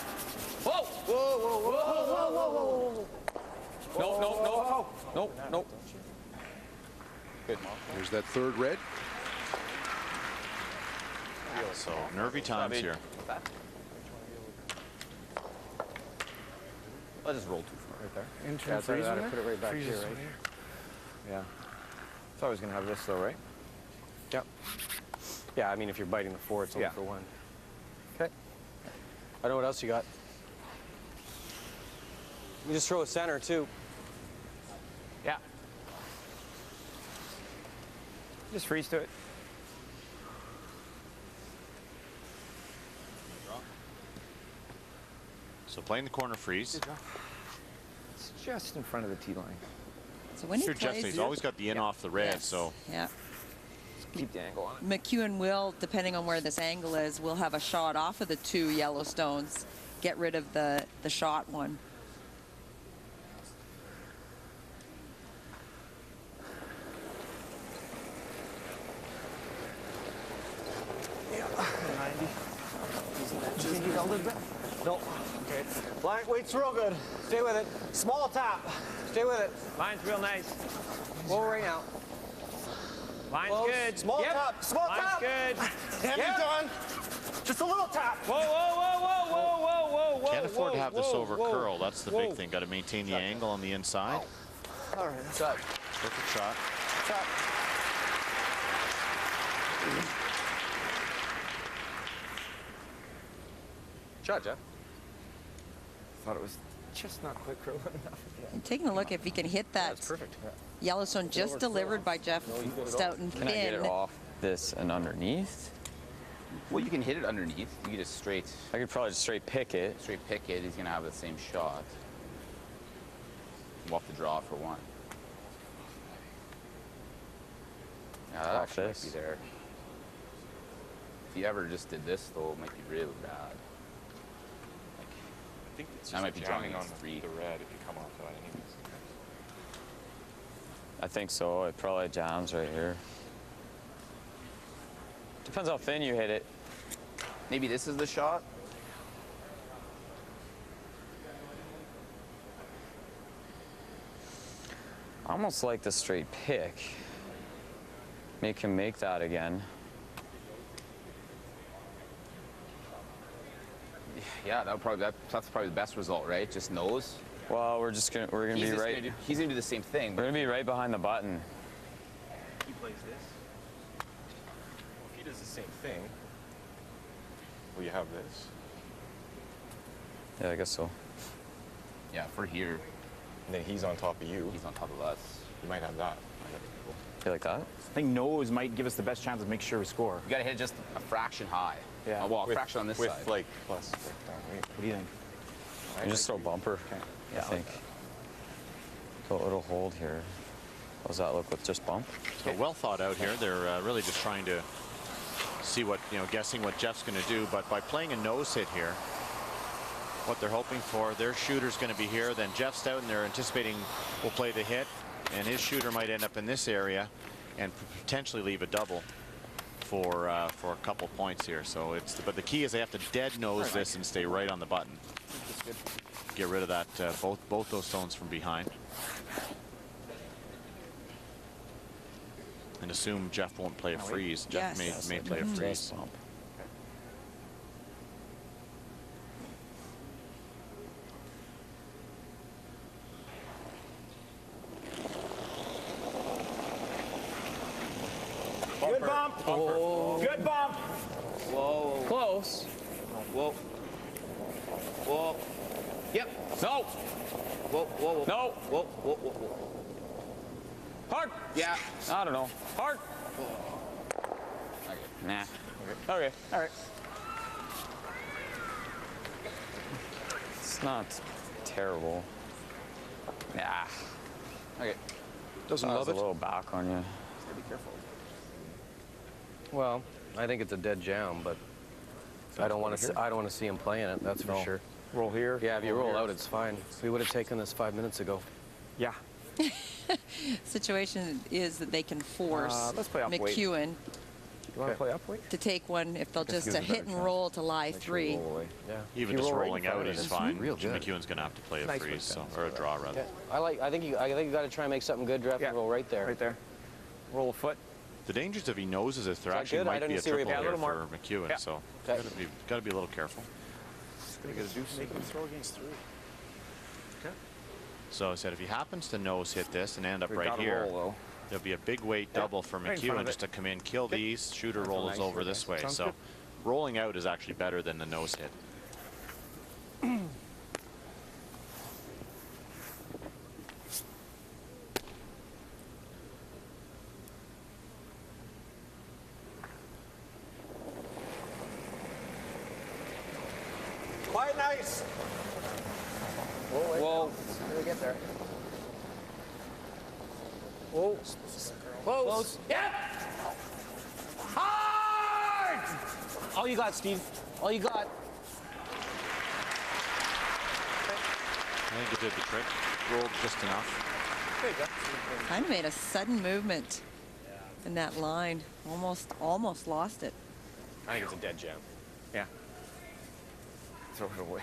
Whoa. Whoa, whoa, whoa, whoa, whoa, whoa, whoa. No, no, no. Nope, nope. Good. There's that 3rd red. So nervy times here. I'll just roll too far right there. Internal freeze in there? Put it right back here, right? Yeah. It's always going to have this, though, right? Yep. Yeah, I mean, if you're biting the 4, it's only for 1. Okay. I know what else you got. You just throw a center, too. Yeah. Just freeze to it. So playing the corner freeze. It's just in front of the tee line. So when he Sure, Jeff, plays, he's always got the in off the red, so yeah. Keep the angle on it. McEwen will, depending on where this angle is, will have a shot off of the 2 yellow stones. Get rid of the shot one. Yeah, 90. Can you hold it a bit? No. Okay. Line weight's real good. Stay with it. Small tap. Stay with it. Line's real nice. Low right now. Line's Close. good. Small Yep. tap. Small Line's tap. good. Hammy Yep. done. Just a little tap. Whoa, whoa, whoa, whoa, whoa, whoa, whoa. Can't afford to have this whoa, over whoa. curl. That's the big thing. Got to maintain the angle on the inside. All right, that's right. Perfect shot. Shot. Shot, Jeff. Thought it was just not quite curling enough. And taking a look if he can hit that. That's perfect. Yellowstone just delivered by Jeff Stoughton. Can I get it off this and underneath? Well, you can hit it underneath. You can just straight. I could probably just straight pick it. Straight pick it. He's gonna have the same shot. We'll have to draw for one. Yeah, that actually might be there. If you ever just did this, though, it might be really bad. I think it's that might be drawing on on three. The red if you come off that anyways. I think so. It probably jams right here. Depends how thin you hit it. Maybe this is the shot. I almost like the straight pick. Make him make that again. Yeah, that's probably the best result, right? Just nose. Well, we're gonna be right. He's gonna do the same thing. We're gonna be right behind the button. He plays this. If he does the same thing, will you have this? Yeah, I guess so. Yeah, for here. And then he's on top of you. He's on top of us. You might have that. You like that? I think nose might give us the best chance to make sure we score. You gotta hit just a fraction high. Yeah. Well, a fraction on this with side. like plus. Right. What do you think? You just throw bumper. Okay. I think. So it'll hold here. How does that look with just bump? So well thought out here. They're really just trying to see what, guessing what Jeff's going to do. But by playing a nose hit here, what they're hoping for, their shooter's going to be here. Then Jeff Stoughton, they're anticipating, will play the hit. And his shooter might end up in this area and potentially leave a double for a couple points here. So but the key is they have to dead nose this and stay right on the button. That's good. Get rid of that, both those stones from behind. And assume Jeff won't play a freeze. Jeff may play a freeze. Good bump. Oh. Good bump. Whoa. Close. Whoa. Whoa. Yep. No. Whoa, whoa, whoa. No. Whoa, whoa, whoa, whoa. Hard. Yeah. I don't know. Hard. Okay. Nah. Okay. All right. It's not terrible. Yeah. Okay. Doesn't love it. it. A little back on you. Just gotta be careful. Well, I think it's a dead jam, but I don't want to see him playing it. That's for sure. Roll here. Yeah, if you roll out, it's fine. We would have taken this 5 minutes ago. Yeah. Situation is that they can force let's play up weight. McEwen You want to play up weight? to take one if they'll just gives a a hit better and roll to lie three. Yeah. Even If you just roll right rolling in front out of it, is it's fine. real good. McEwen's going to have to play a Nice freeze, breakdown. or a draw rather. I think you got to try and make something good, Jeff, and roll right there. Right there. Roll a foot. The dangers if he noses a thrashing good? I might be didn't a see where he triple put it. here Yeah, a little for McEwen, Yeah. so Okay. got to be a little careful. Make him throw against three. Okay. So I said if he happens to nose hit this and end up We right gotta here, roll, though. there'll be a big weight double for right in front McEwen of just it. to come in, kill these. Shooter That's a rolls nice over hit. this way. Sounds So good. rolling out is actually better than the nose hit. Quite nice. Whoa. How do we get there? Whoa. Close. Yep. Hard. All you got, Steve. All you got. I think it did the trick. Rolled just enough. There you go. Kind of made a sudden movement in that line. Almost lost it. I think it's a dead jam. Yeah. Throw it away.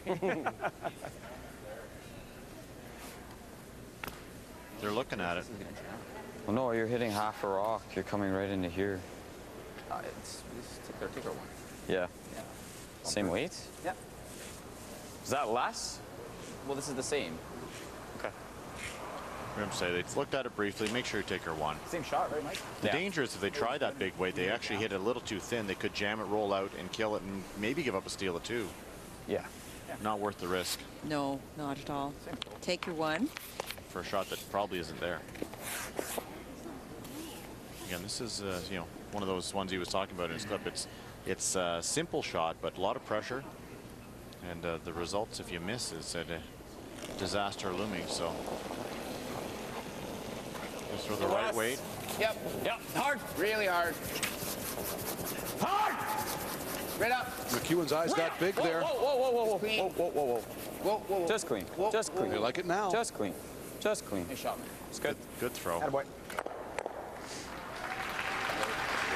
They're looking at it. Well, no, you're hitting half a rock. You're coming right into here. Take our one. Yeah. Same weight? Yep. Is that less? Well, this is the same. Okay. I'm say they looked at it briefly. Make sure you take her one. Same shot, right, Mike? The danger is if they try that big weight, they actually hit it a little too thin. They could jam it, roll out, and kill it, and maybe give up a steal of 2. Yeah. Not worth the risk No, not at all. Take your one. for a shot that probably isn't there. Again, this is you know, one of those ones he was talking about in his clip. It's a simple shot, but a lot of pressure, and the results, if you miss, is a disaster looming. So just throw the right weight. Yep, hard, really hard. Hard! Right up. McEwen's eyes got big there. Whoa. Just clean. Just clean. They like it now. Just clean. Just clean. Nice shot, man. It's good. Good throw. Attaboy.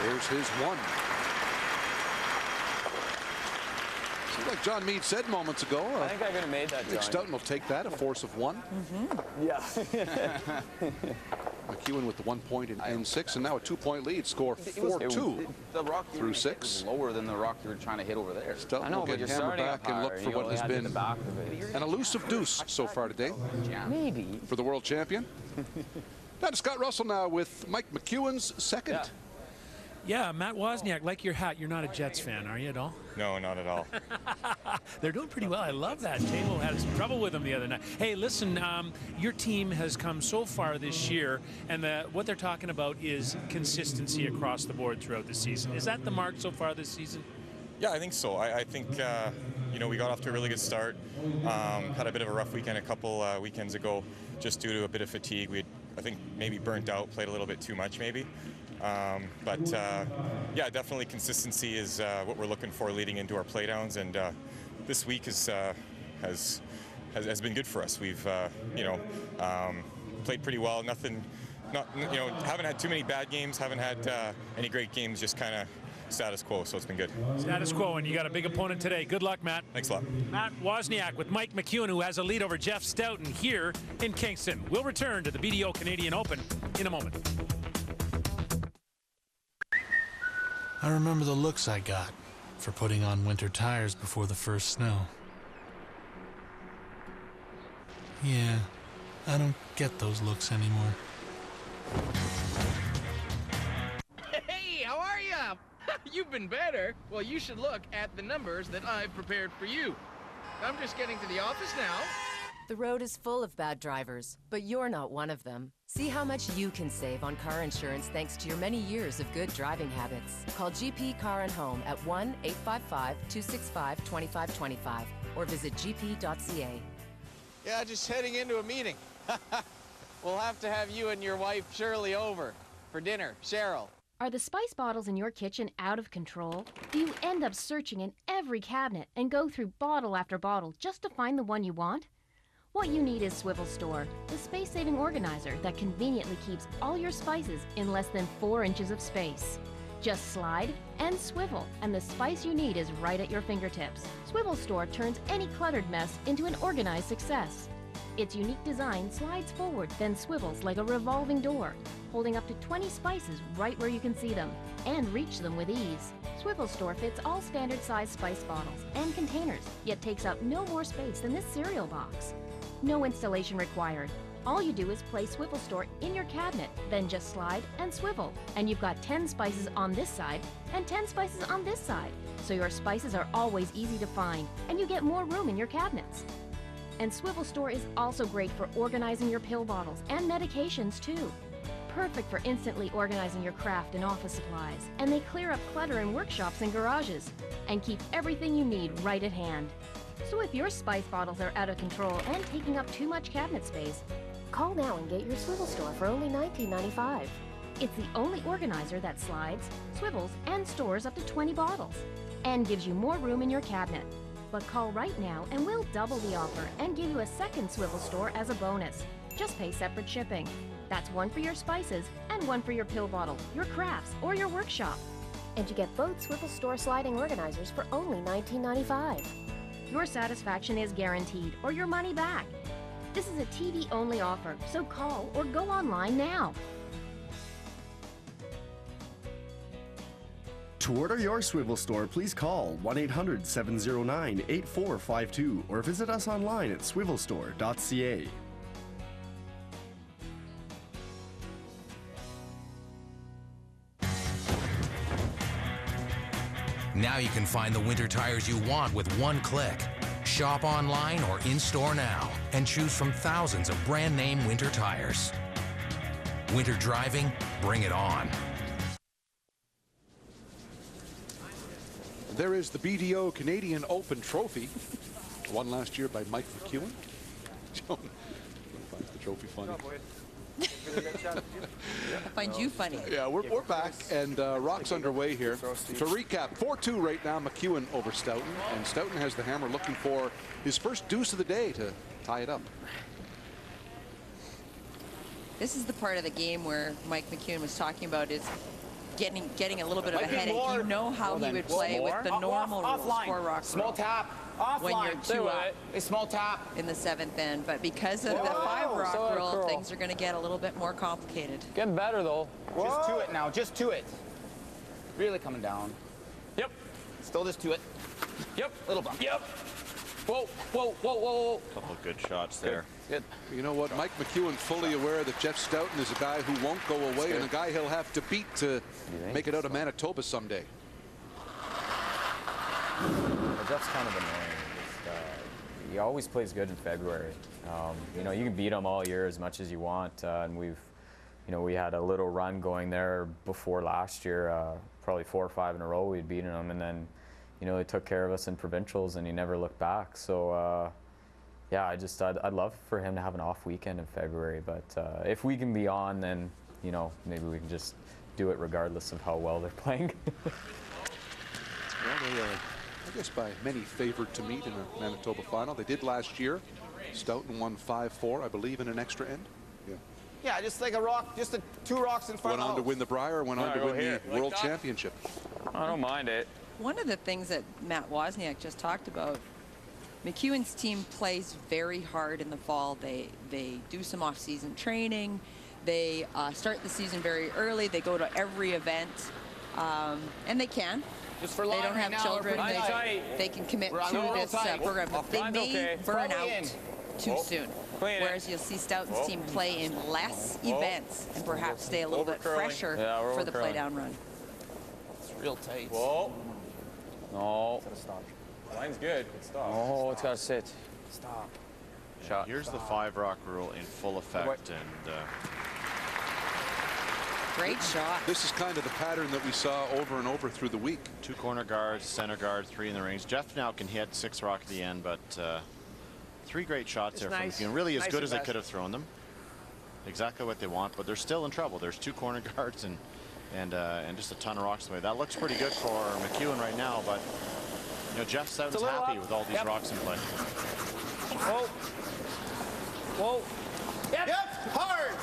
There's his one. Seems like John Meade said moments ago. I think I could have made that, I think John. Stoughton will take that, a force of 1. Yeah. McEwen with the 1 point in N6, and now a 2-point lead. Score 4-2 The rock through 6. was lower than the rock you were trying to hit over there. Stoughton will get hammered back and look for what has been an elusive deuce so far today. Maybe. For the world champion. Now to Scott Russell now with Mike McEwen's second. Yeah, Matt Wozniak, like your hat, you're not a Jets fan, are you at all? No, not at all. They're doing pretty well. I love that. Table had some trouble with them the other night. Hey, listen, your team has come so far this year, and what they're talking about is consistency across the board throughout the season. Is that the mark so far this season? Yeah, I think so. I think, you know, we got off to a really good start. Had a bit of a rough weekend a couple weekends ago just due to a bit of fatigue. We, I think, maybe burnt out, played a little bit too much maybe. Yeah, definitely consistency is what we're looking for leading into our playdowns, and this week has been good for us. We've you know, played pretty well. You know, haven't had too many bad games, haven't had any great games, just kind of status quo, so it's been good. Status quo, and you got a big opponent today. Good luck, Matt. Thanks a lot. Matt Wozniak with Mike McEwen, who has a lead over Jeff Stoughton here in Kingston. We'll return to the BDO Canadian Open in a moment. I remember the looks I got for putting on winter tires before the first snow. Yeah, I don't get those looks anymore. Hey, how are ya? You've been better. Well, you should look at the numbers that I've prepared for you. I'm just getting to the office now. The road is full of bad drivers, but you're not one of them. See how much you can save on car insurance thanks to your many years of good driving habits. Call GP Car and Home at 1-855-265-2525 or visit gp.ca. Yeah, just heading into a meeting. We'll have to have you and your wife Shirley over for dinner. Cheryl. Are the spice bottles in your kitchen out of control? Do you end up searching in every cabinet and go through bottle after bottle just to find the one you want? What you need is Swivel Store, the space-saving organizer that conveniently keeps all your spices in less than 4 inches of space. Just slide and swivel, and the spice you need is right at your fingertips. Swivel Store turns any cluttered mess into an organized success. Its unique design slides forward, then swivels like a revolving door, holding up to 20 spices right where you can see them, and reach them with ease. Swivel Store fits all standard size spice bottles and containers, yet takes up no more space than this cereal box. No installation required. All you do is place Swivel Store in your cabinet, then just slide and swivel. And you've got 10 spices on this side and 10 spices on this side. So your spices are always easy to find, and you get more room in your cabinets. And Swivel Store is also great for organizing your pill bottles and medications too. Perfect for instantly organizing your craft and office supplies. And they clear up clutter in workshops and garages, and keep everything you need right at hand. So if your spice bottles are out of control and taking up too much cabinet space, call now and get your Swivel Store for only $19.95. It's the only organizer that slides, swivels, and stores up to 20 bottles, and gives you more room in your cabinet. But call right now and we'll double the offer and give you a second Swivel Store as a bonus. Just pay separate shipping. That's one for your spices and one for your pill bottle, your crafts, or your workshop. And you get both Swivel Store sliding organizers for only $19.95. Your satisfaction is guaranteed, or your money back. This is a TV-only offer, so call or go online now. To order your swivel store, please call 1-800-709-8452 or visit us online at swivelstore.ca. Now you can find the winter tires you want with one click. Shop online or in-store now and choose from thousands of brand name winter tires. Winter driving, bring it on. There is the BDO Canadian Open Trophy, won last year by Mike McEwen. Joan finds the trophy funny. I find you funny. Yeah, we're back, and Rock's underway here. To recap, 4-2 right now, McEwen over Stoughton, and Stoughton has the hammer looking for his first deuce of the day to tie it up. This is the part of the game where Mike McEwen was talking about is getting a little bit of a headache. You know how he would play with the normal rules for rock small tap when you're 2 up. A small tap in the 7th end, but because of the 5 rock rule, things are going to get a little bit more complicated. Getting better though. Just to it now, just to it. Really coming down. Yep. Still just to it. Yep. Little bump. Yep. Whoa, whoa, whoa, whoa, whoa. Couple of good shots there. Good. You know what? Mike McEwen fully aware that Jeff Stoughton is a guy who won't go away and a guy he'll have to beat to make it out of Manitoba someday. Well, Jeff's kind of annoying. He always plays good in February. You know, you can beat him all year as much as you want, and we had a little run going there before last year, probably 4 or 5 in a row we'd beaten him, and then, you know, he took care of us in provincials and he never looked back. So, yeah, I'd love for him to have an off weekend in February, but if we can be on, then, you know, maybe we can just do it regardless of how well they're playing. Well, they I guess by many favored to meet in a Manitoba final. They did last year. Stoughton won 5-4, I believe, in an extra end. Yeah. Yeah, just like a rock, just 2 rocks in front. Went on to win the Brier, went on to win the World Championship. I don't mind it. One of the things that Matt Wozniak just talked about, McEwen's team plays very hard in the fall. They do some off-season training. They start the season very early. They go to every event, and they can. Just for they don't have right children. Now, they can commit to this program, but they may burn out too soon. Whereas you'll see Stoughton's team play in less events and perhaps stay a little bit fresher for the play-down run. It's real tight. Whoa. No. Stop. Line's good. Stop. Oh, it's got to sit. Stop. Shot. Here's the 5 rock rule in full effect, and great shot. This is kind of the pattern that we saw over and over through the week. 2 corner guards, center guard, 3 in the rings. Jeff now can hit 6 rock at the end, but 3 great shots there from McEwen. Really as good as they could have thrown them. Exactly what they want, but they're still in trouble. There's 2 corner guards and just a ton of rocks away. That looks pretty good for McEwen right now, but you know, Jeff Stoughton's happy with all these rocks in play. Whoa. Whoa. Yep. Hard.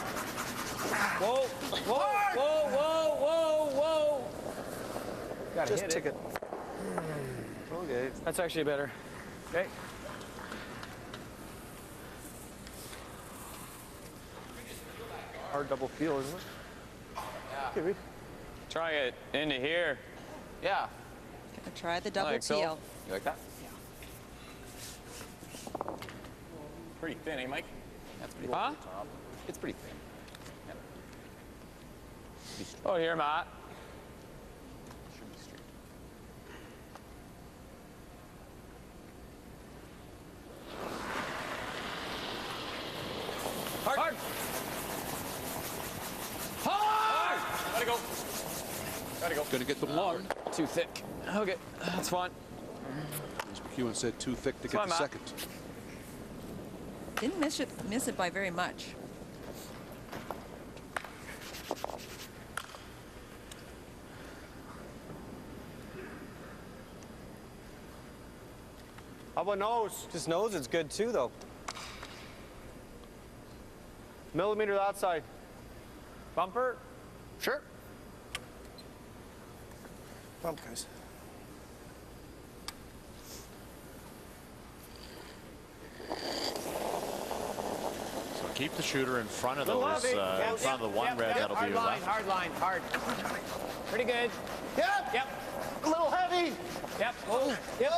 Whoa. Whoa. Hard. Whoa. Whoa. Whoa. Whoa. Gotta just hit tick it. Okay. That's actually better. Okay. Hard double feel, isn't it? Yeah. Try it into here. Yeah. Try the double so. peel. You like that? Yeah. Pretty thin, eh, Mike? That's pretty thin. It's pretty thin. Yep. Oh, here, Matt. Should be straight. Hard. Hard. Hard. Gotta go. Gotta go. Going to get the one. Too thick. Okay, that's fine. As McEwen said, too thick to get the second. Didn't miss it by very much. How about nose? Just nose, it's good too, though. Millimeter that side. Bumper? Sure. Bump, guys. So keep the shooter in front of those, in front of the one red. That'll be hard line, hard line, hard. Pretty good. Yep. Yep. A little heavy. Yep. Whoa. Yep.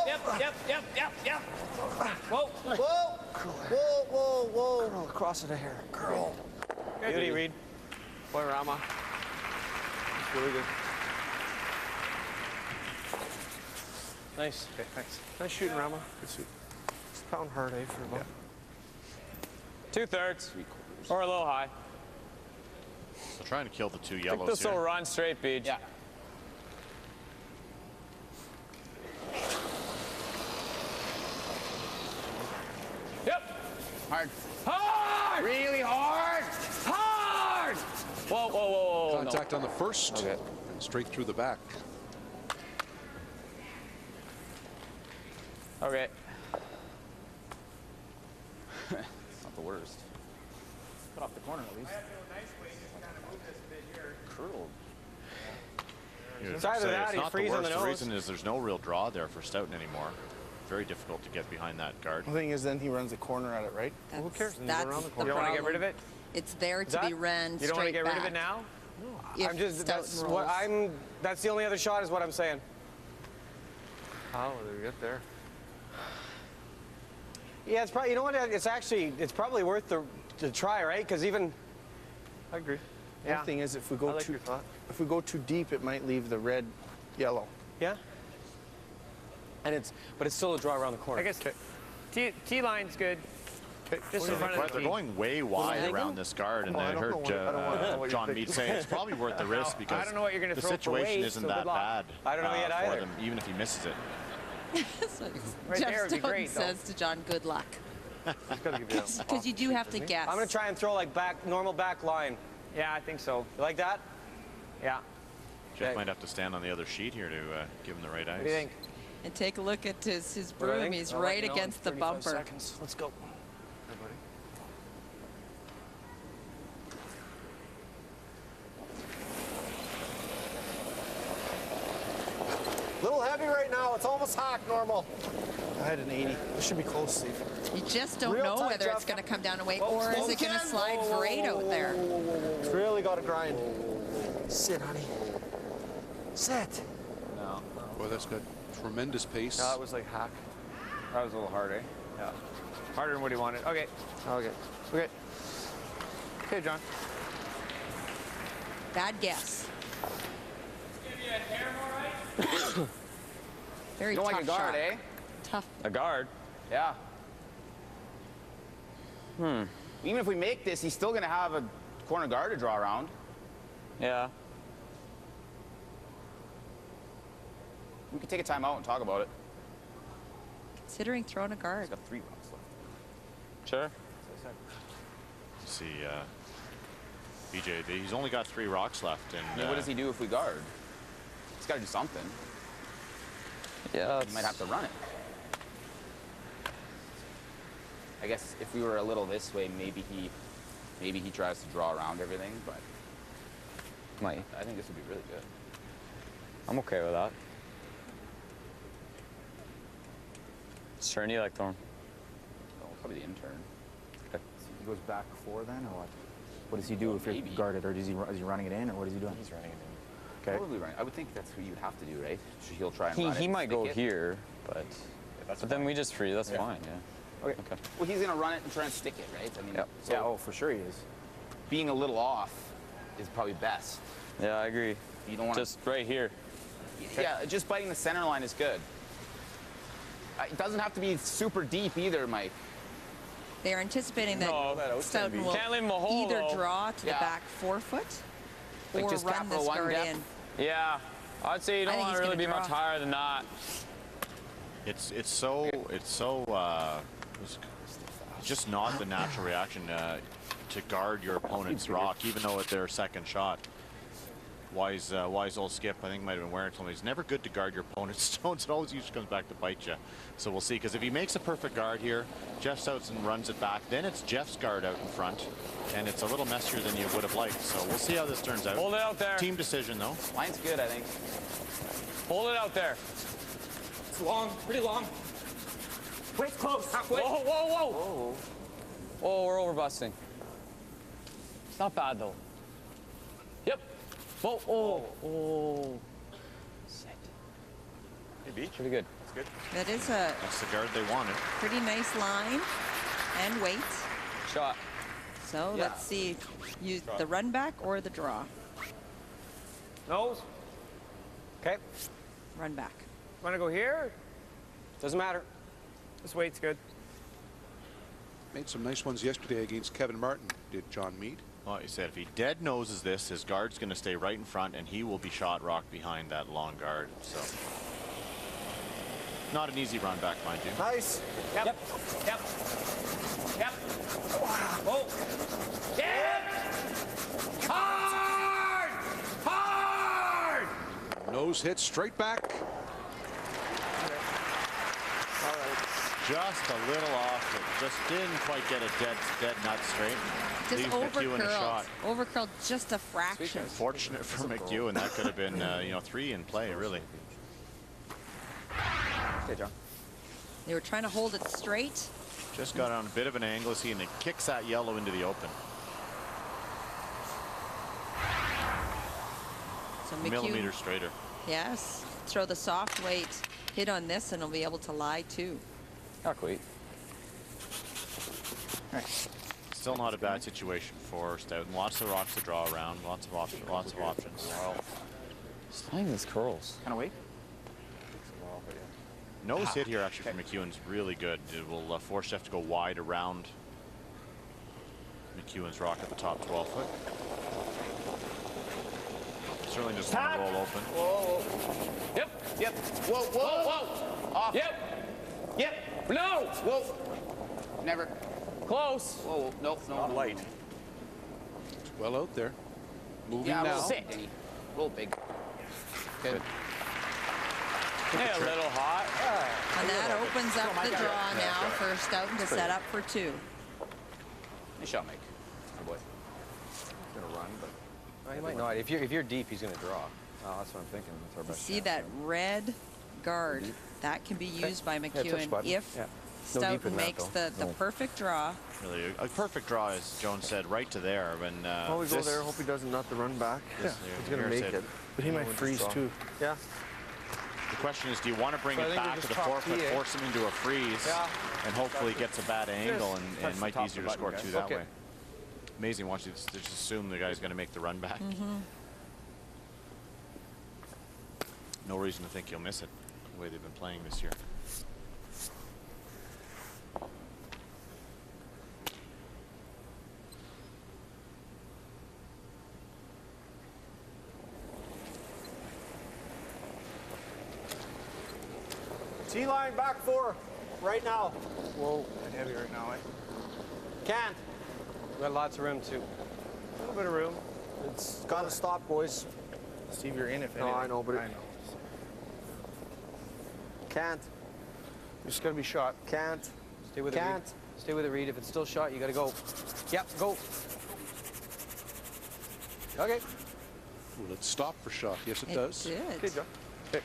Whoa. Whoa. Girl, across it a hair. Girl. Beauty, Reed. Boy, Rama. It's really good. Nice. Okay, thanks. Nice shooting, Rama. Good shoot. It's pound hard, eh, for a ball. 2/3. Or a little high. So trying to kill the two I yellows think this will here. run straight, Beach. Yeah. Yep. Hard. Hard! Really hard. Hard! Whoa. Contact on the first. Okay. And straight through the back. Okay. Not the worst. Cut off the corner at least. Curled. It's either that or you not freeze the on worst. the The nose. reason is there's no real draw there for Stoughton anymore. Very difficult to get behind that guard. The thing is, then he runs the corner at it, right? Well, who cares? Then you go around the corner. You don't want to get rid of it? It's there to be ran straight back. You don't want to get rid of it now? If I'm just, that's Stoughton what rolls. that's the only other shot is what I'm saying. How did we get there? Yeah, it's probably, you know what, it's probably worth the try, right? Because even... I agree. Yeah. The thing is, if we go I like your thought. if we go too deep, it might leave the red yellow. Yeah. And but it's still a draw around the corner. I guess T-line's good. Just in front of the They're tee. going way wide around this guard, and I heard John Mead say it's probably worth the risk because I don't know what you're going to the throw for situation weight, isn't so that good luck. bad I don't know yet for either. them, even if he misses it. Right Jeff there would be Stoughton great, though. says to John, good luck. Because Because you do have to guess. I'm going to try and throw like normal back line. Yeah, I think so. You like that? Yeah. Jeff might have to stand on the other sheet here to give him the right ice. What do you think? And take a look at his What do I broom. think? He's I'll let right you know in against the 35 bumper. seconds. Let's go. Little heavy right now. It's almost hack normal. I had an 80. This should be close, Steve. You just don't Real know tight, whether Jeff. it's going to come down away Whoa, or is slow it going to again. slide Whoa, right out there. It's really got to grind. Sit, honey. Sit. No. Boy, that's got tremendous pace. That was like hack. That was a little hard, eh? Yeah. Harder than what he wanted. Okay. Okay. Okay, John. Bad guess. Very You don't tough like a guard, shot. eh? Tough. A guard. Yeah. Even if we make this, he's still going to have a corner guard to draw around. Yeah. We could take a timeout and talk about it. Considering throwing a guard. He's got 3 rounds left. Sure. See, BJ, he's only got 3 rocks left, and I mean, what does he do if we guard? He's got to do something. Yeah. He might have to run it. I guess if we were a little this way, maybe he tries to draw around everything, but Might. I think this would be really good. I'm okay with that. Which turn do you like throwing? Oh, probably the intern. Okay. He goes back 4 then, or what? What does he do if you're guarded, or is he running it in, or what is he doing? He's running it in. Okay. Probably running. I would think that's what you'd have to do, right? He'll try and run it. He and might stick go it. here, but then we just free. That's fine. Yeah. Okay. Well, he's going to run it and try and stick it, right? I mean, so Yeah, oh, for sure he is. being a little off is probably best. Yeah, I agree. You don't want Just right here. Yeah, just biting the center line is good. It doesn't have to be super deep either, Mike. They are anticipating that Stoughton will Can't leave him a hole, either though. draw to the back 4 foot Like or just run capital this one guard depth? in. Yeah. I'd say you I don't think want he's to really gonna be much draw. higher than that. It's just not the natural reaction to guard your opponent's rock, even though it's their second shot. Wise old Skip, I think, might have been wearing something. It's never good to guard your opponent's stones. It always usually comes back to bite you. So we'll see, because if he makes a perfect guard here, Jeff Stoughton runs it back, then it's Jeff's guard out in front, and it's a little messier than you would have liked. So we'll see how this turns out. Hold it out there. Team decision, though. Line's good, I think. Hold it out there. It's long, pretty long. Wait, close. Halfway. Whoa, whoa, whoa. Oh, we're over busting. It's not bad, though. Yep. Whoa, oh. Set. Maybe. Pretty good. That's good. That's the guard they wanted. Pretty nice line and weight. Shot. So let's see, use the run back or the draw. Nose. Okay. Run back. Want to go here? Doesn't matter. This weight's good. Made some nice ones yesterday against Kevin Martin, did John Mead. Well, he said if he dead noses this, his guard's going to stay right in front, and he will be shot rock behind that long guard. So, not an easy run back, mind you. Nice. Yep. Yep. Yep. Yep. Whoa. Yep. Hard! Hard! Nose hit straight back. Just a little off. It just didn't quite get a dead nut straight. Just Leaves McEwen a shot. Overcurled just a fraction. Fortunate for McEwen. That could have been, you know, 3 in play, really. Okay, John. They were trying to hold it straight. Just got on a bit of an angle, see, and it kicks that yellow into the open. So McEwen, millimeter straighter. Yes. Throw the soft weight hit on this, and he'll be able to lie too. Not quite. Still not a bad situation for Stoughton. Lots of rocks to draw around. Lots of options. Sliding these curls. Kind of weight. Nose hit here actually for McEwen's really good. It will force Jeff to go wide around McEwen's rock at the top 12 foot. Certainly doesn't want to roll open. Whoa. Yep. Yep. Whoa. Whoa. Whoa. Off. Yep. Yep. No. Whoa. Never. Close. Whoa. Nope. No. Not light. It's well out there. Moving now. now. Roll big. Good. Yeah, a little hot. And that opens up the draw now for Stoughton to set up for 2. Nice shot, Mike. Good boy. He's gonna run, but he might not. If you're deep, he's gonna draw. Oh, that's what I'm thinking. That's our best. See that red guard? That can be used by McEwen if Stoughton makes the perfect draw. Really, a perfect draw, as Joan said, right to there. When we go there, hope he doesn't nut the run back. He's gonna make it, but he might freeze too. Yeah. The question is, do you want to bring it back to the 4 foot, force him into a freeze, and hopefully gets a bad angle, and it might be easier to score 2 that way. Amazing, watch you just assume the guy's going to make the run back. No reason to think he'll miss it, the way they've been playing this year. T-line back 4, right now. Whoa, heavy right now, eh? Can't. We got lots of room too. A little bit of room. It's got to stop, boys. Steve, you're in if anything. No, I know, but I know. Can't. You're just gonna be shot. Can't. Stay with it. Can't. Stay with it, Reed. If it's still shot, you gotta go. Yep, go. Okay. Will it stop for shot? Yes, it does. Did. Okay, John. Okay.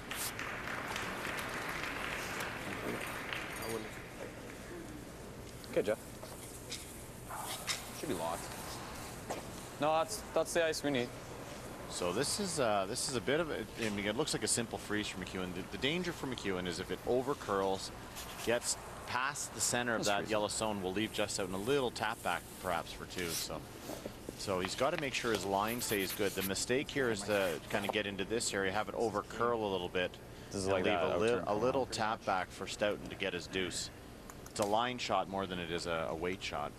Okay, Jeff. Should be locked. No, that's the ice we need. So this is a bit of a, I mean, it looks like a simple freeze for McEwen. The danger for McEwen is if it over curls, gets past the center of that yellow zone, will leave just out in a little tap back perhaps for 2. So he's got to make sure his line stays good. The mistake here is to kind of get into this area, have it over curl a little bit, and like leave a little tap back for Stoughton to get his deuce. It's a line shot more than it is a weight shot.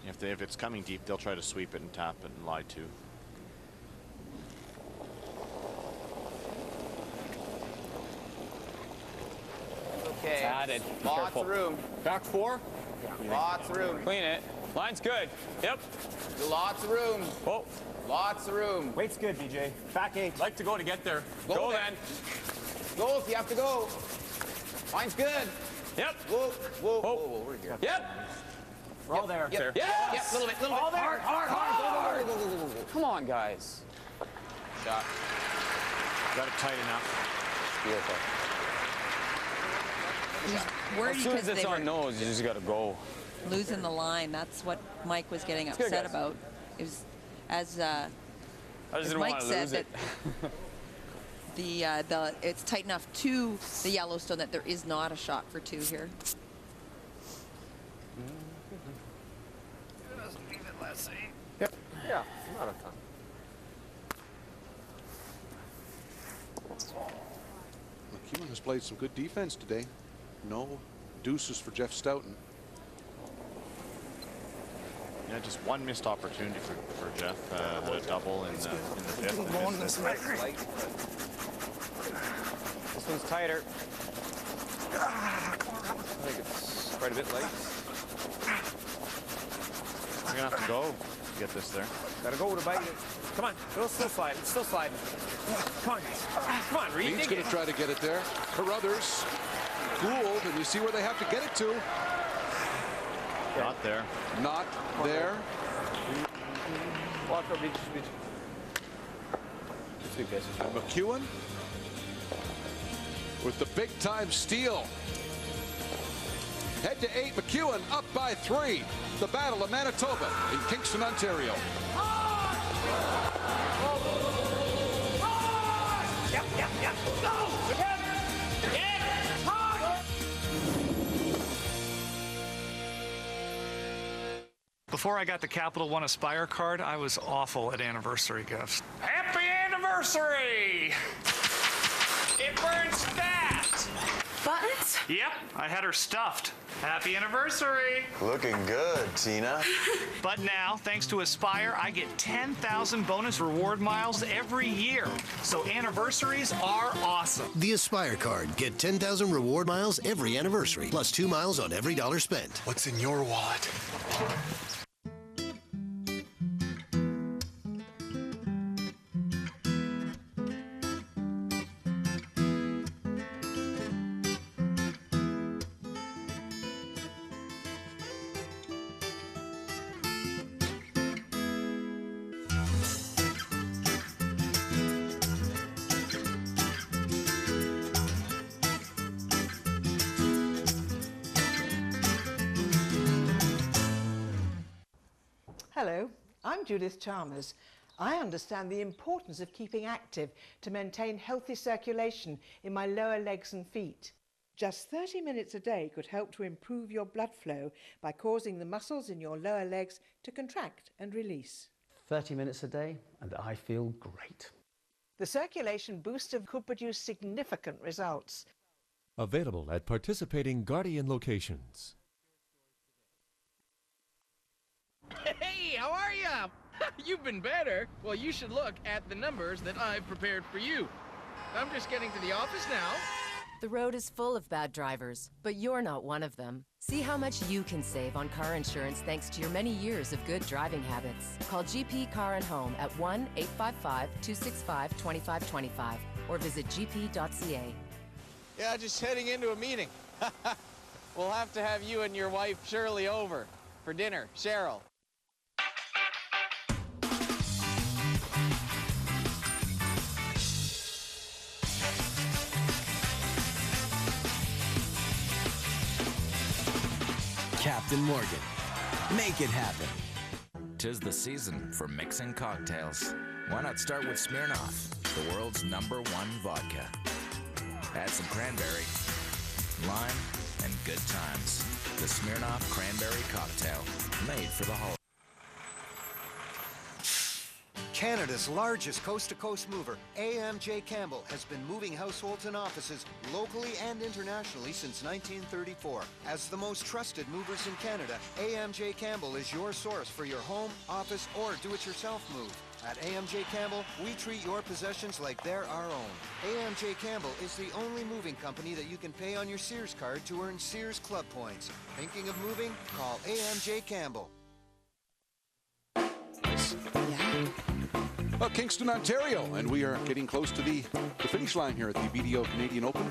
If it's coming deep, they'll try to sweep it and tap it and lie too. Okay. Added. Lots of room. Back 4? Yeah. Lots of room. Clean it. Line's good. Yep. Lots of room. Whoa. Lots of room. Weight's good, DJ. Back 8. Like to go to get there. Go then. Go if you have to go. Line's good. Yep. Whoa, whoa, whoa, whoa, we're here. Yep. We're all there. Yep. Yes. Yep, little bit. All there. Hard. Go. Come on, guys. Shot. Got it tight enough. Beautiful. Worried As soon as because it's they on were nose, you just got to go. losing the line. That's what Mike was getting It's good, upset guys. about. It was as as Mike said, that it's tight enough to the Yellowstone that there is not a shot for 2 here. Leave it, let's see. Yep. Yeah, not a ton. McEwen has played some good defense today. No deuces for Jeff Stoughton. Yeah, just one missed opportunity for Jeff. Had a double in the fifth. This one's tighter. I think it's quite a bit light. You're gonna have to go to get this there. Gotta go to bite it. Come on, it's still sliding. It's still sliding. Come on, guys. Come on, Reed. He's going to try to get it there. Carruthers fooled, and you see where they have to get it to. Not there. Not there. Walk over, beach. And McEwen with the big-time steal. Head to 8, McEwen up by 3. The Battle of Manitoba in Kingston, Ontario. Yep. Go! Before I got the Capital One Aspire card, I was awful at anniversary gifts. Happy anniversary! It burns fast! Buttons? Yep, I had her stuffed. Happy anniversary! Looking good, Tina. But now, thanks to Aspire, I get 10,000 bonus reward miles every year. So anniversaries are awesome. The Aspire card. Get 10,000 reward miles every anniversary, plus 2 miles on every dollar spent. What's in your wallet? Hello, I'm Judith Chalmers. I understand the importance of keeping active to maintain healthy circulation in my lower legs and feet. Just 30 minutes a day could help to improve your blood flow by causing the muscles in your lower legs to contract and release. 30 minutes a day, and I feel great. The circulation booster could produce significant results. Available at participating Guardian locations. Hey, how are ya? You've been better. Well, you should look at the numbers that I've prepared for you. I'm just getting to the office now. The road is full of bad drivers, but you're not one of them. See how much you can save on car insurance thanks to your many years of good driving habits. Call GP Car and Home at 1-855-265-2525 or visit gp.ca. Yeah, just heading into a meeting. We'll have to have you and your wife Shirley over for dinner. Cheryl. Captain Morgan. Make it happen. 'Tis the season for mixing cocktails. Why not start with Smirnoff, the world's #1 vodka? Add some cranberry, lime, and good times. The Smirnoff Cranberry Cocktail, made for the holidays. Canada's largest coast-to-coast mover, AMJ Campbell, has been moving households and offices locally and internationally since 1934. As the most trusted movers in Canada, AMJ Campbell is your source for your home, office, or do-it-yourself move. At AMJ Campbell, we treat your possessions like they're our own. AMJ Campbell is the only moving company that you can pay on your Sears card to earn Sears Club points. Thinking of moving? Call AMJ Campbell. Well, Kingston, Ontario, and we are getting close to the finish line here at the BDO Canadian Open.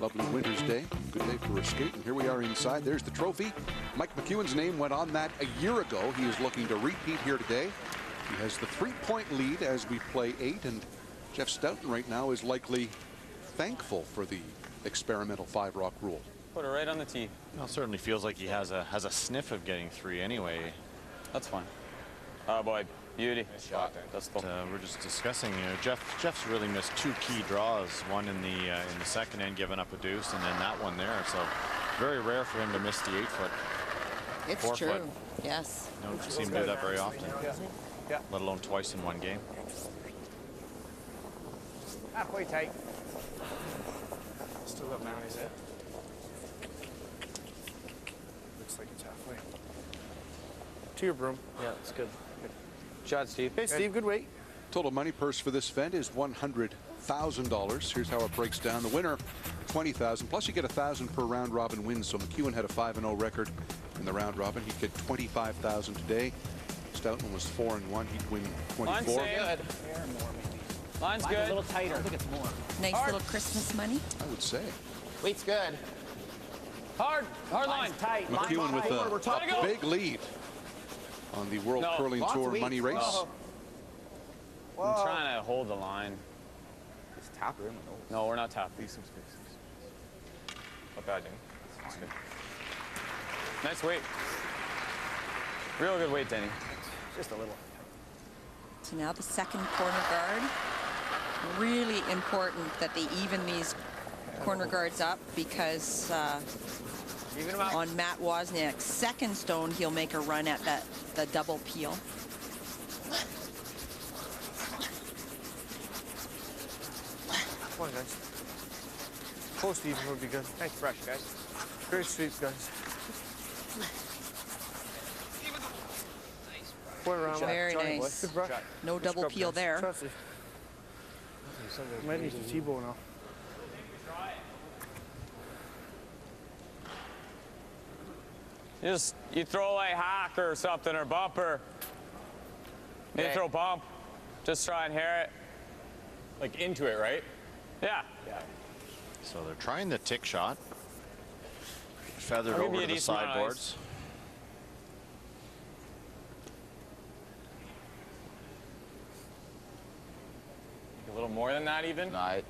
Lovely winter's day, good day for a skate, and here we are inside. There's the trophy. Mike McEwen's name went on that a year ago. He is looking to repeat here today. He has the 3-point lead as we play 8, and Jeff Stoughton right now is likely thankful for the experimental 5-rock rule. Put it right on the tee. Well, it certainly feels like he has a sniff of getting 3 anyway. That's fine. Oh boy, Beauty. Shot. We're just discussing. Jeff's really missed 2 key draws. One in the second end, giving up a deuce, and then that one there. So very rare for him to miss the 8-foot. It's 4-foot. true. Yes. You don't see him do that very often. Yeah. Let alone twice in one game. Halfway tight. Still got Manny's head. Looks like it's halfway. To your broom. Yeah, it's good. Shot, Steve. Hey, Steve, good weight. Total money purse for this event is $100,000. Here's how it breaks down. The winner, $20,000. Plus you get $1,000 per round robin win. So McEwen had a 5-0 record in the round robin. He'd get $25,000 today. Stoughton was 4-1. He'd win 24. Line's good. Line's good. A little tighter. I think it's more. Nice little Christmas money. I would say. Weight's good. Hard line. Tight. McEwen with a big lead on the World Curling Tour money race. I'm trying to hold the line. Just tap her in. No, we're not tapping. Some space. Not bad, dude. That's good. Nice weight. Real good weight, Denny. Just a little. So now the second corner guard. Really important that they even these corner guards up because on Matt Wozniak's second stone, he'll make a run at the double peel. Come on, guys. Close to even would be good. Thanks, fresh, guys. Great sweeps, guys. Very nice. Good brush. No double peel there. Might need to T-bow now. You throw like hack or something or bumper. You throw bump. Just try and hear it. Like into it, right? Yeah. So they're trying the tick shot. Feathered over to the sideboards. A little more than that even? No, I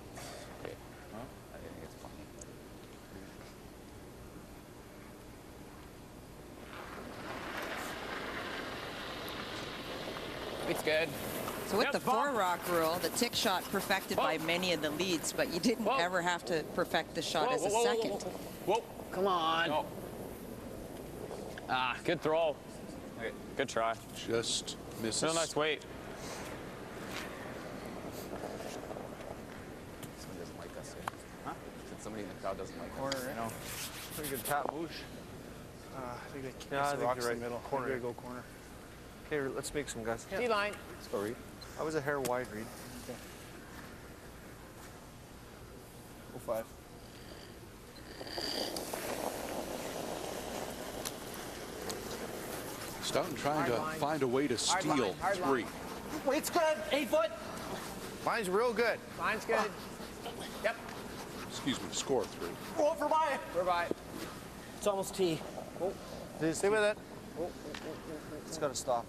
think it's fine. It's good. So with the 4-rock rule, the tick shot perfected by many of the leads, but you didn't ever have to perfect the shot as a second. Whoa. Come on. No. Ah, good throw. Okay. Good try. Just misses. Real nice weight. Someone doesn't like us here. Huh? Said somebody in the crowd doesn't like us. You know. Pretty good tap boosh. I think they I think you're right. Middle. Corner. Maybe go corner. Okay, let's make some, guys. T-line. Let's go, Reed. I was a hair wide, Reed. Okay. 05. Stoughton trying to find a way to steal 3. Weight's good. 8 foot. Mine's real good. Mine's good. Yep. Excuse me, score 3. Oh, for by. For by. It's almost T. Oh. Stay with it. It's got to stop.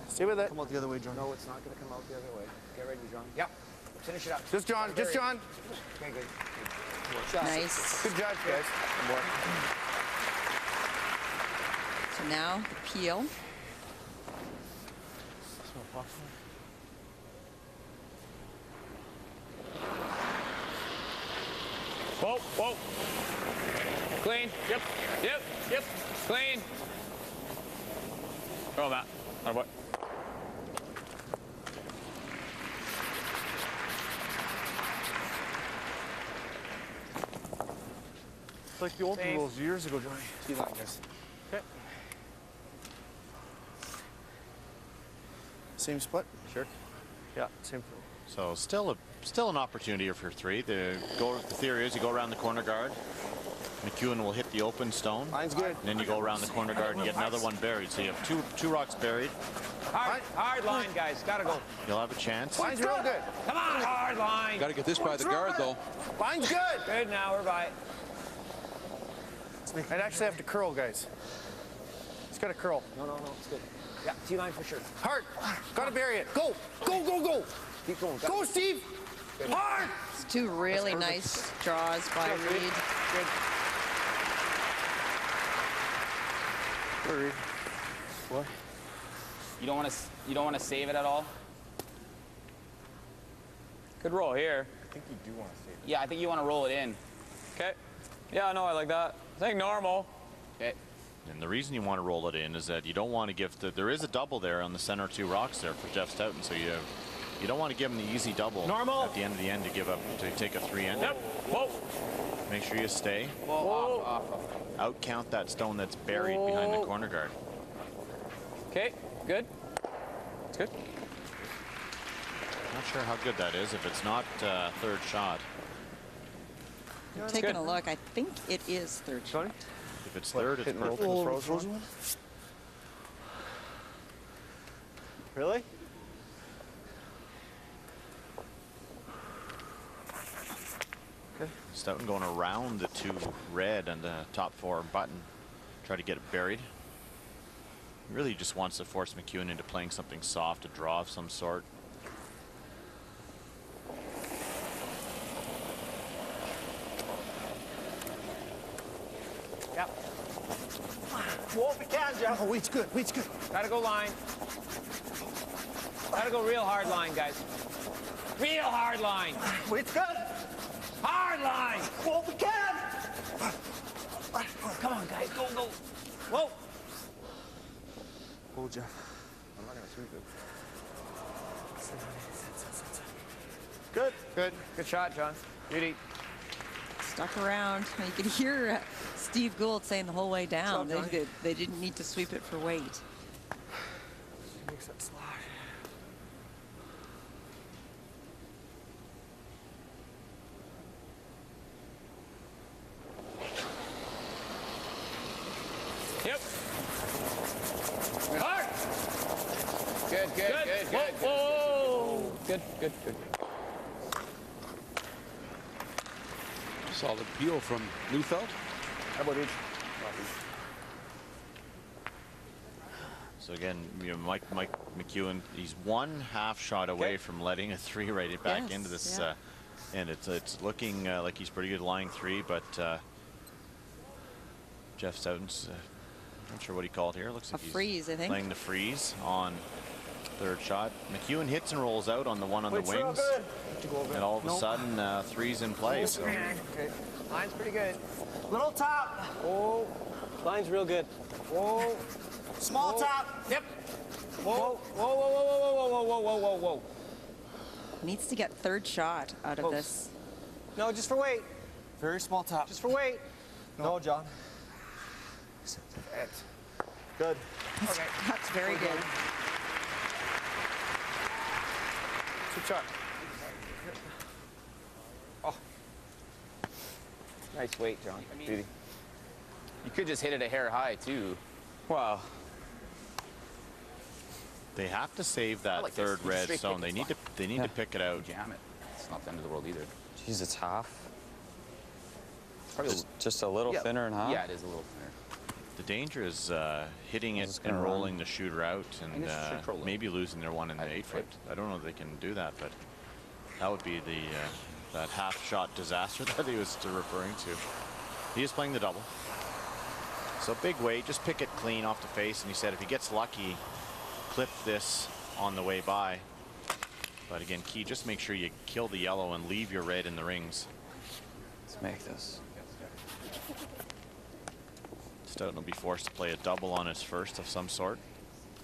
Stay with it. Come out the other way, John. No, it's not going to come out the other way. Get ready, John. Yep. Finish it up. Just John. Just John. Okay, good. Nice. Good judge, guys. So now the peel. Whoa. Clean. Yep. Clean. Throw that. Or what? It's like the old rules years ago, Johnny. T-line, guys. Okay. Same split? Sure. Yeah, same. So still an opportunity for 3. The theory is you go around the corner guard. McEwen will hit the open stone. Mine's good. And then you go around the corner guard and get another one buried. So you have two rocks buried. Hard line, guys. Gotta go. You'll have a chance. Mine's real good. Come on, hard line. Got to get this by the guard, though. Mine's good. Good now. We're by. I'd actually have to curl, guys. It's got to curl. No, it's good. Yeah, T-line for sure. Hard. Got to bury it. Go. Keep going. Go, Steve. Good. Hard. It's 2 really nice draws by Reed. Good. Reed. What? You don't want to save it at all? Good roll here. I think you do want to save it. Yeah, I think you want to roll it in. Okay. Yeah, no, I like that. I think normal. Okay. And the reason you want to roll it in is that you don't want to give there is a double there on the center 2 rocks there for Jeff Stoughton, so you don't want to give him the easy double normal at the end of the end to take a 3 end. Yep. Whoa. Make sure you stay. Whoa. Off. Out count that stone that's buried behind the corner guard. Okay, good. That's good. Not sure how good that is if it's not third shot. Taking a look, I think it is third shot. If it's third, it's perfect. The frozen one? Really? Okay. Stoughton going around the 2 red and the top 4 button. Try to get it buried. He really just wants to force McEwen into playing something soft, a draw of some sort. Yep. Whoa, if we can, Jeff. Oh, weight's good. Weight's good. Gotta go line. Gotta go real hard line, guys. Real hard line. Weight's good. Hard line. Whoa, if we can. Come on, guys. Go. Whoa. Oh, Jeff. I'm not going to sweep it. Good. Good shot, John. Beauty. Stuck around. You could hear Steve Gould saying the whole way down Job, they didn't need to sweep it for weight. She makes that slide. Yep. Hard. Good. Whoa. Good. Solid peel from Neufeld. How about each? So again, Mike McEwen, he's 1 half shot away from letting a 3 right back into this, and it's looking like he's pretty good lying 3, but Jeff Stoughton's, I'm not sure what he called here. Looks like a freeze, I think. Playing the freeze on 3rd shot. McEwen hits and rolls out on the one on the wings, and all of a sudden 3's in play. So. Okay. Line's pretty good. Little top. Oh, line's real good. Whoa. Small top. Yep. Whoa. Needs to get 3rd shot out of this. No, just for weight. Very small top. Just for weight. No, John. Good. That's very good. Good shot. Oh. Nice weight, John. Beauty. You could just hit it a hair high, too. Wow. They have to save that like 3rd this. red Straight stone. pick They need to pick it out. Jam it. It's not the end of the world either. Jeez, it's half. Just a little thinner and half? Yeah, it is a little thinner. The danger is hitting it and rolling the shooter out and maybe losing their one in the 8-foot. I don't know if they can do that, but that would be that half-shot disaster that he was referring to. He is playing the double. So big weight, just pick it clean off the face, and he said if he gets lucky, clip this on the way by. But again, key, just make sure you kill the yellow and leave your red in the rings. Let's make this. Stoughton will be forced to play a double on his first of some sort.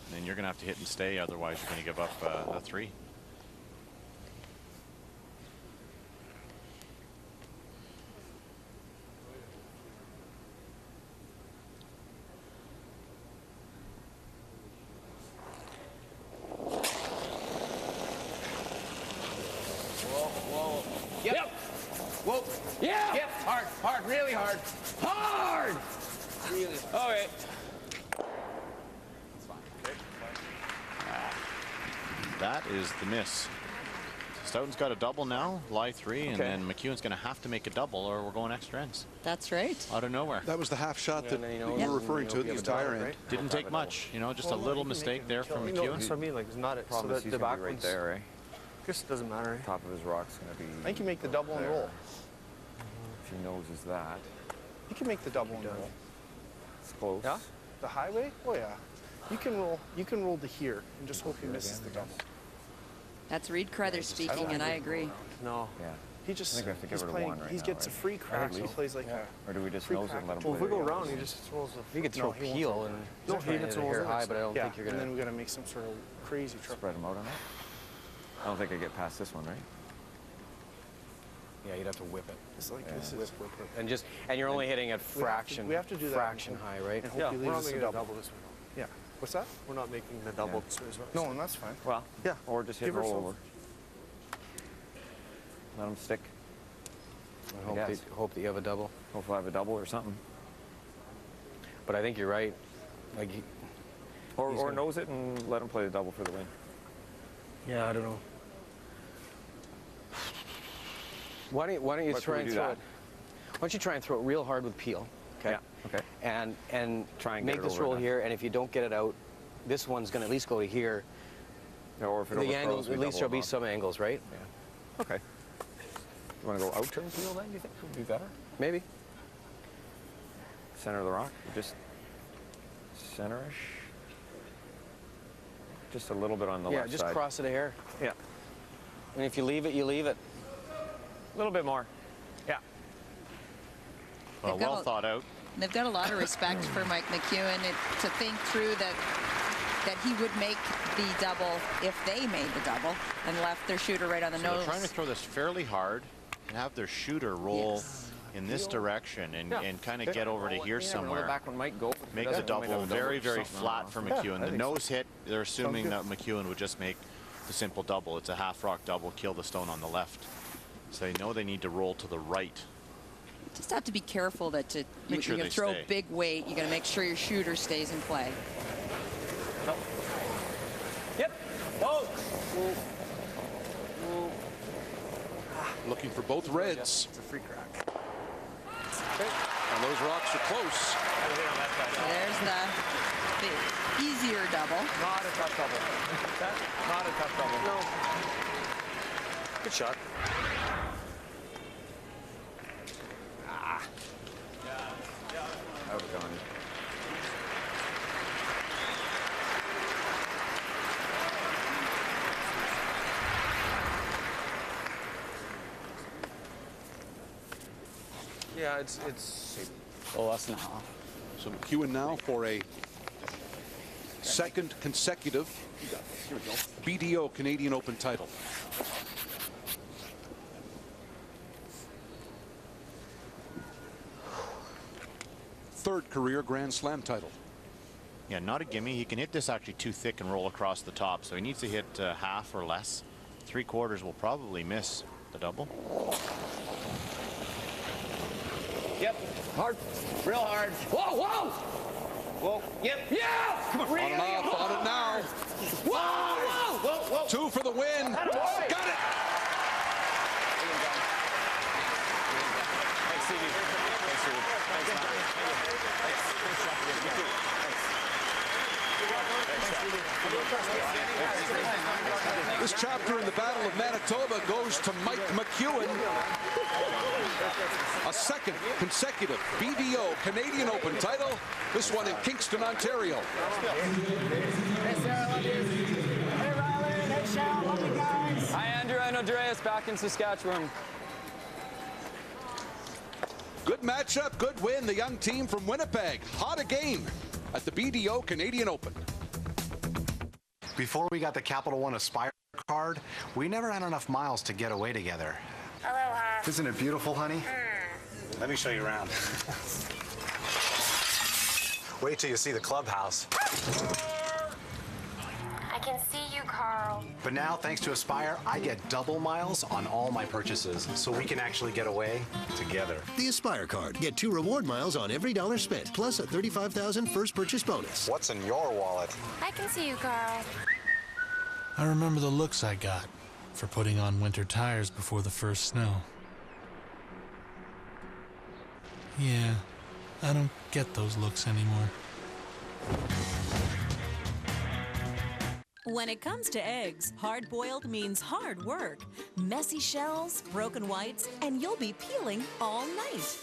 And then you're going to have to hit and stay, otherwise you're going to give up a 3. Whoa. Yep. Whoa. Yeah. Yep. Hard, really hard. Hard. Really. Okay. That's fine. That is the miss. Stoughton's got a double now, lie 3, and then McEwen's going to have to make a double or we're going extra ends. That's right. Out of nowhere. That was the half shot that you were referring to at the entire end. Didn't take much, just a little mistake there from McEwen. That's what I mean, like it's not it. Problem So is he's the gonna back be right one's, there, right? I guess it doesn't matter. Top of his rock's gonna be. I think you make the double and roll. If he noses that. You can make the double and roll. It's close. Yeah? The highway? Oh yeah. You can roll to here and just hope he misses the double. That's Reed Crothers speaking, and I agree. No. Yeah. He just, I think we have to give he's her to playing, one right he now, gets right? a free crack, so he plays like a Or do we just free nose it crack. and let him Well, if play we go the around, he opposite? just throws the... You could throw peel and No, he gets hair high, but I don't think you're going and to... then we got to make some sort of crazy trouble. Spread them out on it? I don't think I get past this one, right? Yeah, you'd have to whip it. It's like this whip, is... whip, whip. And you're only hitting at fraction. We have to do that. Fraction high, right? And hope he leaves us a double this one. Yeah. What's that? We're not making the double. No, and that's fine. Well, yeah. Or just hit Give her roll some. over. Let them stick. I hope that you have a double. Hopefully I have a double or something. But I think you're right. Like, Or nose it and let him play the double for the win. yeah, I don't know. Why don't you try and throw it? Why don't you try and throw it real hard with peel? Okay. Yeah. Okay. And try and make get it this over roll enough. here. And if you don't get it out, this one's going to at least go to here. Yeah, or if it The overthrows, angles, we at least double there'll be them up. some angles, right? Yeah. Okay. You want to go out turn peel then? Do you think would be better? Maybe. Center of the rock, just center-ish. Just a little bit on the left Yeah, just side. cross it a hair. Yeah. And if you leave it, you leave it. A little bit more. Yeah. Well, well thought out. They've got a lot of respect for Mike McEwen to think through that he would make the double if they made the double and left their shooter right on the So nose. they're trying to throw this fairly hard and have their shooter roll in this direction and kind of get over to here somewhere. Back when Mike go. Make the double very, very flat for McEwen. I The think nose hit, they're assuming that McEwen would just make the simple double. It's a half rock double, kill the stone on the left. So they know they need to roll to the right. Just have to be careful that Make sure you they throw stay. big weight. You got to make sure your shooter stays in play. No. Yep. Whoa. Looking for both reds. It's a free crack. And those rocks are close. There's the easier double. Not a tough double. Not a tough double. No. Good shot. Out of gone. Yeah, it's less than half. So McEwen now for a second consecutive BDO Canadian Open title. Third career Grand Slam title. Yeah, not a gimme. He can hit this actually too thick and roll across the top, so he needs to hit half or less. 3/4 will probably miss the double. Yep. Hard. Real hard. Whoa, whoa! Whoa. Yep. Yeah! Come on. On and off, on it now. Whoa, whoa! Whoa, whoa! 2 for the win. Got it! Thanks, Stevie. Thanks, Stevie. Thanks, man. This chapter in the Battle of Manitoba goes to Mike McEwen. A second consecutive BDO Canadian Open title. This one in Kingston, Ontario. Hey, Sarah, love you. Hey, Riley. Hey, Cheryl. Love you guys. Hi, Andrew and Andreas, back in Saskatchewan. Good matchup, good win. The young team from Winnipeg. Hot a game at the BDO Canadian Open. Before we got the Capital One Aspire card, we never had enough miles to get away together. Aloha. Isn't it beautiful, honey? Let me show you around. Wait till you see the clubhouse. I can see you, Carl. But now, thanks to Aspire, I get double miles on all my purchases, so we can actually get away together. The Aspire card. Get 2 reward miles on every dollar spent, plus a $35,000 first purchase bonus. What's in your wallet? I can see you, Carl. I remember the looks I got for putting on winter tires before the first snow. Yeah, I don't get those looks anymore. When it comes to eggs, hard-boiled means hard work. Messy shells, broken whites, and you'll be peeling all night.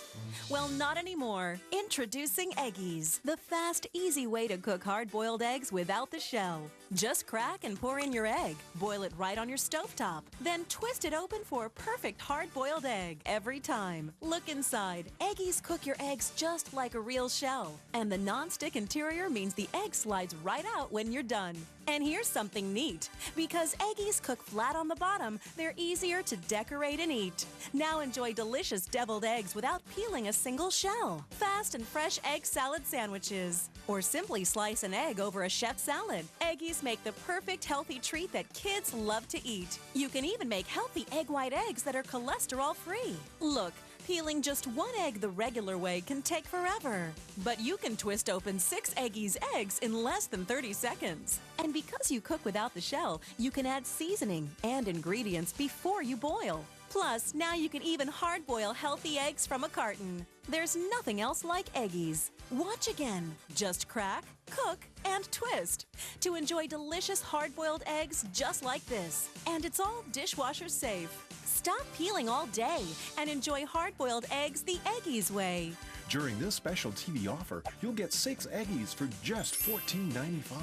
Well, not anymore. Introducing Eggies, the fast, easy way to cook hard-boiled eggs without the shell. Just crack and pour in your egg. Boil it right on your stovetop. Then twist it open for a perfect hard-boiled egg every time. Look inside. Eggies cook your eggs just like a real shell. And the non-stick interior means the egg slides right out when you're done. And here's something neat. Because Eggies cook flat on the bottom, they're easier to decorate and eat. Now enjoy delicious deviled eggs without peeling a single shell. Fast and fresh egg salad sandwiches. Or simply slice an egg over a chef salad. Eggies make the perfect healthy treat that kids love to eat. You can even make healthy egg white eggs that are cholesterol-free. Look, peeling just one egg the regular way can take forever. But you can twist open 6 Eggies eggs in less than 30 seconds. And because you cook without the shell, you can add seasoning and ingredients before you boil. Plus, now you can even hard-boil healthy eggs from a carton. There's nothing else like Eggies. Watch again. Just crack, cook, and twist to enjoy delicious hard-boiled eggs just like this. And it's all dishwasher safe. Stop peeling all day and enjoy hard-boiled eggs the Eggies way. During this special TV offer, you'll get 6 Eggies for just $14.95.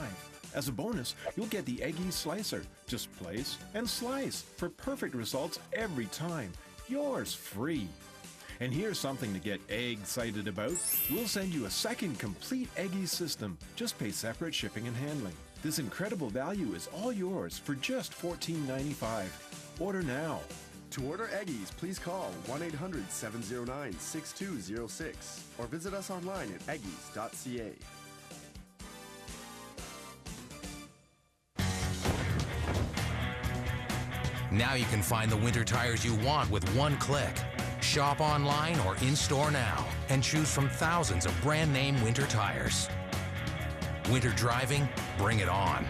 As a bonus, you'll get the Eggies Slicer. Just place and slice for perfect results every time. Yours free. And here's something to get egg-cited about. We'll send you a second complete Eggies system. Just pay separate shipping and handling. This incredible value is all yours for just $14.95. Order now. To order Eggies, please call 1-800-709-6206 or visit us online at eggies.ca. Now you can find the winter tires you want with one click. Shop online or in-store now and choose from thousands of brand-name winter tires. Winter driving, bring it on.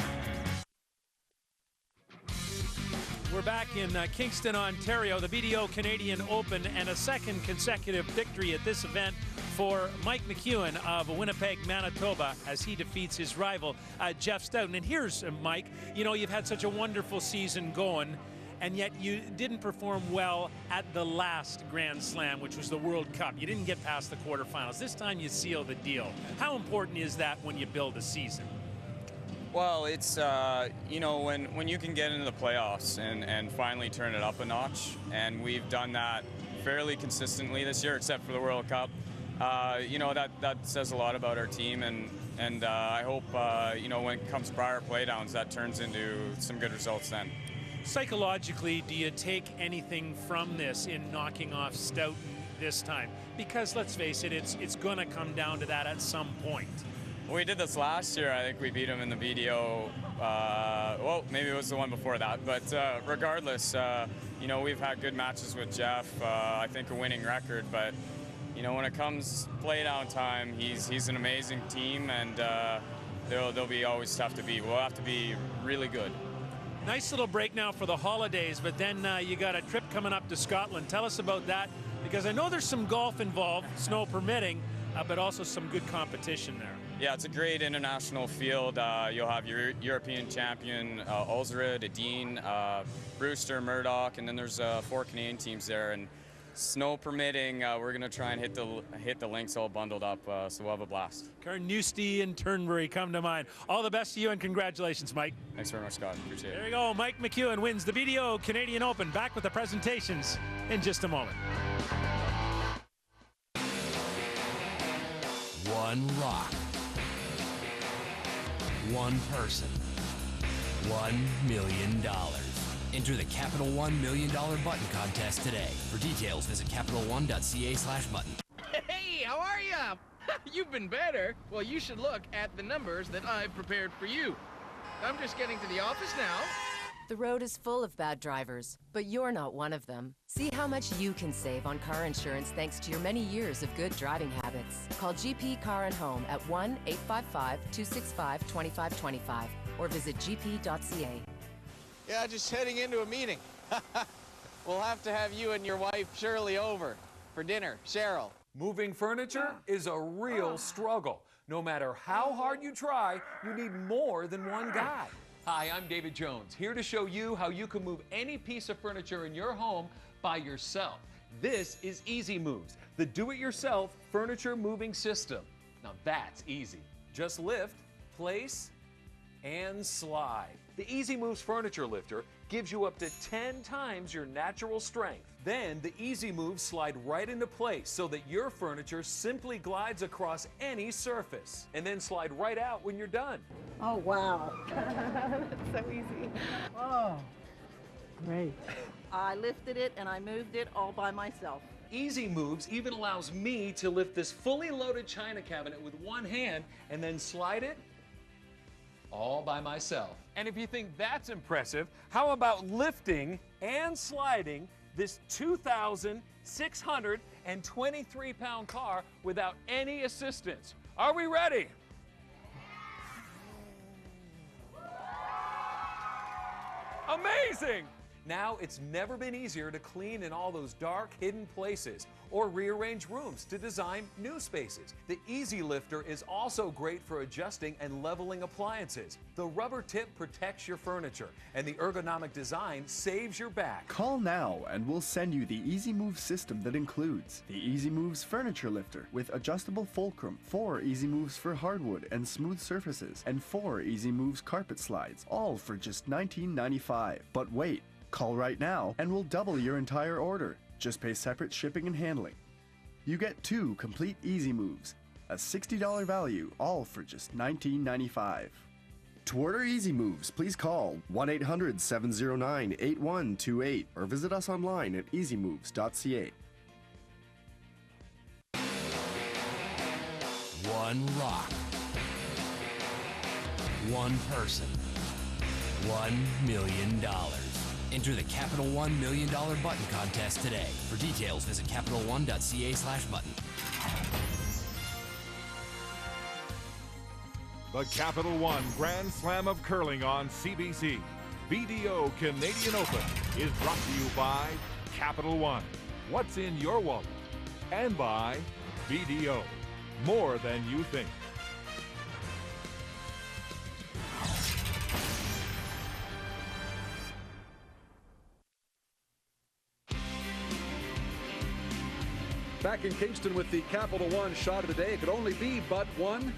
We're back in Kingston, Ontario, the BDO Canadian Open, and a second consecutive victory at this event for Mike McEwen of Winnipeg, Manitoba, as he defeats his rival, Jeff Stoughton. And here's Mike, you know, you've had such a wonderful season going, and yet you didn't perform well at the last Grand Slam, which was the World Cup. You didn't get past the quarterfinals. This time you seal the deal. How important is that when you build a season? Well, it's, you know, when you can get into the playoffs and finally turn it up a notch, and we've done that fairly consistently this year, except for the World Cup, you know, that says a lot about our team, and I hope, you know, when it comes prior playdowns, that turns into some good results then. Psychologically, do you take anything from this in knocking off Stoughton this time? Because let's face it, it's going to come down to that at some point. We did this last year. I think we beat him in the BDO. Well, maybe it was the one before that. But regardless, you know, we've had good matches with Jeff. I think a winning record. But, you know, when it comes playdown time, he's an amazing team, and they'll be always tough to beat. We'll have to be really good. Nice little break now for the holidays, but then you got a trip coming up to Scotland. Tell us about that, because I know there's some golf involved, snow permitting, but also some good competition there. Yeah, it's a great international field. You'll have your European champion, Ulsrud, Adine, Brewster, Murdoch, and then there's 4 Canadian teams there. And snow permitting, we're going to try and hit the links all bundled up, so we'll have a blast. Carnoustie and Turnberry come to mind. All the best to you, and congratulations, Mike. Thanks very much, Scott. Appreciate it. There you go. Mike McEwen wins the BDO Canadian Open. Back with the presentations in just a moment. One rock. One person. $1 million. Enter the Capital One $1 Million Button contest today. For details, visit CapitalOne.ca/button. Hey, how are ya? You've been better. Well, you should look at the numbers that I've prepared for you. I'm just getting to the office now. The road is full of bad drivers, but you're not one of them. See how much you can save on car insurance thanks to your many years of good driving habits. Call GP Car and Home at 1-855-265-2525 or visit gp.ca. Yeah, just heading into a meeting. We'll have to have you and your wife Shirley over for dinner. Cheryl. Moving furniture is a real struggle. No matter how hard you try, you need more than one guy. Hi, I'm David Jones, here to show you how you can move any piece of furniture in your home by yourself. This is Easy Moves, the do-it-yourself furniture moving system. Now that's easy. Just lift, place, and slide. The Easy Moves furniture lifter gives you up to 10 times your natural strength. Then the Easy Moves slide right into place so that your furniture simply glides across any surface and then slide right out when you're done. Oh, wow. That's so easy. Oh, great. I lifted it and I moved it all by myself. Easy Moves even allows me to lift this fully loaded china cabinet with one hand and then slide it all by myself. And if you think that's impressive, how about lifting and sliding this 2,623-pound car without any assistance? Are we ready? Amazing! Now it's never been easier to clean in all those dark, hidden places or rearrange rooms to design new spaces. The Easy Lifter is also great for adjusting and leveling appliances. The rubber tip protects your furniture, and the ergonomic design saves your back. Call now and we'll send you the Easy Move system that includes the Easy Moves furniture lifter with adjustable fulcrum, 4 Easy Moves for hardwood and smooth surfaces, and 4 Easy Moves carpet slides, all for just $19.95. But wait, call right now and we'll double your entire order. Just pay separate shipping and handling. You get 2 complete Easy Moves, a $60 value, all for just $19.95. To order Easy Moves, please call 1-800-709-8128 or visit us online at easymoves.ca. One rock. One person. $1 million. Enter the Capital One $1 Million Button Contest today. For details, visit CapitalOne.ca/button. The Capital One Grand Slam of Curling on CBC. BDO Canadian Open is brought to you by Capital One. What's in your wallet? And by BDO. More than you think. Back in Kingston with the Capital One shot of the day. It could only be but one.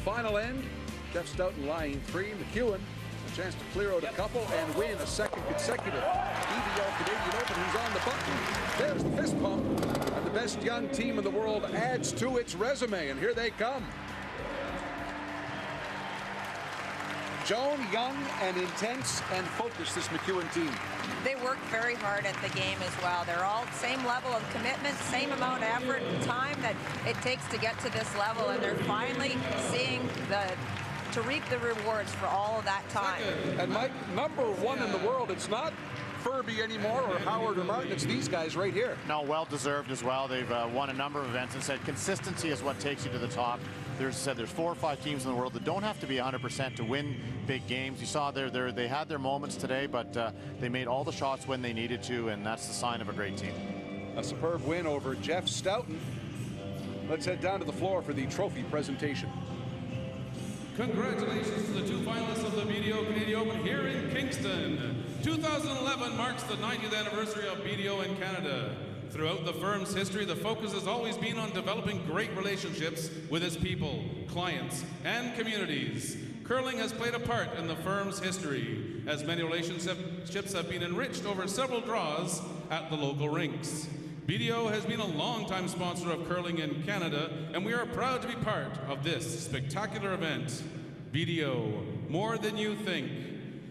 Final end. Jeff Stoughton lying 3. McEwen a chance to clear out a couple and win a second consecutive BDO Canadian Open. He's on the button. There's the fist pump. And the best young team in the world adds to its resume. And here they come. Joan, young and intense and focused, this McEwen team. They work very hard at the game as well. They're all same level of commitment, same amount of effort and time that it takes to get to this level, and they're finally seeing to reap the rewards for all of that time. And Mike, #1 in the world, it's not Furby anymore or Howard or Martin, it's these guys right here. No, well deserved as well. They've won a number of events and said consistency is what takes you to the top. There's 4 or 5 teams in the world that don't have to be 100% to win big games. You saw they had their moments today, but they made all the shots when they needed to, and that's the sign of a great team. A superb win over Jeff Stoughton. Let's head down to the floor for the trophy presentation. Congratulations to the 2 finalists of the BDO Canadian Open here in Kingston. 2011 marks the 90th anniversary of BDO in Canada. Throughout the firm's history, the focus has always been on developing great relationships with its people, clients, and communities. Curling has played a part in the firm's history, as many relationships have been enriched over several draws at the local rinks. BDO has been a long-time sponsor of curling in Canada, and we are proud to be part of this spectacular event. BDO, more than you think.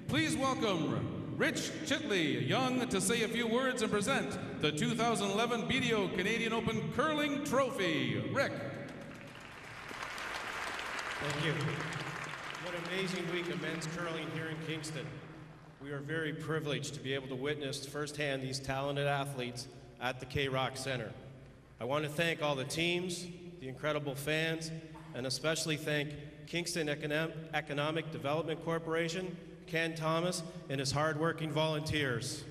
Please welcome Rich Chitley, young, to say a few words and present the 2011 BDO Canadian Open Curling Trophy. Rick. Thank you. What an amazing week of men's curling here in Kingston. We are very privileged to be able to witness firsthand these talented athletes at the K-Rock Center. I want to thank all the teams, the incredible fans, and especially thank Kingston Economic Development Corporation, Ken Thomas, and his hard-working volunteers.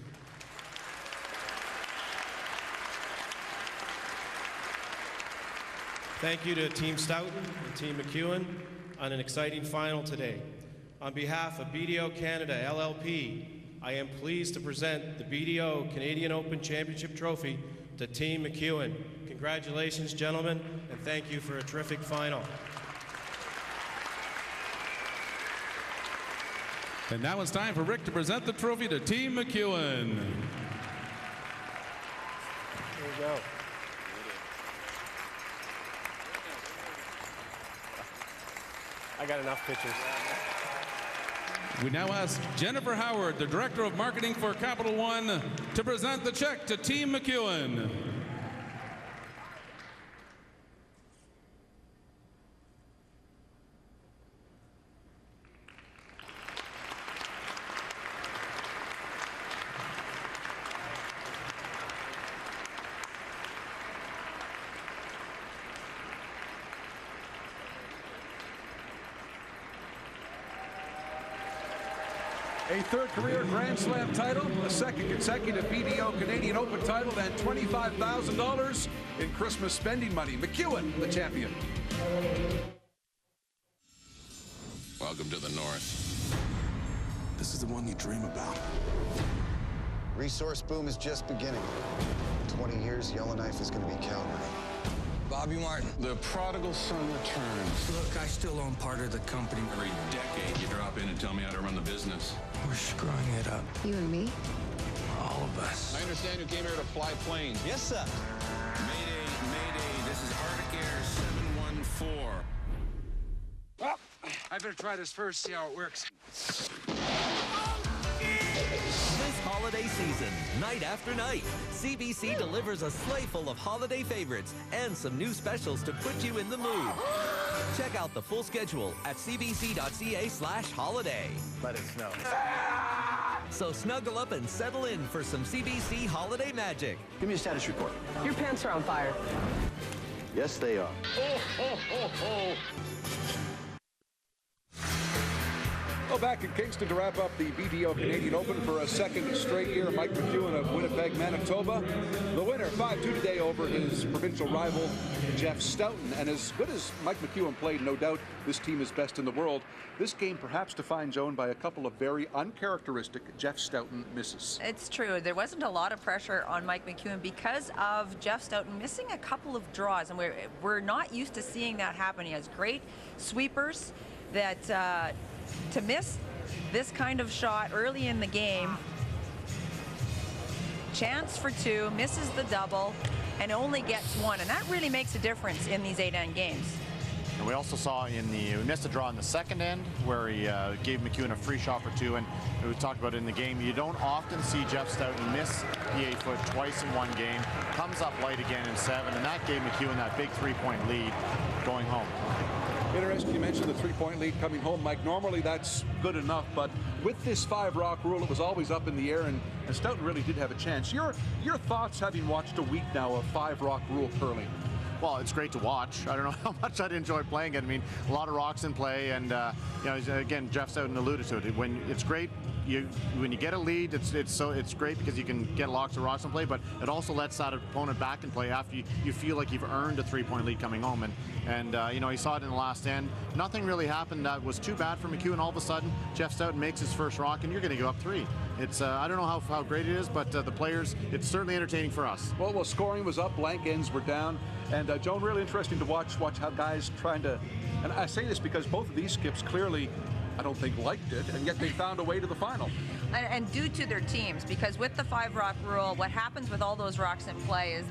Thank you to Team Stoughton and Team McEwen on an exciting final today. On behalf of BDO Canada LLP, I am pleased to present the BDO Canadian Open Championship Trophy to Team McEwen. Congratulations, gentlemen, and thank you for a terrific final. And now it's time for Rick to present the trophy to Team McEwen. There you go. I got enough pictures. We now ask Jennifer Howard, the Director of Marketing for Capital One, to present the check to Team McEwen. A third career Grand Slam title, a second consecutive BDO Canadian Open title, and $25,000 in Christmas spending money. McEwen, the champion. Welcome to the North. This is the one you dream about. Resource boom is just beginning. 20 years, Yellowknife is going to be Calgary. Bobby Martin. The prodigal son returns. Look, I still own part of the company. Every decade, you drop in and tell me how to run the business. We're screwing it up. You and me? All of us. I understand you came here to fly planes. Yes, sir. Mayday, Mayday. This is Arctic Air 714. Well, I better try this first, see how it works. This holiday season, night after night, CBC delivers a sleigh full of holiday favorites and some new specials to put you in the mood. Check out the full schedule at cbc.ca/holiday. Let it snow. So snuggle up and settle in for some CBC holiday magic. Give me a status report. Your pants are on fire. Yes, they are. Oh, oh, oh, oh. Well, back in Kingston to wrap up the BDO Canadian Open for a second straight year, Mike McEwen of Winnipeg, Manitoba. The winner, 5-2 today over his provincial rival, Jeff Stoughton. And as good as Mike McEwen played, no doubt this team is best in the world. This game perhaps defined, Joan, by a couple of very uncharacteristic Jeff Stoughton misses. It's true. There wasn't a lot of pressure on Mike McEwen because of Jeff Stoughton missing a couple of draws, and we're not used to seeing that happen. He has great sweepers that to miss this kind of shot early in the game, chance for two, misses the double, and only gets one, and that really makes a difference in these 8-end games. And we also saw we missed a draw in the second end where he gave McEwen a free shot for two, and we talked about it in the game. You don't often see Jeff Stoughton miss the 8-foot twice in one game, comes up light again in 7, and that gave McEwen that big 3-point lead going home. Interesting you mentioned the 3-point lead coming home, Mike. Normally that's good enough, but with this 5-rock rule, it was always up in the air, and Stoughton really did have a chance. Your thoughts, having watched a week now of 5-rock rule curling? Well, it's great to watch. I don't know how much I'd enjoy playing it. I mean, a lot of rocks in play, and again, Jeff Stoughton alluded to it. When it's great, when you get a lead, it's great because you can get lots of rocks in play, but it also lets that opponent back in play after you feel like you've earned a 3-point lead coming home. And you saw it in the last end. Nothing really happened that was too bad for McEwen. All of a sudden, Jeff Stoughton makes his first rock, and you're going to go up 3. It's I don't know how great it is, but the players, it's certainly entertaining for us. Well, scoring was up, blank ends were down, and Joan, really interesting to watch how guys trying to, and I say this because both of these skips clearly, I don't think, liked it, and yet they found a way to the final. And due to their teams, because with the 5-rock rule, what happens with all those rocks in play is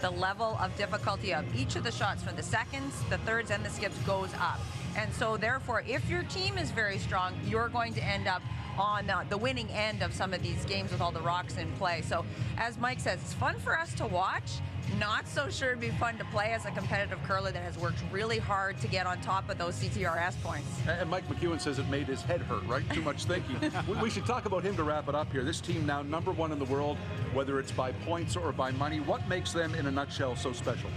the level of difficulty of each of the shots from the seconds, the thirds, and the skips goes up. And so therefore, if your team is very strong, you're going to end up on the winning end of some of these games with all the rocks in play. So as Mike says, it's fun for us to watch. Not so sure it'd be fun to play as a competitive curler that has worked really hard to get on top of those CTRS points. And Mike McEwen says it made his head hurt, right? Too much thinking. We should talk about him to wrap it up here. This team now #1 in the world, whether it's by points or by money. What makes them, in a nutshell, so special?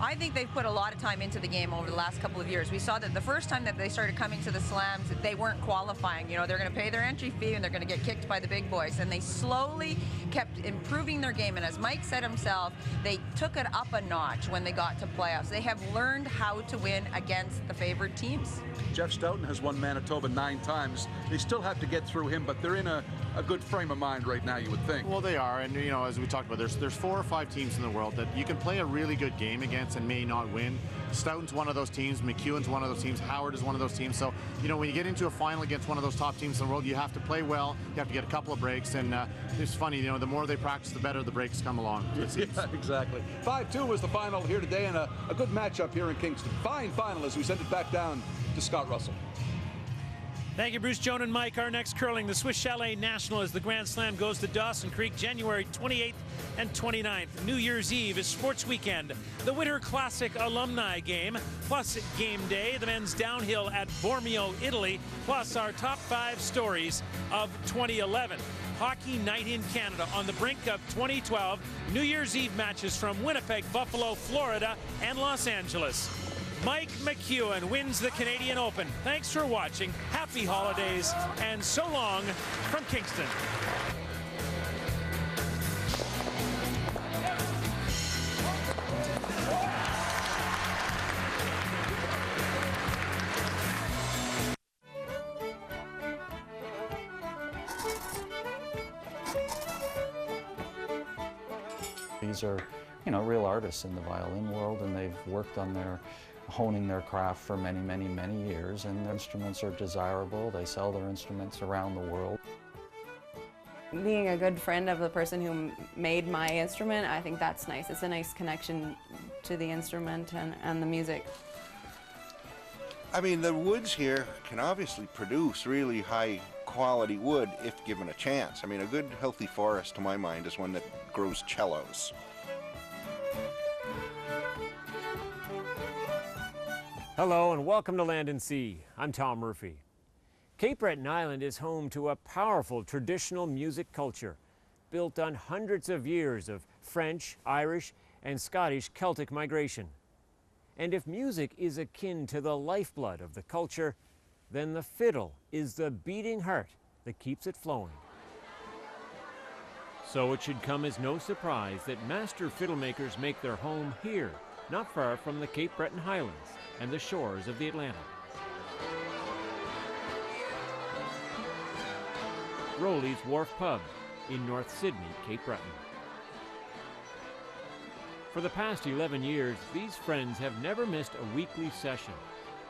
I think they've put a lot of time into the game over the last couple of years. We saw that the first time that they started coming to the slams, they weren't qualifying. You know, they're going to pay their entry fee and they're going to get kicked by the big boys. And they slowly kept improving their game. And as Mike said himself, they took it up a notch when they got to playoffs. They have learned how to win against the favored teams. Jeff Stoughton has won Manitoba 9 times. They still have to get through him, but they're in a good frame of mind right now, you would think. Well, they are, and you know, as we talked about, there's 4 or 5 teams in the world that you can play a really good game against and may not win. Stoughton's one of those teams, McEwen's one of those teams, Howard is one of those teams. So, you know, when you get into a final against one of those top teams in the world, you have to play well, you have to get a couple of breaks, and it's funny, you know, the more they practice, the better the breaks come along. Yeah, exactly. 5-2 was the final here today, and a good matchup here in Kingston. Fine final as we send it back down to Scott Russell. Thank you, Bruce, Joan, and Mike. Our next curling, the Swiss Chalet National, as the Grand Slam goes to Dawson Creek, January 28th and 29th. New Year's Eve is sports weekend. The Winter Classic alumni game, plus game day, the men's downhill at Bormio, Italy, plus our top 5 stories of 2011. Hockey Night in Canada on the brink of 2012. New Year's Eve matches from Winnipeg, Buffalo, Florida, and Los Angeles. Mike McEwen wins the Canadian Open. Thanks for watching. Happy holidays, and so long from Kingston. These are, you know, real artists in the violin world, and they've worked on honing their craft for many, many, many years, and their instruments are desirable. They sell their instruments around the world. Being a good friend of the person who made my instrument, I think that's nice. It's a nice connection to the instrument and the music. I mean, the woods here can obviously produce really high quality wood if given a chance. I mean, a good healthy forest, to my mind, is one that grows cellos. Hello and welcome to Land and Sea. I'm Tom Murphy. Cape Breton Island is home to a powerful traditional music culture built on hundreds of years of French, Irish, and Scottish Celtic migration. And if music is akin to the lifeblood of the culture, then the fiddle is the beating heart that keeps it flowing. So it should come as no surprise that master fiddle makers make their home here, not far from the Cape Breton Highlands and the shores of the Atlantic. Rowley's Wharf Pub in North Sydney, Cape Breton. For the past 11 years, these friends have never missed a weekly session.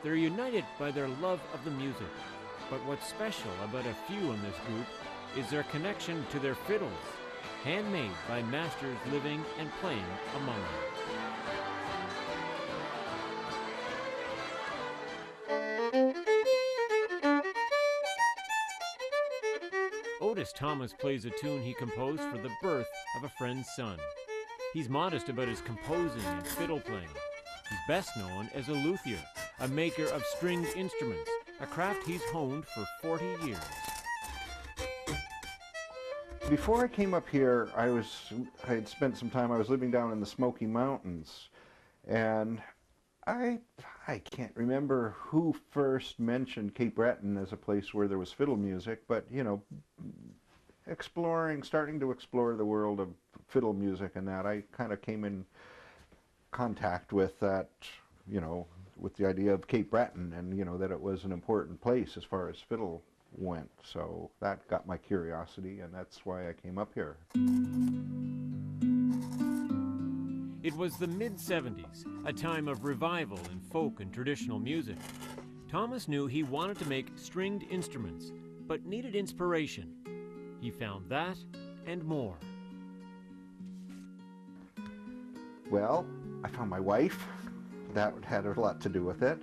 They're united by their love of the music. But what's special about a few in this group is their connection to their fiddles, handmade by masters living and playing among them. Otis Thomas plays a tune he composed for the birth of a friend's son. He's modest about his composing and fiddle playing. He's best known as a luthier, a maker of stringed instruments, a craft he's honed for 40 years. Before I came up here, I had spent some time, I was living down in the Smoky Mountains, and I can't remember who first mentioned Cape Breton as a place where there was fiddle music, but, you know, starting to explore the world of fiddle music and that, I kind of came in contact with that, you know, with the idea of Cape Breton, and, you know, that it was an important place as far as fiddle went. So that got my curiosity, and that's why I came up here. It was the mid-70s, a time of revival in folk and traditional music. Thomas knew he wanted to make stringed instruments, but needed inspiration. He found that and more. Well, I found my wife. That had a lot to do with it.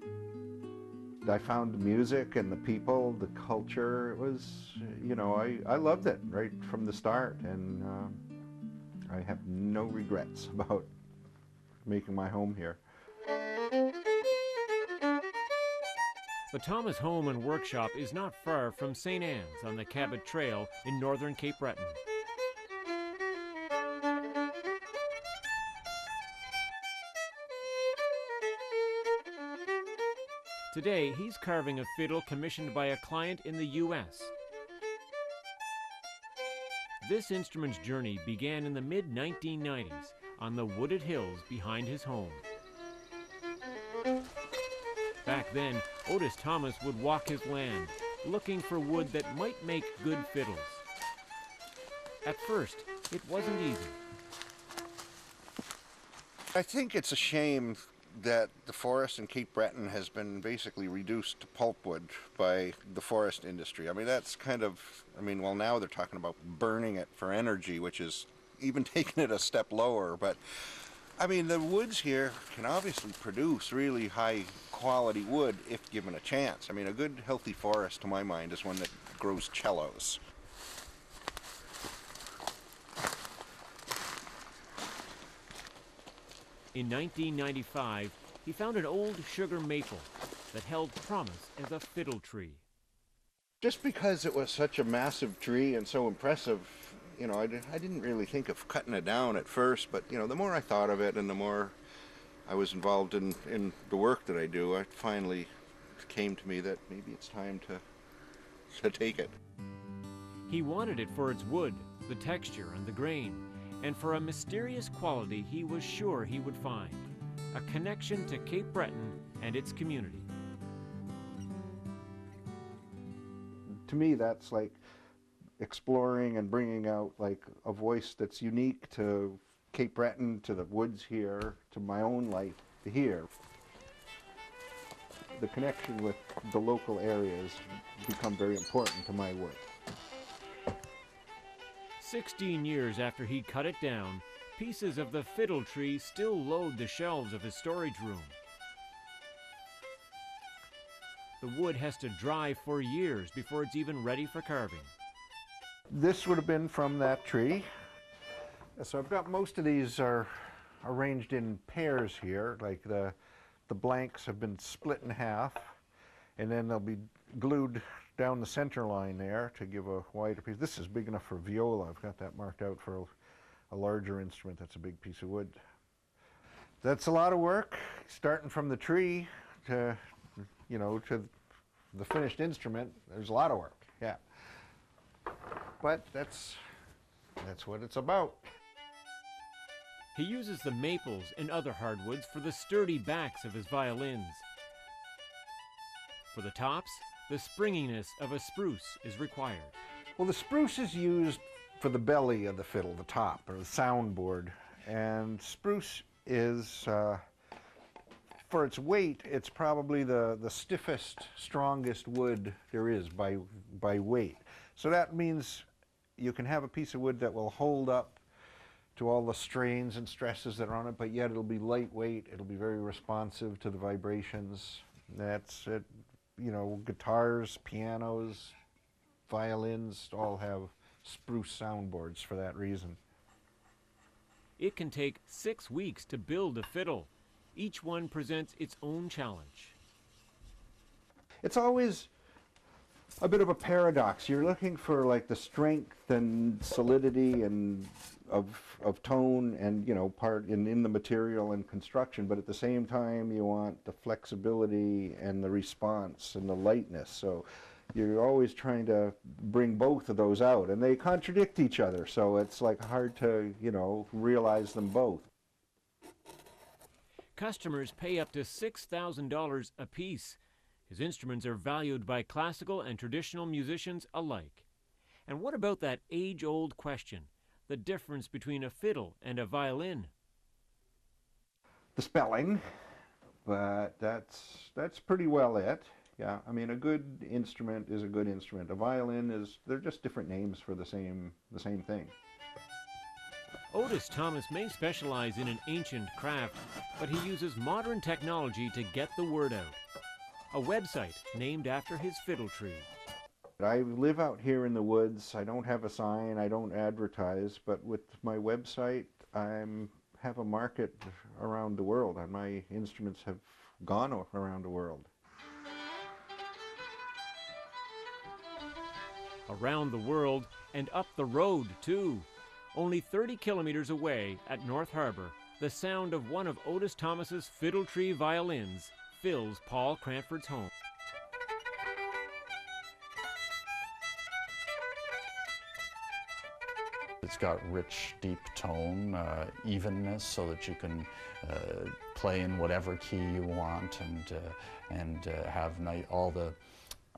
I found the music and the people, the culture. It was, you know, I loved it right from the start, and I have no regrets about making my home here. The Thomas home and workshop is not far from St. Anne's on the Cabot Trail in northern Cape Breton. Today, he's carving a fiddle commissioned by a client in the U.S. This instrument's journey began in the mid-1990s on the wooded hills behind his home. Back then, Otis Thomas would walk his land, looking for wood that might make good fiddles. At first, it wasn't easy. I think it's a shame that the forest in Cape Breton has been basically reduced to pulpwood by the forest industry. I mean, that's kind of, well, now they're talking about burning it for energy, which is even taking it a step lower. But, the woods here can obviously produce really high quality wood if given a chance. A good, healthy forest, to my mind, is one that grows cellos. In 1995, he found an old sugar maple that held promise as a fiddle tree. Just because it was such a massive tree and so impressive, I didn't really think of cutting it down at first, but, the more I thought of it and the more I was involved in the work that I do, it finally came to me that maybe it's time to take it. He wanted it for its wood, the texture, and the grain, and for a mysterious quality he was sure he would find, a connection to Cape Breton and its community. To me, that's like exploring and bringing out like a voice that's unique to Cape Breton, to the woods here, to my own life here. The connection with the local areas become very important to my work. 16 years after he cut it down, pieces of the fiddle tree still load the shelves of his storage room. The wood has to dry for years before it's even ready for carving. This would have been from that tree. So I've got most of these are arranged in pairs here, like the blanks have been split in half, and then they'll be glued down the center line there to give a wider piece. This is big enough for viola. I've got that marked out for a larger instrument. That's a big piece of wood. That's a lot of work, starting from the tree to, to the finished instrument. There's a lot of work, yeah. But that's what it's about. He uses the maples and other hardwoods for the sturdy backs of his violins. For the tops, the springiness of a spruce is required. Well, the spruce is used for the belly of the fiddle, the top, or the soundboard. And spruce is, for its weight, it's probably the stiffest, strongest wood there is by weight. So that means you can have a piece of wood that will hold up to all the strains and stresses that are on it, but yet it'll be lightweight, it'll be very responsive to the vibrations. That's it. Guitars, pianos, violins all have spruce soundboards for that reason. It can take 6 weeks to build a fiddle. Each one presents its own challenge. It's always a bit of a paradox. You're looking for like the strength and solidity and of tone and part in the material and construction, but at the same time you want the flexibility and the response and the lightness. So you're always trying to bring both of those out, and they contradict each other, so it's like hard to realize them both. Customers pay up to $6,000 a piece. His instruments are valued by classical and traditional musicians alike. And what about that age-old question, the difference between a fiddle and a violin? The spelling, but that's pretty well it. Yeah, a good instrument is a good instrument. A violin they're just different names for the same thing. Otis Thomas may specialize in an ancient craft, but he uses modern technology to get the word out. A website named after his fiddle tree. I live out here in the woods. I don't have a sign, I don't advertise, but with my website I have a market around the world, and my instruments have gone around the world. Around the world and up the road too. Only 30 kilometers away at North Harbor, the sound of one of Otis Thomas's fiddle tree violins fills Paul Cranford's home. It's got rich, deep tone, evenness, so that you can play in whatever key you want and have all the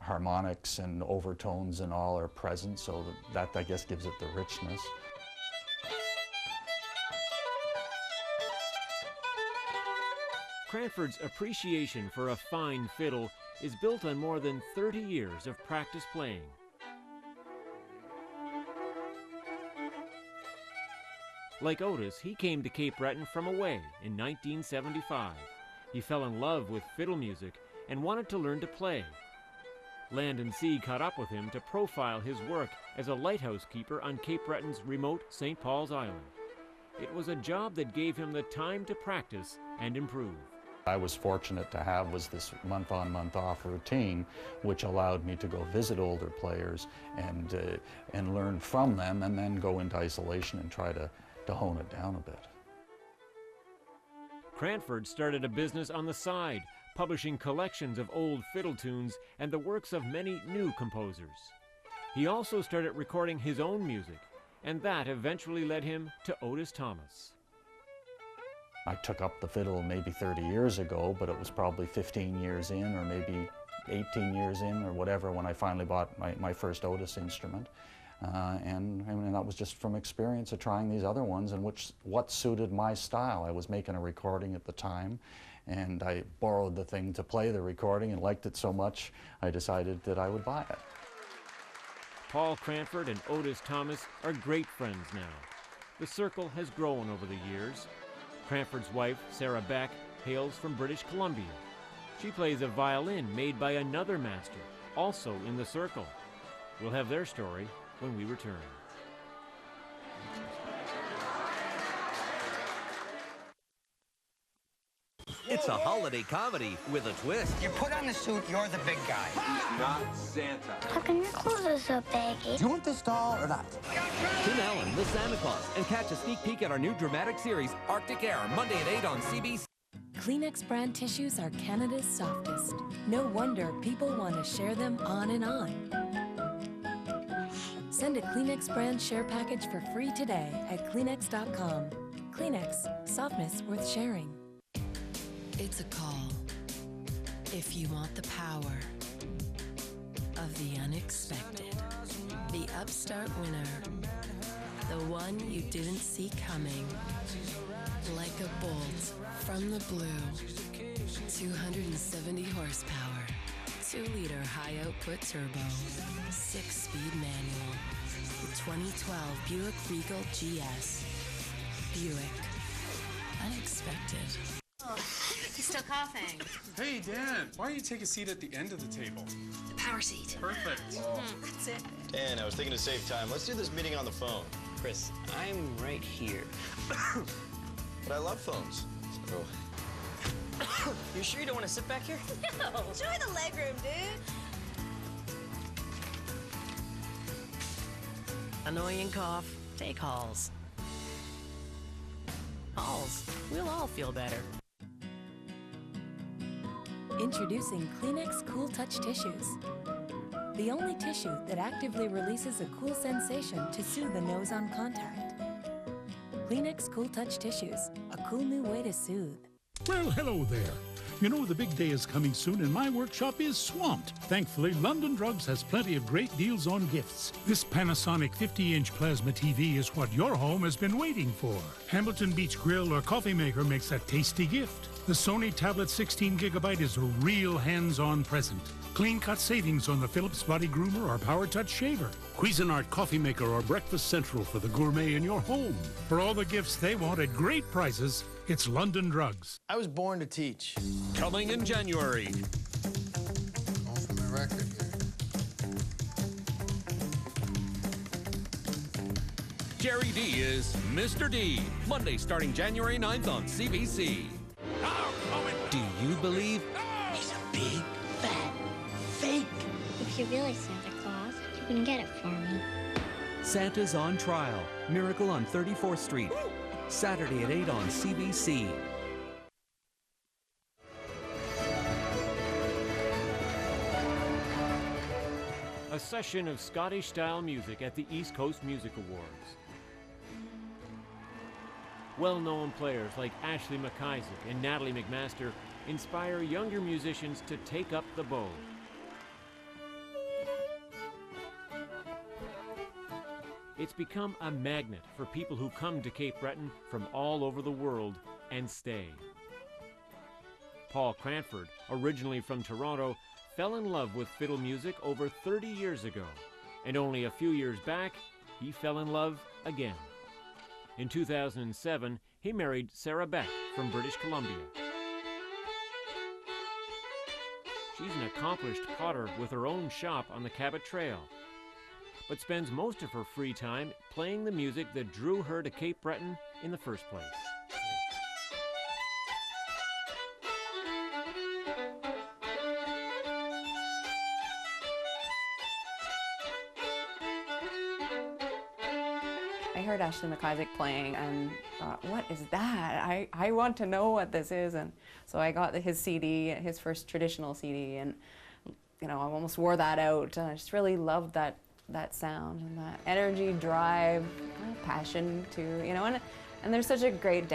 harmonics and overtones and all are present, so that I guess gives it the richness. Cranford's appreciation for a fine fiddle is built on more than 30 years of practice playing. Like Otis, he came to Cape Breton from away in 1975. He fell in love with fiddle music and wanted to learn to play. Land and Sea caught up with him to profile his work as a lighthouse keeper on Cape Breton's remote St. Paul's Island. It was a job that gave him the time to practice and improve. I was fortunate to have this month-on, month-off routine, which allowed me to go visit older players and learn from them, and then go into isolation and try to hone it down a bit. Cranford started a business on the side, publishing collections of old fiddle tunes and the works of many new composers. He also started recording his own music, and that eventually led him to Otis Thomas. I took up the fiddle maybe 30 years ago, but it was probably 15 years in, or maybe 18 years in, or whatever, when I finally bought my first Otis instrument. And that was just from experience of trying these other ones and what suited my style. I was making a recording at the time, and I borrowed the thing to play the recording and liked it so much, I decided that I would buy it. Paul Cranford and Otis Thomas are great friends now. The circle has grown over the years. Cranford's wife, Sarah Beck, hails from British Columbia. She plays a violin made by another master, also in the circle. We'll have their story when we return. It's a holiday comedy with a twist. You put on the suit, you're the big guy. He's not Santa. How come your clothes are so baggy? Do you want this doll or not? Tim Allen, the Santa Claus, and catch a sneak peek at our new dramatic series, Arctic Air, Monday at 8 on CBC. Kleenex brand tissues are Canada's softest. No wonder people want to share them on and on. Send a Kleenex brand share package for free today at Kleenex.com. Kleenex, softness worth sharing. It's a call. If you want the power of the unexpected, the upstart winner, the one you didn't see coming, like a bolt from the blue, 270 horsepower, 2-liter high-output turbo, 6-speed manual, the 2012 Buick Regal GS. Buick. Unexpected. Oh, he's still coughing. Hey, Dan, why don't you take a seat at the end of the table? The power seat. Perfect. That's it. Dan, I was thinking to save time. Let's do this meeting on the phone. Chris, I'm right here. But I love phones. So... You sure you don't want to sit back here? No. Enjoy the legroom, dude. Annoying cough. Take Halls. Halls. We'll all feel better. Introducing Kleenex Cool Touch Tissues. The only tissue that actively releases a cool sensation to soothe the nose on contact. Kleenex Cool Touch Tissues, a cool new way to soothe. Well, hello there. You know, the big day is coming soon and my workshop is swamped. Thankfully, London Drugs has plenty of great deals on gifts. This Panasonic 50-inch plasma TV is what your home has been waiting for. Hamilton Beach Grill or coffee maker makes a tasty gift. The Sony Tablet 16GB is a real hands-on present. Clean-cut savings on the Philips Body Groomer or Power Touch Shaver. Cuisinart Coffee Maker or Breakfast Central for the gourmet in your home. For all the gifts they want at great prices, it's London Drugs. I was born to teach. Coming in January. Going for my record here. Jerry D is Mr. D. Monday starting January 9th on CBC. Do you believe? He's a big, fat fake. If you're really Santa Claus, you can get it for me. Santa's on Trial. Miracle on 34th Street. Saturday at 8 on CBC. a session of Scottish-style music at the East Coast Music Awards. Well-known players like Ashley McIsaac and Natalie McMaster inspire younger musicians to take up the bow. It's become a magnet for people who come to Cape Breton from all over the world and stay. Paul Cranford, originally from Toronto, fell in love with fiddle music over 30 years ago, and only a few years back, he fell in love again. In 2007, he married Sarah Beck from British Columbia. She's an accomplished potter with her own shop on the Cabot Trail, but spends most of her free time playing the music that drew her to Cape Breton in the first place. I heard Ashley McIsaac playing and thought, what is that? I want to know what this is. And so I got his CD, his first traditional CD, and I almost wore that out. And I just really loved that sound and that energy, drive, passion too, and there's such a great